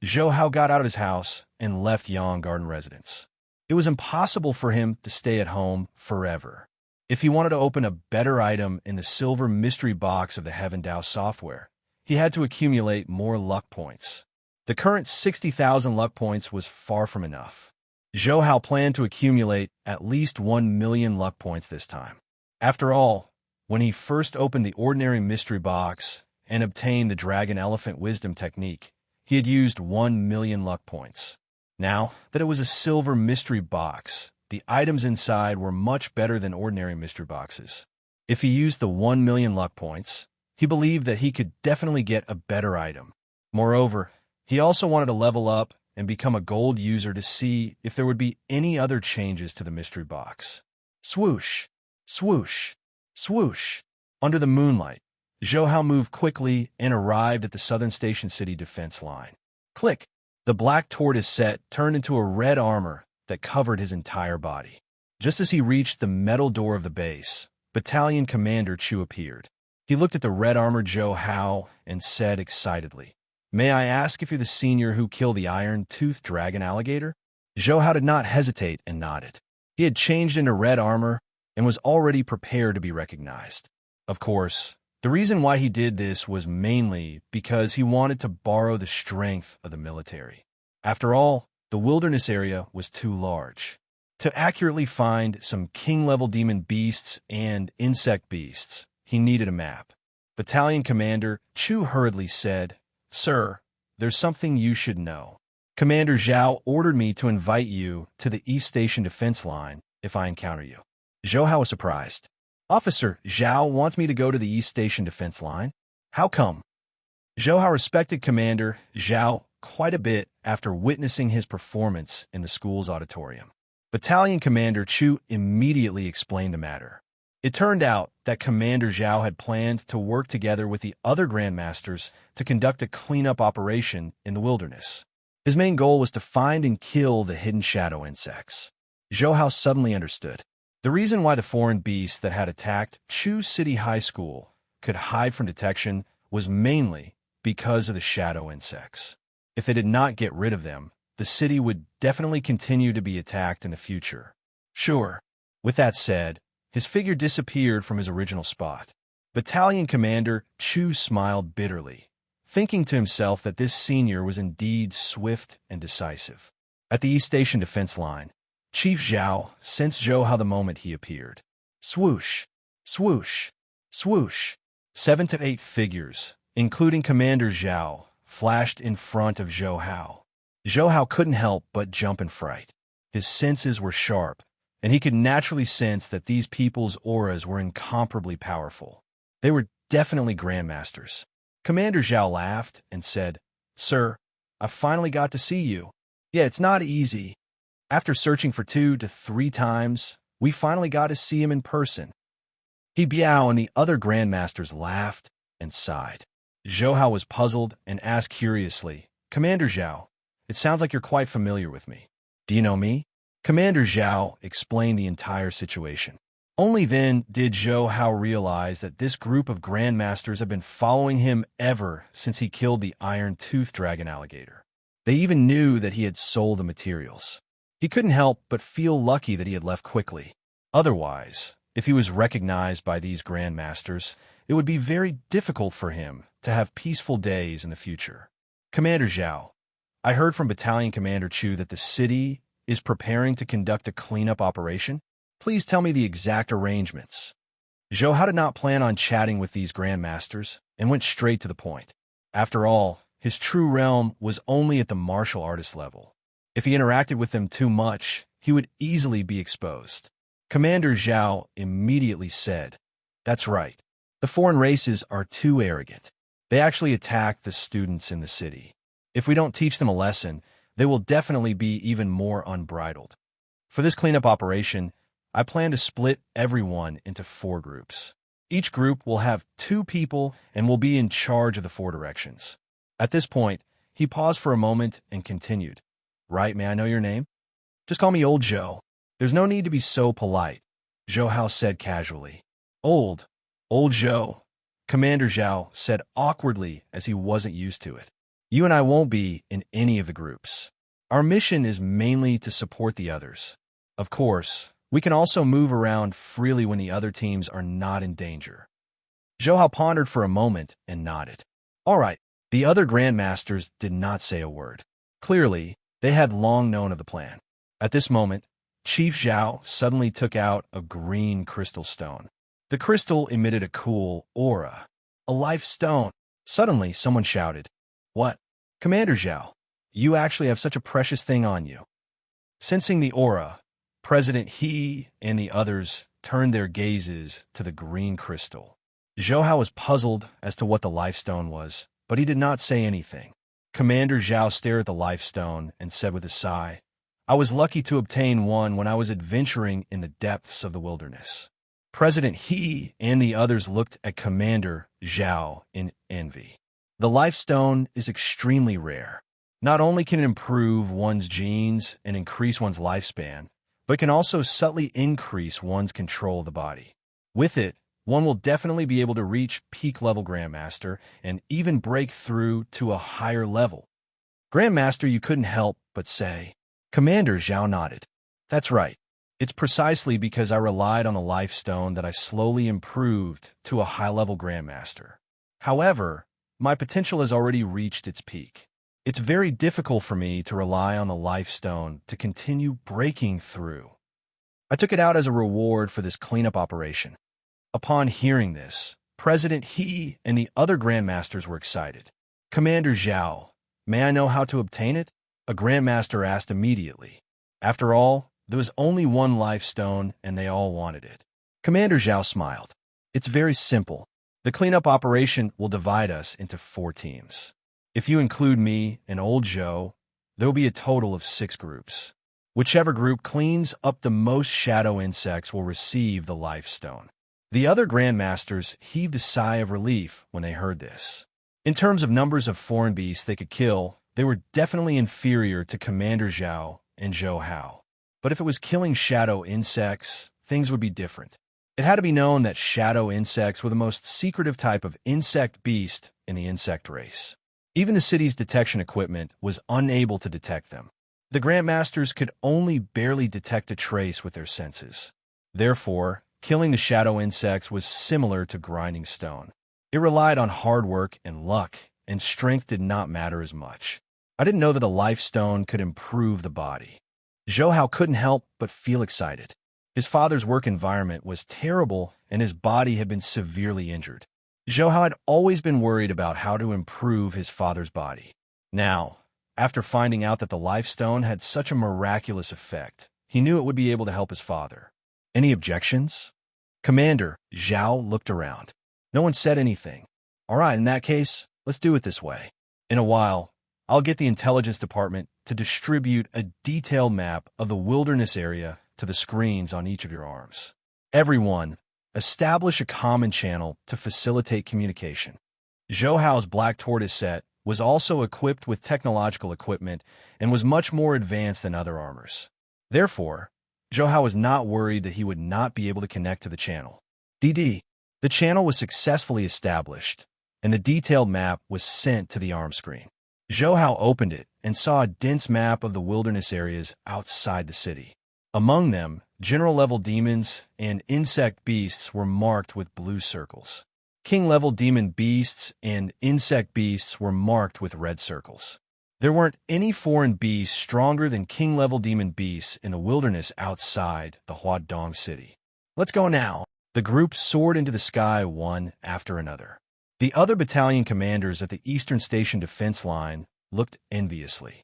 Zhou Hao got out of his house and left Yang Garden Residence. It was impossible for him to stay at home forever. If he wanted to open a better item in the silver mystery box of the Heaven Dao software, he had to accumulate more luck points. The current 60,000 luck points was far from enough. Zhou Hao planned to accumulate at least 1 million luck points this time. After all, when he first opened the ordinary mystery box and obtained the Dragon Elephant Wisdom technique, he had used 1 million luck points. Now that it was a silver mystery box, the items inside were much better than ordinary mystery boxes. If he used the 1 million luck points, he believed that he could definitely get a better item. Moreover, he also wanted to level up and become a gold user to see if there would be any other changes to the mystery box. Swoosh, swoosh, swoosh. Under the moonlight, Zhou Hao moved quickly and arrived at the Southern Station City defense line. Click! The black tortoise set turned into a red armor that covered his entire body. Just as he reached the metal door of the base, Battalion Commander Chu appeared. He looked at the red-armored Zhou Hao and said excitedly, "May I ask if you're the senior who killed the iron-toothed dragon alligator?" Zhou Hao did not hesitate and nodded. He had changed into red armor and was already prepared to be recognized. Of course, the reason why he did this was mainly because he wanted to borrow the strength of the military. After all, the wilderness area was too large. To accurately find some king-level demon beasts and insect beasts, he needed a map. Battalion Commander Chu hurriedly said, "Sir, there's something you should know. Commander Zhao ordered me to invite you to the East Station defense line if I encounter you." Zhou Hao was surprised. "Officer Zhao wants me to go to the East Station defense line? How come?" Zhou Hao respected Commander Zhao quite a bit after witnessing his performance in the school's auditorium. Battalion Commander Chu immediately explained the matter. It turned out that Commander Zhao had planned to work together with the other Grandmasters to conduct a cleanup operation in the wilderness. His main goal was to find and kill the hidden shadow insects. Zhou Hao suddenly understood. The reason why the foreign beasts that had attacked Chu City High School could hide from detection was mainly because of the shadow insects. If they did not get rid of them, the city would definitely continue to be attacked in the future. Sure. With that said, his figure disappeared from his original spot. Battalion Commander Chu smiled bitterly, thinking to himself that this senior was indeed swift and decisive. At the East Station defense line, Chief Zhao sensed Zhou Hao the moment he appeared. Swoosh, swoosh, swoosh. 7 to 8 figures, including Commander Zhao, flashed in front of Zhou Hao. Zhou Hao couldn't help but jump in fright. His senses were sharp, and he could naturally sense that these people's auras were incomparably powerful. They were definitely Grandmasters. Commander Zhao laughed and said, "Sir, I finally got to see you. Yeah, it's not easy. After searching for 2 to 3 times, we finally got to see him in person." He Biao and the other Grandmasters laughed and sighed. Zhou Hao was puzzled and asked curiously, "Commander Zhao, it sounds like you're quite familiar with me. Do you know me?" Commander Zhao explained the entire situation. Only then did Zhou Hao realize that this group of Grandmasters had been following him ever since he killed the iron-toothed dragon alligator. They even knew that he had sold the materials. He couldn't help but feel lucky that he had left quickly. Otherwise, if he was recognized by these Grandmasters, it would be very difficult for him to have peaceful days in the future. "Commander Zhao, I heard from Battalion Commander Chu that the city is preparing to conduct a cleanup operation. Please tell me the exact arrangements." Zhou Hao did not plan on chatting with these Grandmasters and went straight to the point. After all, his true realm was only at the martial artist level. If he interacted with them too much, he would easily be exposed. Commander Zhao immediately said, "That's right. The foreign races are too arrogant. They actually attack the students in the city. If we don't teach them a lesson, they will definitely be even more unbridled. For this cleanup operation, I plan to split everyone into 4 groups. Each group will have 2 people and will be in charge of the 4 directions." At this point, he paused for a moment and continued, "Right, may I know your name?" "Just call me Old Zhou. There's no need to be so polite," Zhou Hao said casually. Old Zhou," Commander Zhao said awkwardly as he wasn't used to it. "You and I won't be in any of the groups. Our mission is mainly to support the others. Of course, we can also move around freely when the other teams are not in danger." Zhou Hao pondered for a moment and nodded. All right, the other Grandmasters did not say a word. Clearly, they had long known of the plan. At this moment, Chief Zhao suddenly took out a green crystal stone. The crystal emitted a cool aura. A life stone. Suddenly, someone shouted, "What? Commander Zhao, you actually have such a precious thing on you." Sensing the aura, President He and the others turned their gazes to the green crystal. Zhou Hao was puzzled as to what the life stone was, but he did not say anything. Commander Zhao stared at the life stone and said with a sigh, "I was lucky to obtain one when I was adventuring in the depths of the wilderness." President He and the others looked at Commander Zhao in envy. The life stone is extremely rare. Not only can it improve one's genes and increase one's lifespan, but can also subtly increase one's control of the body. With it, one will definitely be able to reach peak-level Grandmaster and even break through to a higher level. Grandmaster, you couldn't help but say. Commander Zhao nodded. That's right. It's precisely because I relied on the life stone that I slowly improved to a high-level Grandmaster. However, my potential has already reached its peak. It's very difficult for me to rely on the life stone to continue breaking through. I took it out as a reward for this cleanup operation. Upon hearing this, President He and the other Grandmasters were excited. Commander Zhao, may I know how to obtain it? A Grandmaster asked immediately. After all, there was only one life stone, and they all wanted it. Commander Zhao smiled. It's very simple. The cleanup operation will divide us into 4 teams. If you include me and old Zhou, there will be a total of 6 groups. Whichever group cleans up the most shadow insects will receive the life stone. The other Grandmasters heaved a sigh of relief when they heard this. In terms of numbers of foreign beasts they could kill, they were definitely inferior to Commander Zhao and Zhou Hao. But if it was killing shadow insects, things would be different. It had to be known that shadow insects were the most secretive type of insect beast in the insect race. Even the city's detection equipment was unable to detect them. The Grandmasters could only barely detect a trace with their senses. Therefore, killing the shadow insects was similar to grinding stone. It relied on hard work and luck, and strength did not matter as much. I didn't know that a life stone could improve the body. Zhou Hao couldn't help but feel excited. His father's work environment was terrible, and his body had been severely injured. Zhou Hao had always been worried about how to improve his father's body. Now, after finding out that the life stone had such a miraculous effect, he knew it would be able to help his father. Any objections? Commander Zhao looked around. No one said anything. All right, in that case, let's do it this way. In a while, I'll get the intelligence department to distribute a detailed map of the wilderness area to the screens on each of your arms. Everyone, establish a common channel to facilitate communication. Zhou Hao's black tortoise set was also equipped with technological equipment and was much more advanced than other armors. Therefore, Zhou Hao was not worried that he would not be able to connect to the channel. The channel was successfully established, and the detailed map was sent to the arm screen. Zhou Hao opened it and saw a dense map of the wilderness areas outside the city. Among them, general-level demons and insect beasts were marked with blue circles. King-level demon beasts and insect beasts were marked with red circles. There weren't any foreign beasts stronger than king-level demon beasts in the wilderness outside the Huadong city. Let's go now. The group soared into the sky one after another. The other battalion commanders at the Eastern Station defense line looked enviously.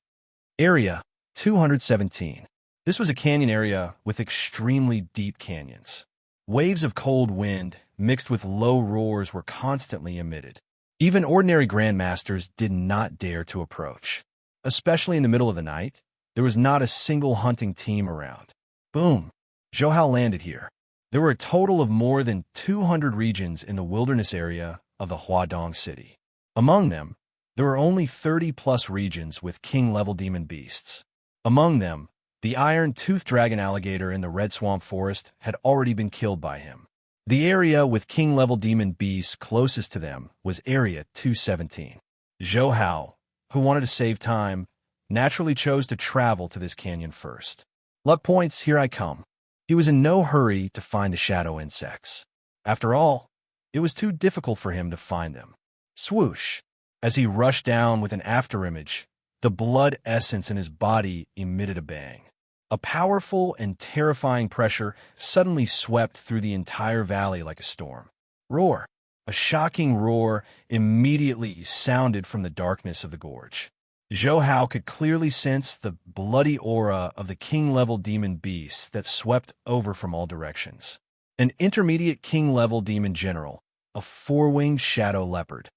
Area 217. This was a canyon area with extremely deep canyons. Waves of cold wind mixed with low roars were constantly emitted. Even ordinary grandmasters did not dare to approach. Especially in the middle of the night, there was not a single hunting team around. Boom! Zhou Hao landed here. There were a total of more than 200 regions in the wilderness area of the Huadong city. Among them, there were only 30-plus regions with king-level demon beasts. Among them, the iron-toothed dragon alligator in the Red Swamp Forest had already been killed by him. The area with king-level demon beasts closest to them was Area 217. Zhou Hao, who wanted to save time, naturally chose to travel to this canyon first. Luck points, here I come. He was in no hurry to find the shadow insects. After all, it was too difficult for him to find them. Swoosh! As he rushed down with an afterimage, the blood essence in his body emitted a bang. A powerful and terrifying pressure suddenly swept through the entire valley like a storm. Roar! A shocking roar immediately sounded from the darkness of the gorge. Zhou Hao could clearly sense the bloody aura of the king-level demon beast that swept over from all directions. An intermediate king-level demon general, a four-winged shadow leopard.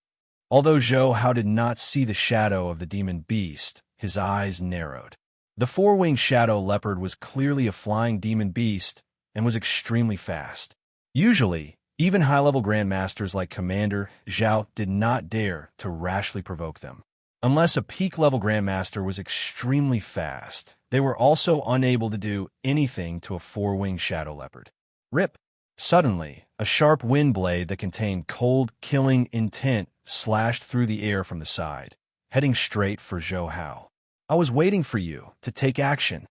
Although Zhou Hao did not see the shadow of the demon beast, his eyes narrowed. The four-winged shadow leopard was clearly a flying demon beast and was extremely fast. Usually, even high-level grandmasters like Commander Zhao did not dare to rashly provoke them. Unless a peak-level grandmaster was extremely fast, they were also unable to do anything to a four-winged shadow leopard. Rip! Suddenly, a sharp wind blade that contained cold, killing intent slashed through the air from the side, heading straight for Zhou Hao. I was waiting for you to take action.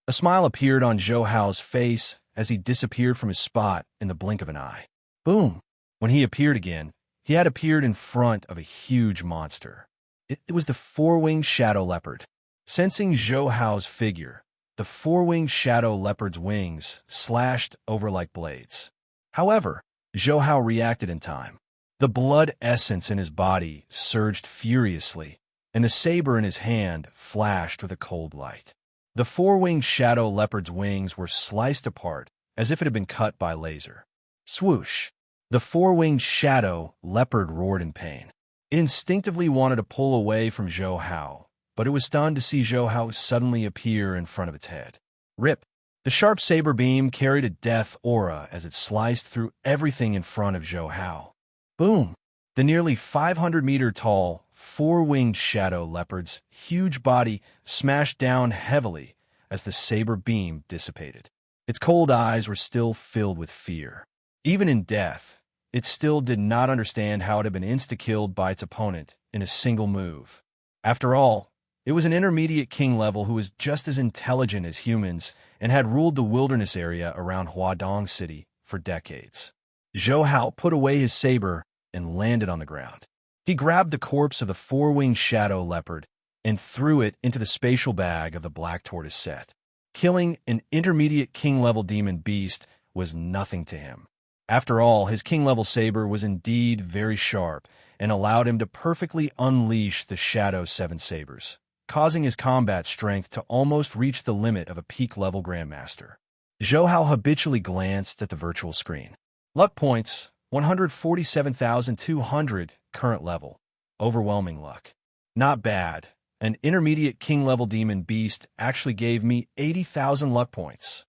A smile appeared on Zhou Hao's face as he disappeared from his spot in the blink of an eye. Boom! When he appeared again, he had appeared in front of a huge monster. It was the four-winged shadow leopard. Sensing Zhou Hao's figure, the four-winged shadow leopard's wings slashed over like blades. However, Zhou Hao reacted in time. The blood essence in his body surged furiously, and the saber in his hand flashed with a cold light. The four-winged shadow leopard's wings were sliced apart as if it had been cut by laser. Swoosh! The four-winged shadow leopard roared in pain. It instinctively wanted to pull away from Zhou Hao, but it was stunned to see Zhou Hao suddenly appear in front of its head. Rip! The sharp saber beam carried a death aura as it sliced through everything in front of Zhou Hao. Boom! The nearly 500-meter-tall, four-winged shadow leopard's huge body smashed down heavily as the saber beam dissipated. Its cold eyes were still filled with fear. Even in death, it still did not understand how it had been insta-killed by its opponent in a single move. After all, it was an intermediate king level who was just as intelligent as humans and had ruled the wilderness area around Huadong City for decades. Zhou Hao put away his saber and landed on the ground. He grabbed the corpse of the four-winged shadow leopard and threw it into the spatial bag of the black tortoise set. Killing an intermediate king-level demon beast was nothing to him. After all, his king-level saber was indeed very sharp and allowed him to perfectly unleash the Shadow Seven Sabers, causing his combat strength to almost reach the limit of a peak-level grandmaster. Zhou Hao habitually glanced at the virtual screen. Luck points, 147,200 current level. Overwhelming luck. Not bad. An intermediate king-level demon beast actually gave me 80,000 luck points.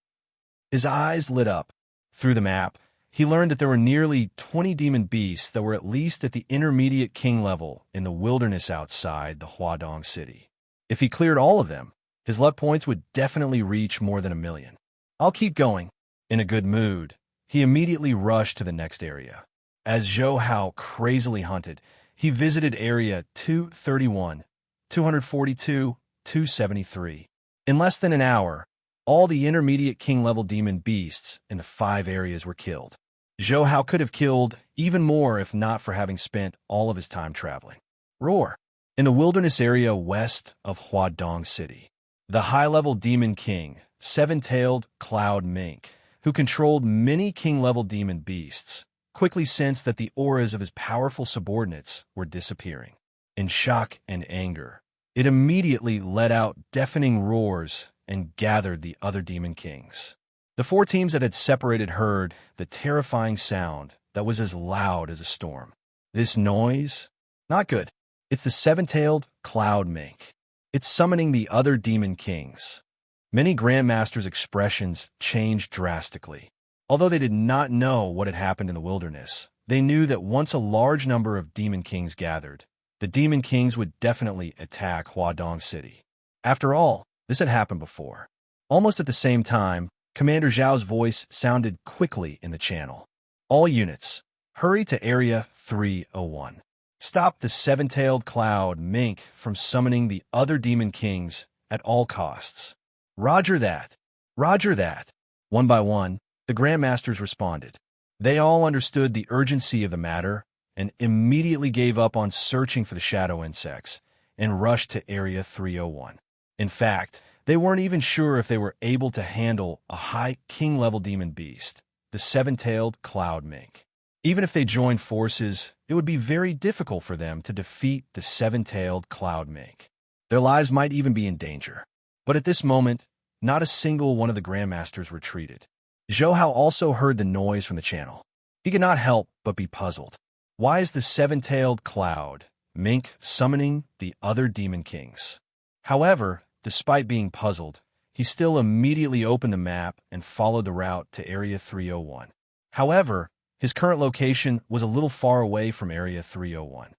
His eyes lit up. Through the map, he learned that there were nearly 20 demon beasts that were at least at the intermediate king level in the wilderness outside the Huadong city. If he cleared all of them, his luck points would definitely reach more than 1 million. I'll keep going. In a good mood, he immediately rushed to the next area. As Zhou Hao crazily hunted, he visited area 231, 242, 273. In less than an hour, all the intermediate king-level demon beasts in the 5 areas were killed. Zhou Hao could have killed even more if not for having spent all of his time traveling. Roar! In the wilderness area west of Huadong City, the high-level demon king, seven-tailed cloud mink, who controlled many king-level demon beasts, quickly sensed that the auras of his powerful subordinates were disappearing. In shock and anger, it immediately let out deafening roars and gathered the other demon kings. The 4 teams that had separated heard the terrifying sound that was as loud as a storm. This noise? Not good. It's the seven-tailed cloud mink. It's summoning the other demon kings. Many grandmasters' expressions changed drastically. Although they did not know what had happened in the wilderness, they knew that once a large number of demon kings gathered, the demon kings would definitely attack Huadong City. After all, this had happened before. Almost at the same time, Commander Zhao's voice sounded quickly in the channel. All units, hurry to Area 301. Stop the seven-tailed cloud mink from summoning the other demon kings at all costs. Roger that. Roger that. One by one, the Grandmasters responded. They all understood the urgency of the matter and immediately gave up on searching for the shadow insects and rushed to Area 301. In fact, they weren't even sure if they were able to handle a high king-level demon beast, the seven-tailed cloud mink. Even if they joined forces, it would be very difficult for them to defeat the seven-tailed cloud mink. Their lives might even be in danger. But at this moment, not a single one of the Grandmasters retreated. Zhou Hao also heard the noise from the channel. He could not help but be puzzled. Why is the seven-tailed cloud mink summoning the other demon kings? However, despite being puzzled, he still immediately opened the map and followed the route to Area 301. However, his current location was a little far away from Area 301.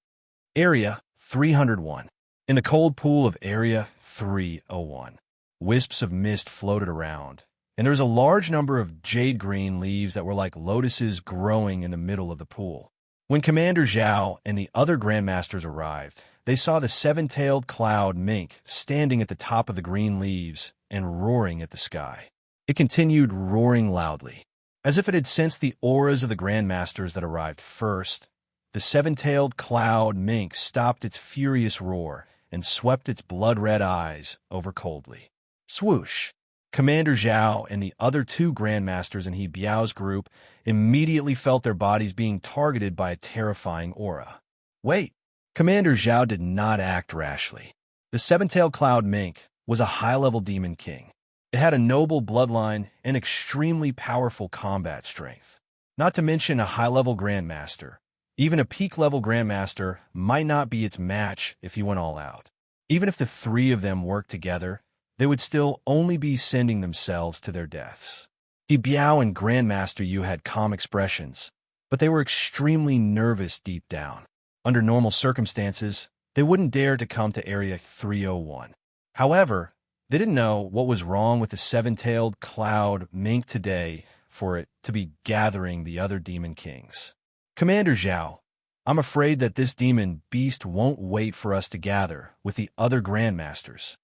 Area 301. In the cold pool of Area 301, wisps of mist floated around, and there was a large number of jade-green leaves that were like lotuses growing in the middle of the pool. When Commander Zhao and the other Grandmasters arrived, they saw the seven-tailed cloud mink standing at the top of the green leaves and roaring at the sky. It continued roaring loudly. As if it had sensed the auras of the Grandmasters that arrived first, the seven-tailed cloud mink stopped its furious roar and swept its blood-red eyes over coldly. Swoosh! Commander Zhao and the other two grandmasters in He Biao's group immediately felt their bodies being targeted by a terrifying aura. Wait, Commander Zhao did not act rashly. The seven-tailed cloud mink was a high-level demon king. It had a noble bloodline and extremely powerful combat strength. Not to mention a high-level grandmaster. Even a peak-level grandmaster might not be its match if he went all out. Even if the three of them worked together, they would still only be sending themselves to their deaths. He Biao and Grandmaster Yu had calm expressions, but they were extremely nervous deep down. Under normal circumstances, they wouldn't dare to come to Area 301. However, they didn't know what was wrong with the seven-tailed cloud mink today for it to be gathering the other demon kings. Commander Zhao, I'm afraid that this demon beast won't wait for us to gather with the other grandmasters.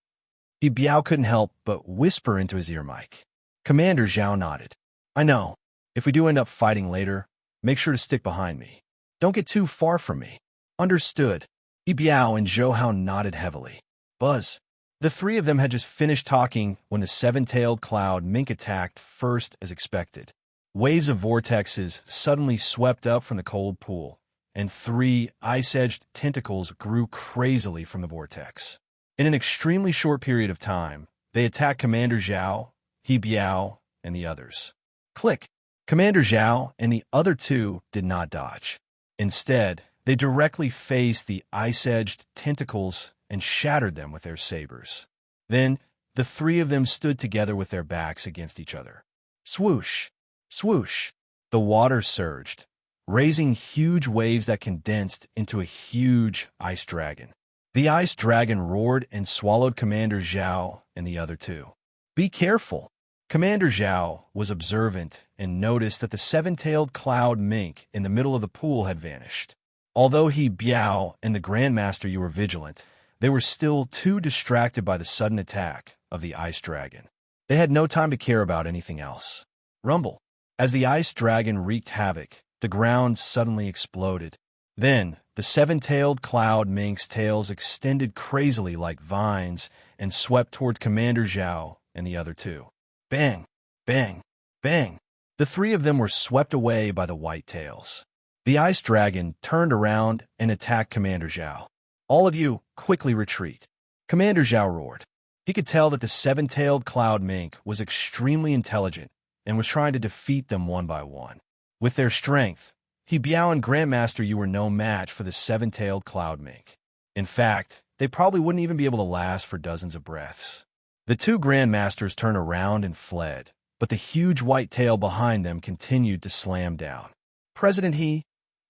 He Biao couldn't help but whisper into his ear mic. Commander Zhao nodded. I know. If we do end up fighting later, make sure to stick behind me. Don't get too far from me. Understood. He Biao and Zhou Hao nodded heavily. Buzz. The three of them had just finished talking when the seven-tailed cloud mink attacked first as expected. Waves of vortexes suddenly swept up from the cold pool, and three ice-edged tentacles grew crazily from the vortex. In an extremely short period of time, they attacked Commander Zhao, He Biao, and the others. Click! Commander Zhao and the other two did not dodge. Instead, they directly faced the ice-edged tentacles and shattered them with their sabers. Then, the three of them stood together with their backs against each other. Swoosh! Swoosh! The water surged, raising huge waves that condensed into a huge ice dragon. The ice dragon roared and swallowed Commander Zhao and the other two. Be careful! Commander Zhao was observant and noticed that the seven-tailed cloud mink in the middle of the pool had vanished. Although He Biao and the Grandmaster Yu were vigilant, they were still too distracted by the sudden attack of the ice dragon. They had no time to care about anything else. Rumble! As the ice dragon wreaked havoc, the ground suddenly exploded. Then, the seven-tailed cloud mink's tails extended crazily like vines and swept toward Commander Zhao and the other two. Bang! Bang! Bang! The three of them were swept away by the white tails. The ice dragon turned around and attacked Commander Zhao. All of you, quickly retreat. Commander Zhao roared. He could tell that the seven-tailed cloud mink was extremely intelligent and was trying to defeat them one by one. With their strength, He Biao and Grandmaster Yu were no match for the seven-tailed cloud mink. In fact, they probably wouldn't even be able to last for dozens of breaths. The two grandmasters turned around and fled, but the huge white tail behind them continued to slam down. President He,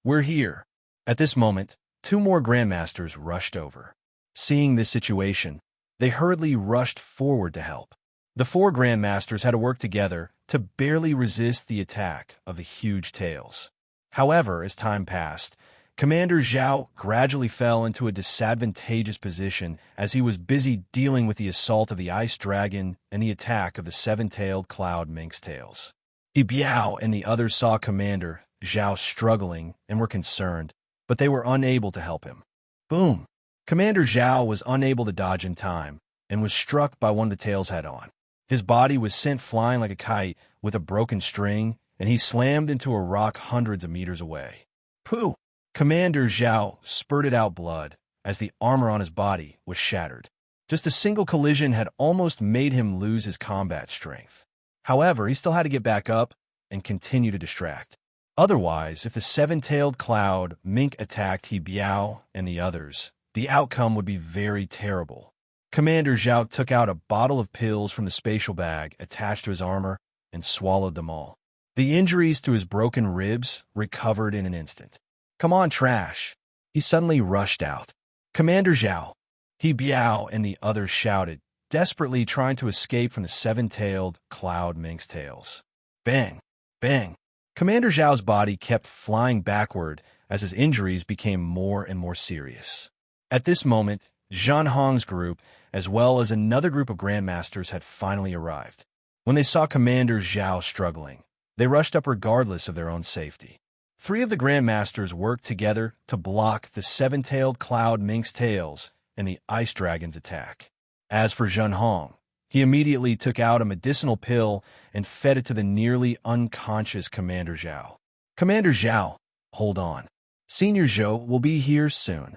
we're here. At this moment, two more grandmasters rushed over. Seeing this situation, they hurriedly rushed forward to help. The four grandmasters had to work together to barely resist the attack of the huge tails. However, as time passed, Commander Zhao gradually fell into a disadvantageous position as he was busy dealing with the assault of the ice dragon and the attack of the seven-tailed cloud mink's tails. He Biao and the others saw Commander Zhao struggling and were concerned, but they were unable to help him. Boom! Commander Zhao was unable to dodge in time and was struck by one of the tails head-on. His body was sent flying like a kite with a broken string, and he slammed into a rock hundreds of meters away. Pooh! Commander Zhao spurted out blood as the armor on his body was shattered. Just a single collision had almost made him lose his combat strength. However, he still had to get back up and continue to distract. Otherwise, if the seven-tailed cloud mink attacked He Biao and the others, the outcome would be very terrible. Commander Zhao took out a bottle of pills from the spatial bag attached to his armor and swallowed them all. The injuries to his broken ribs recovered in an instant. Come on, trash! He suddenly rushed out. Commander Zhao! He Biao and the others shouted, desperately trying to escape from the seven-tailed cloud mink's tails. Bang! Bang! Commander Zhao's body kept flying backward as his injuries became more and more serious. At this moment, Zhan Hong's group, as well as another group of grandmasters, had finally arrived. When they saw Commander Zhao struggling, they rushed up regardless of their own safety. Three of the grandmasters worked together to block the seven-tailed cloud mink's tails and the ice dragon's attack. As for Zhan Hong, He immediately took out a medicinal pill and fed it to the nearly unconscious Commander Zhao. Commander Zhao, hold on. Senior Zhou will be here soon.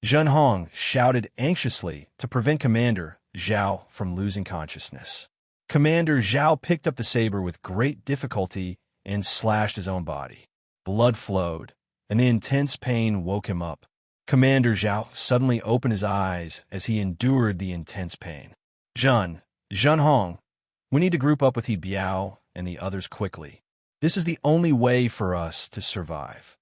Zhou Hao shouted anxiously to prevent Commander Zhao from losing consciousness. Commander Zhao picked up the saber with great difficulty and slashed his own body. Blood flowed, and the intense pain woke him up. Commander Zhao suddenly opened his eyes as he endured the intense pain. Zhou Hao, we need to group up with He Biao and the others quickly. This is the only way for us to survive.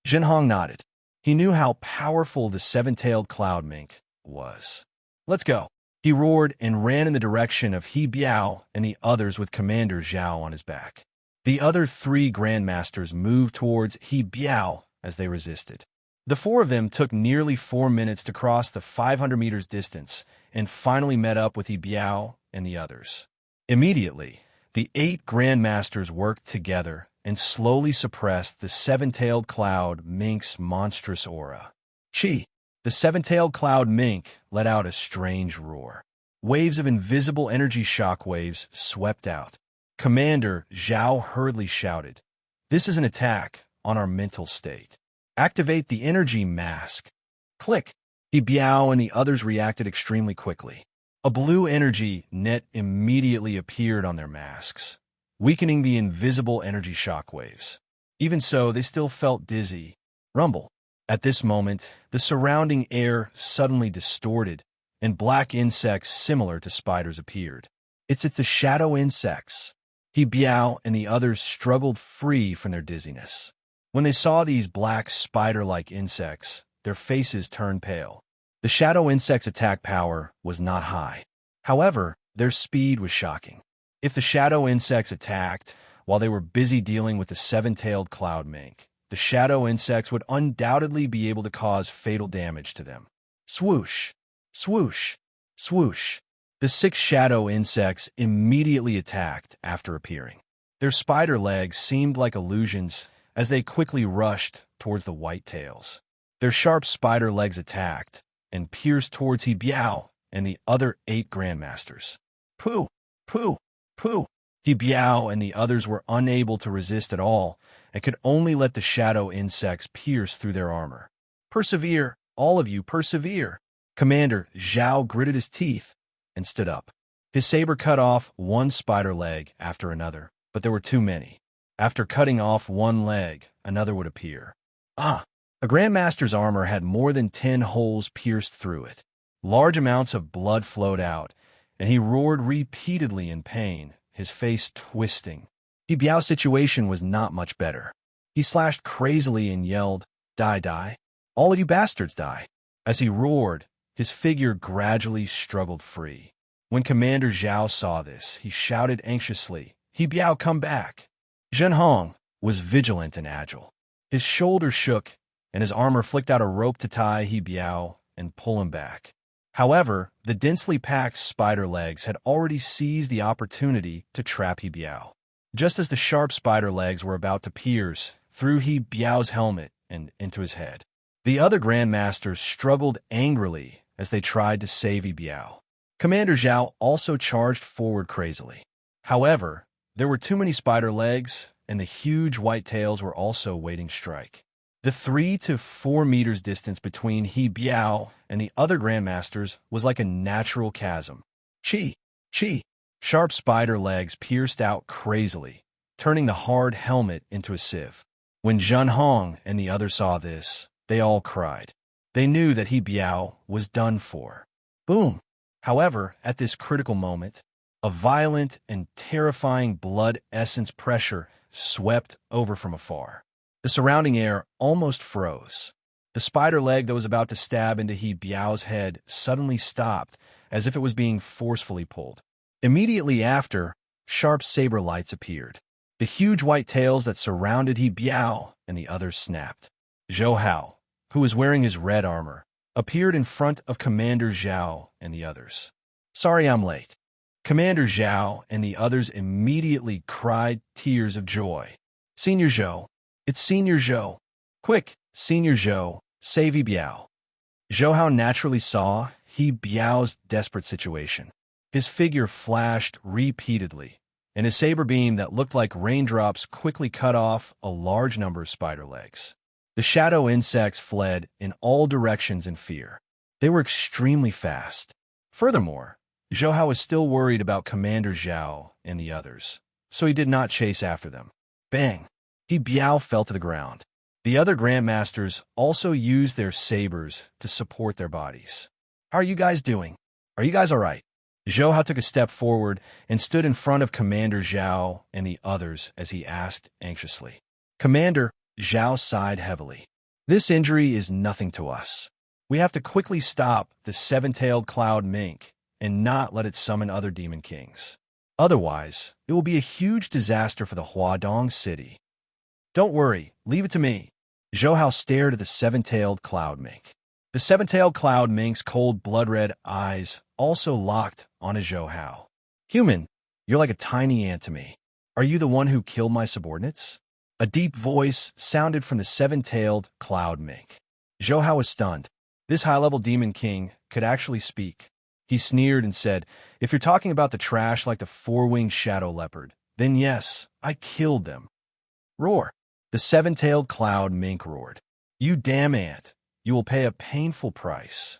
Zhou Hao nodded. He knew how powerful the seven-tailed cloud mink was. Let's go. He roared and ran in the direction of He Biao and the others with Commander Zhao on his back. The other three grandmasters moved towards He Biao as they resisted. The four of them took nearly 4 minutes to cross the 500 meters distance and finally met up with He Biao and the others. Immediately, the 8 grandmasters worked together and slowly suppressed the seven-tailed cloud mink's monstrous aura. Chi! The seven-tailed cloud mink let out a strange roar. Waves of invisible energy shockwaves swept out. Commander Zhao hurriedly shouted, "This is an attack on our mental state. Activate the energy mask." Click! He Biao and the others reacted extremely quickly. A blue energy net immediately appeared on their masks, weakening the invisible energy shockwaves. Even so, they still felt dizzy. Rumble. At this moment, the surrounding air suddenly distorted, and black insects similar to spiders appeared. It's the shadow insects. He Biao and the others struggled free from their dizziness. When they saw these black spider-like insects, their faces turned pale. The shadow insects' attack power was not high. However, their speed was shocking. If the shadow insects attacked while they were busy dealing with the seven-tailed cloud mink, the shadow insects would undoubtedly be able to cause fatal damage to them. Swoosh! Swoosh! Swoosh! The 6 shadow insects immediately attacked after appearing. Their spider legs seemed like illusions as they quickly rushed towards the white tails. Their sharp spider legs attacked and pierced towards He Biao and the other 8 grandmasters. Pooh! Pooh! Pooh! He Biao and the others were unable to resist at all and could only let the shadow insects pierce through their armor. Persevere! All of you, persevere! Commander Zhao gritted his teeth and stood up. His saber cut off one spider leg after another, but there were too many. After cutting off one leg, another would appear. A Grandmaster's armor had more than 10 holes pierced through it. Large amounts of blood flowed out, and he roared repeatedly in pain, his face twisting. He Biao's situation was not much better. He slashed crazily and yelled, "Die, die! All of you bastards die!" As he roared, his figure gradually struggled free. When Commander Zhao saw this, he shouted anxiously, "He Biao, come back!" Zhou Hao was vigilant and agile. His shoulders shook, and his armor flicked out a rope to tie He Biao and pull him back. However, the densely packed spider legs had already seized the opportunity to trap He Biao. Just as the sharp spider legs were about to pierce through He Biao's helmet and into his head, the other grandmasters struggled angrily as they tried to save He Biao. Commander Zhao also charged forward crazily. However, there were too many spider legs, and the huge white tails were also waiting strike. The 3 to 4 meters distance between He Biao and the other grandmasters was like a natural chasm. Chi! Chi! Sharp spider legs pierced out crazily, turning the hard helmet into a sieve. When Zhou Hao and the others saw this, they all cried. They knew that He Biao was done for. Boom! However, at this critical moment, a violent and terrifying blood essence pressure swept over from afar. The surrounding air almost froze. The spider leg that was about to stab into He Biao's head suddenly stopped, as if it was being forcefully pulled. Immediately after, sharp saber lights appeared. The huge white tails that surrounded He Biao and the others snapped. Zhou Hao, who was wearing his red armor, appeared in front of Commander Zhao and the others. "Sorry I'm late." Commander Zhao and the others immediately cried tears of joy. "Senior Zhou! It's Senior Zhou! Quick, Senior Zhou, save He Biao!" Zhou Hao naturally saw He Biao's desperate situation. His figure flashed repeatedly, and his saber beam that looked like raindrops quickly cut off a large number of spider legs. The shadow insects fled in all directions in fear. They were extremely fast. Furthermore, Zhou Hao was still worried about Commander Zhao and the others, so he did not chase after them. Bang! Biao fell to the ground. The other Grandmasters also used their sabers to support their bodies. How are you guys doing? Are you guys all right? Zhou Hao took a step forward and stood in front of Commander Zhao and the others as he asked anxiously. Commander Zhao sighed heavily. This injury is nothing to us. We have to quickly stop the seven-tailed cloud mink and not let it summon other demon kings. Otherwise, it will be a huge disaster for the Huadong city. Don't worry, leave it to me. Zhou Hao stared at the seven-tailed cloud mink. The seven-tailed cloud mink's cold blood-red eyes also locked on Zhou Hao. Human, you're like a tiny ant to me. Are you the one who killed my subordinates? A deep voice sounded from the seven-tailed cloud mink. Zhou Hao was stunned. This high-level demon king could actually speak. He sneered and said, "If you're talking about the trash like the four-winged shadow leopard, then yes, I killed them." Roar. The seven-tailed cloud mink roared. You damn ant. You will pay a painful price.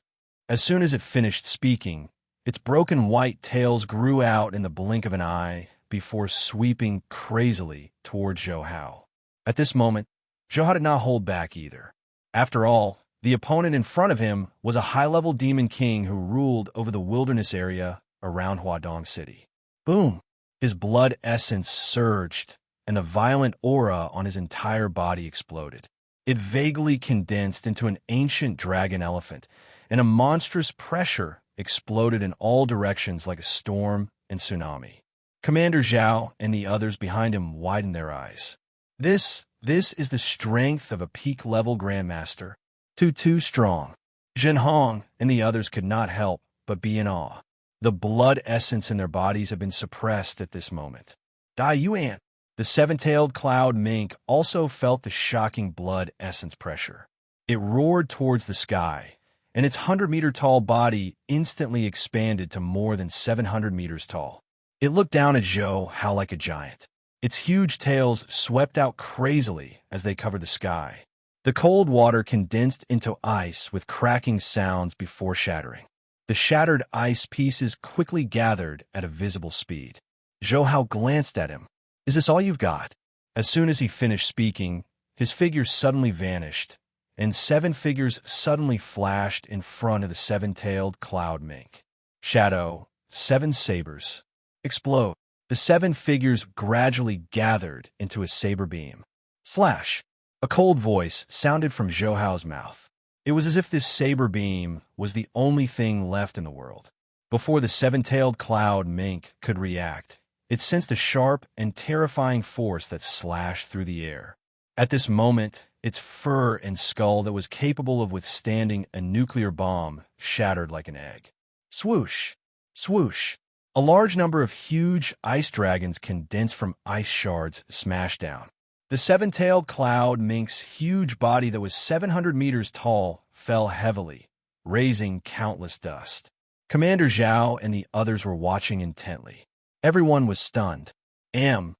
As soon as it finished speaking, its broken white tails grew out in the blink of an eye before sweeping crazily toward Zhou Hao. At this moment, Zhou Hao did not hold back either. After all, the opponent in front of him was a high-level demon king who ruled over the wilderness area around Huadong City. Boom! His blood essence surged, and the violent aura on his entire body exploded. It vaguely condensed into an ancient dragon elephant, and a monstrous pressure exploded in all directions like a storm and tsunami. Commander Zhao and the others behind him widened their eyes. This is the strength of a peak-level grandmaster. Too strong. Zhen Hong and the others could not help but be in awe. The blood essence in their bodies had been suppressed at this moment. Dai Yuan, the seven-tailed cloud mink, also felt the shocking blood essence pressure. It roared towards the sky, and its 100-meter-tall body instantly expanded to more than 700 meters tall. It looked down at Zhou Hao like a giant. Its huge tails swept out crazily as they covered the sky. The cold water condensed into ice with cracking sounds before shattering. The shattered ice pieces quickly gathered at a visible speed. Zhou Hao glanced at him. Is this all you've got? As soon as he finished speaking, his figure suddenly vanished, and 7 figures suddenly flashed in front of the seven-tailed cloud mink. Shadow, 7 sabers. Explode. The 7 figures gradually gathered into a saber beam. Slash. A cold voice sounded from Zhou Hao's mouth. It was as if this saber beam was the only thing left in the world. Before the seven-tailed cloud mink could react, it sensed a sharp and terrifying force that slashed through the air. At this moment, its fur and skull that was capable of withstanding a nuclear bomb shattered like an egg. Swoosh! Swoosh! A large number of huge ice dragons condensed from ice shards smashed down. The seven-tailed cloud mink's huge body that was 700 meters tall fell heavily, raising countless dust. Commander Zhao and the others were watching intently. Everyone was stunned. Am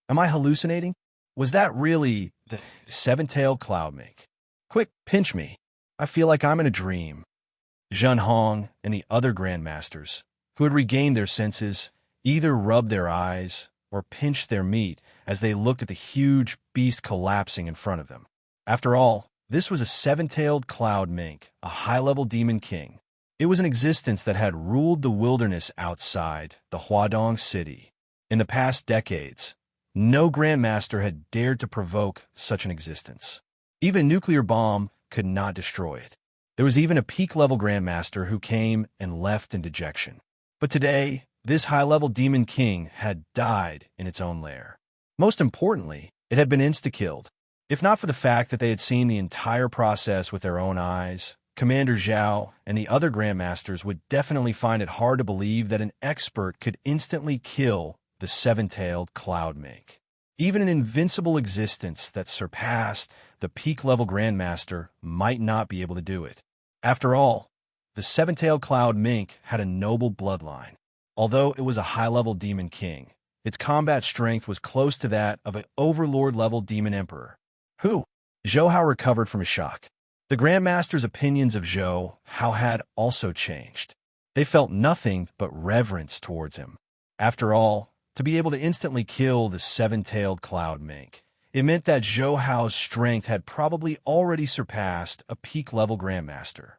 I hallucinating? Was that really the seven-tailed cloud mink? Quick, pinch me. I feel like I'm in a dream. Zhen Hong and the other grandmasters, who had regained their senses, either rubbed their eyes or pinched their meat as they looked at the huge beast collapsing in front of them. After all, this was a seven-tailed cloud mink, a high-level demon king. It was an existence that had ruled the wilderness outside the Huadong city. In the past decades, no grandmaster had dared to provoke such an existence. Even a nuclear bomb could not destroy it. There was even a peak-level grandmaster who came and left in dejection. But today, this high-level demon king had died in its own lair. Most importantly, it had been insta-killed. If not for the fact that they had seen the entire process with their own eyes, Commander Zhao and the other grandmasters would definitely find it hard to believe that an expert could instantly kill the seven-tailed cloud mink. Even an invincible existence that surpassed the peak-level grandmaster might not be able to do it. After all, the seven-tailed cloud mink had a noble bloodline. Although it was a high-level demon king, its combat strength was close to that of an overlord-level demon emperor. Who? Zhou Hao recovered from his shock. The Grandmaster's opinions of Zhou Hao had also changed. They felt nothing but reverence towards him. After all, to be able to instantly kill the seven-tailed cloud mink, it meant that Zhou Hao's strength had probably already surpassed a peak-level Grandmaster.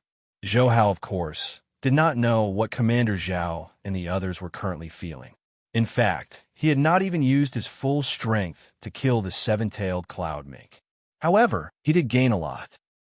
Zhou Hao, of course, did not know what Commander Zhao and the others were currently feeling. In fact, he had not even used his full strength to kill the seven-tailed cloud mink. However, he did gain a lot.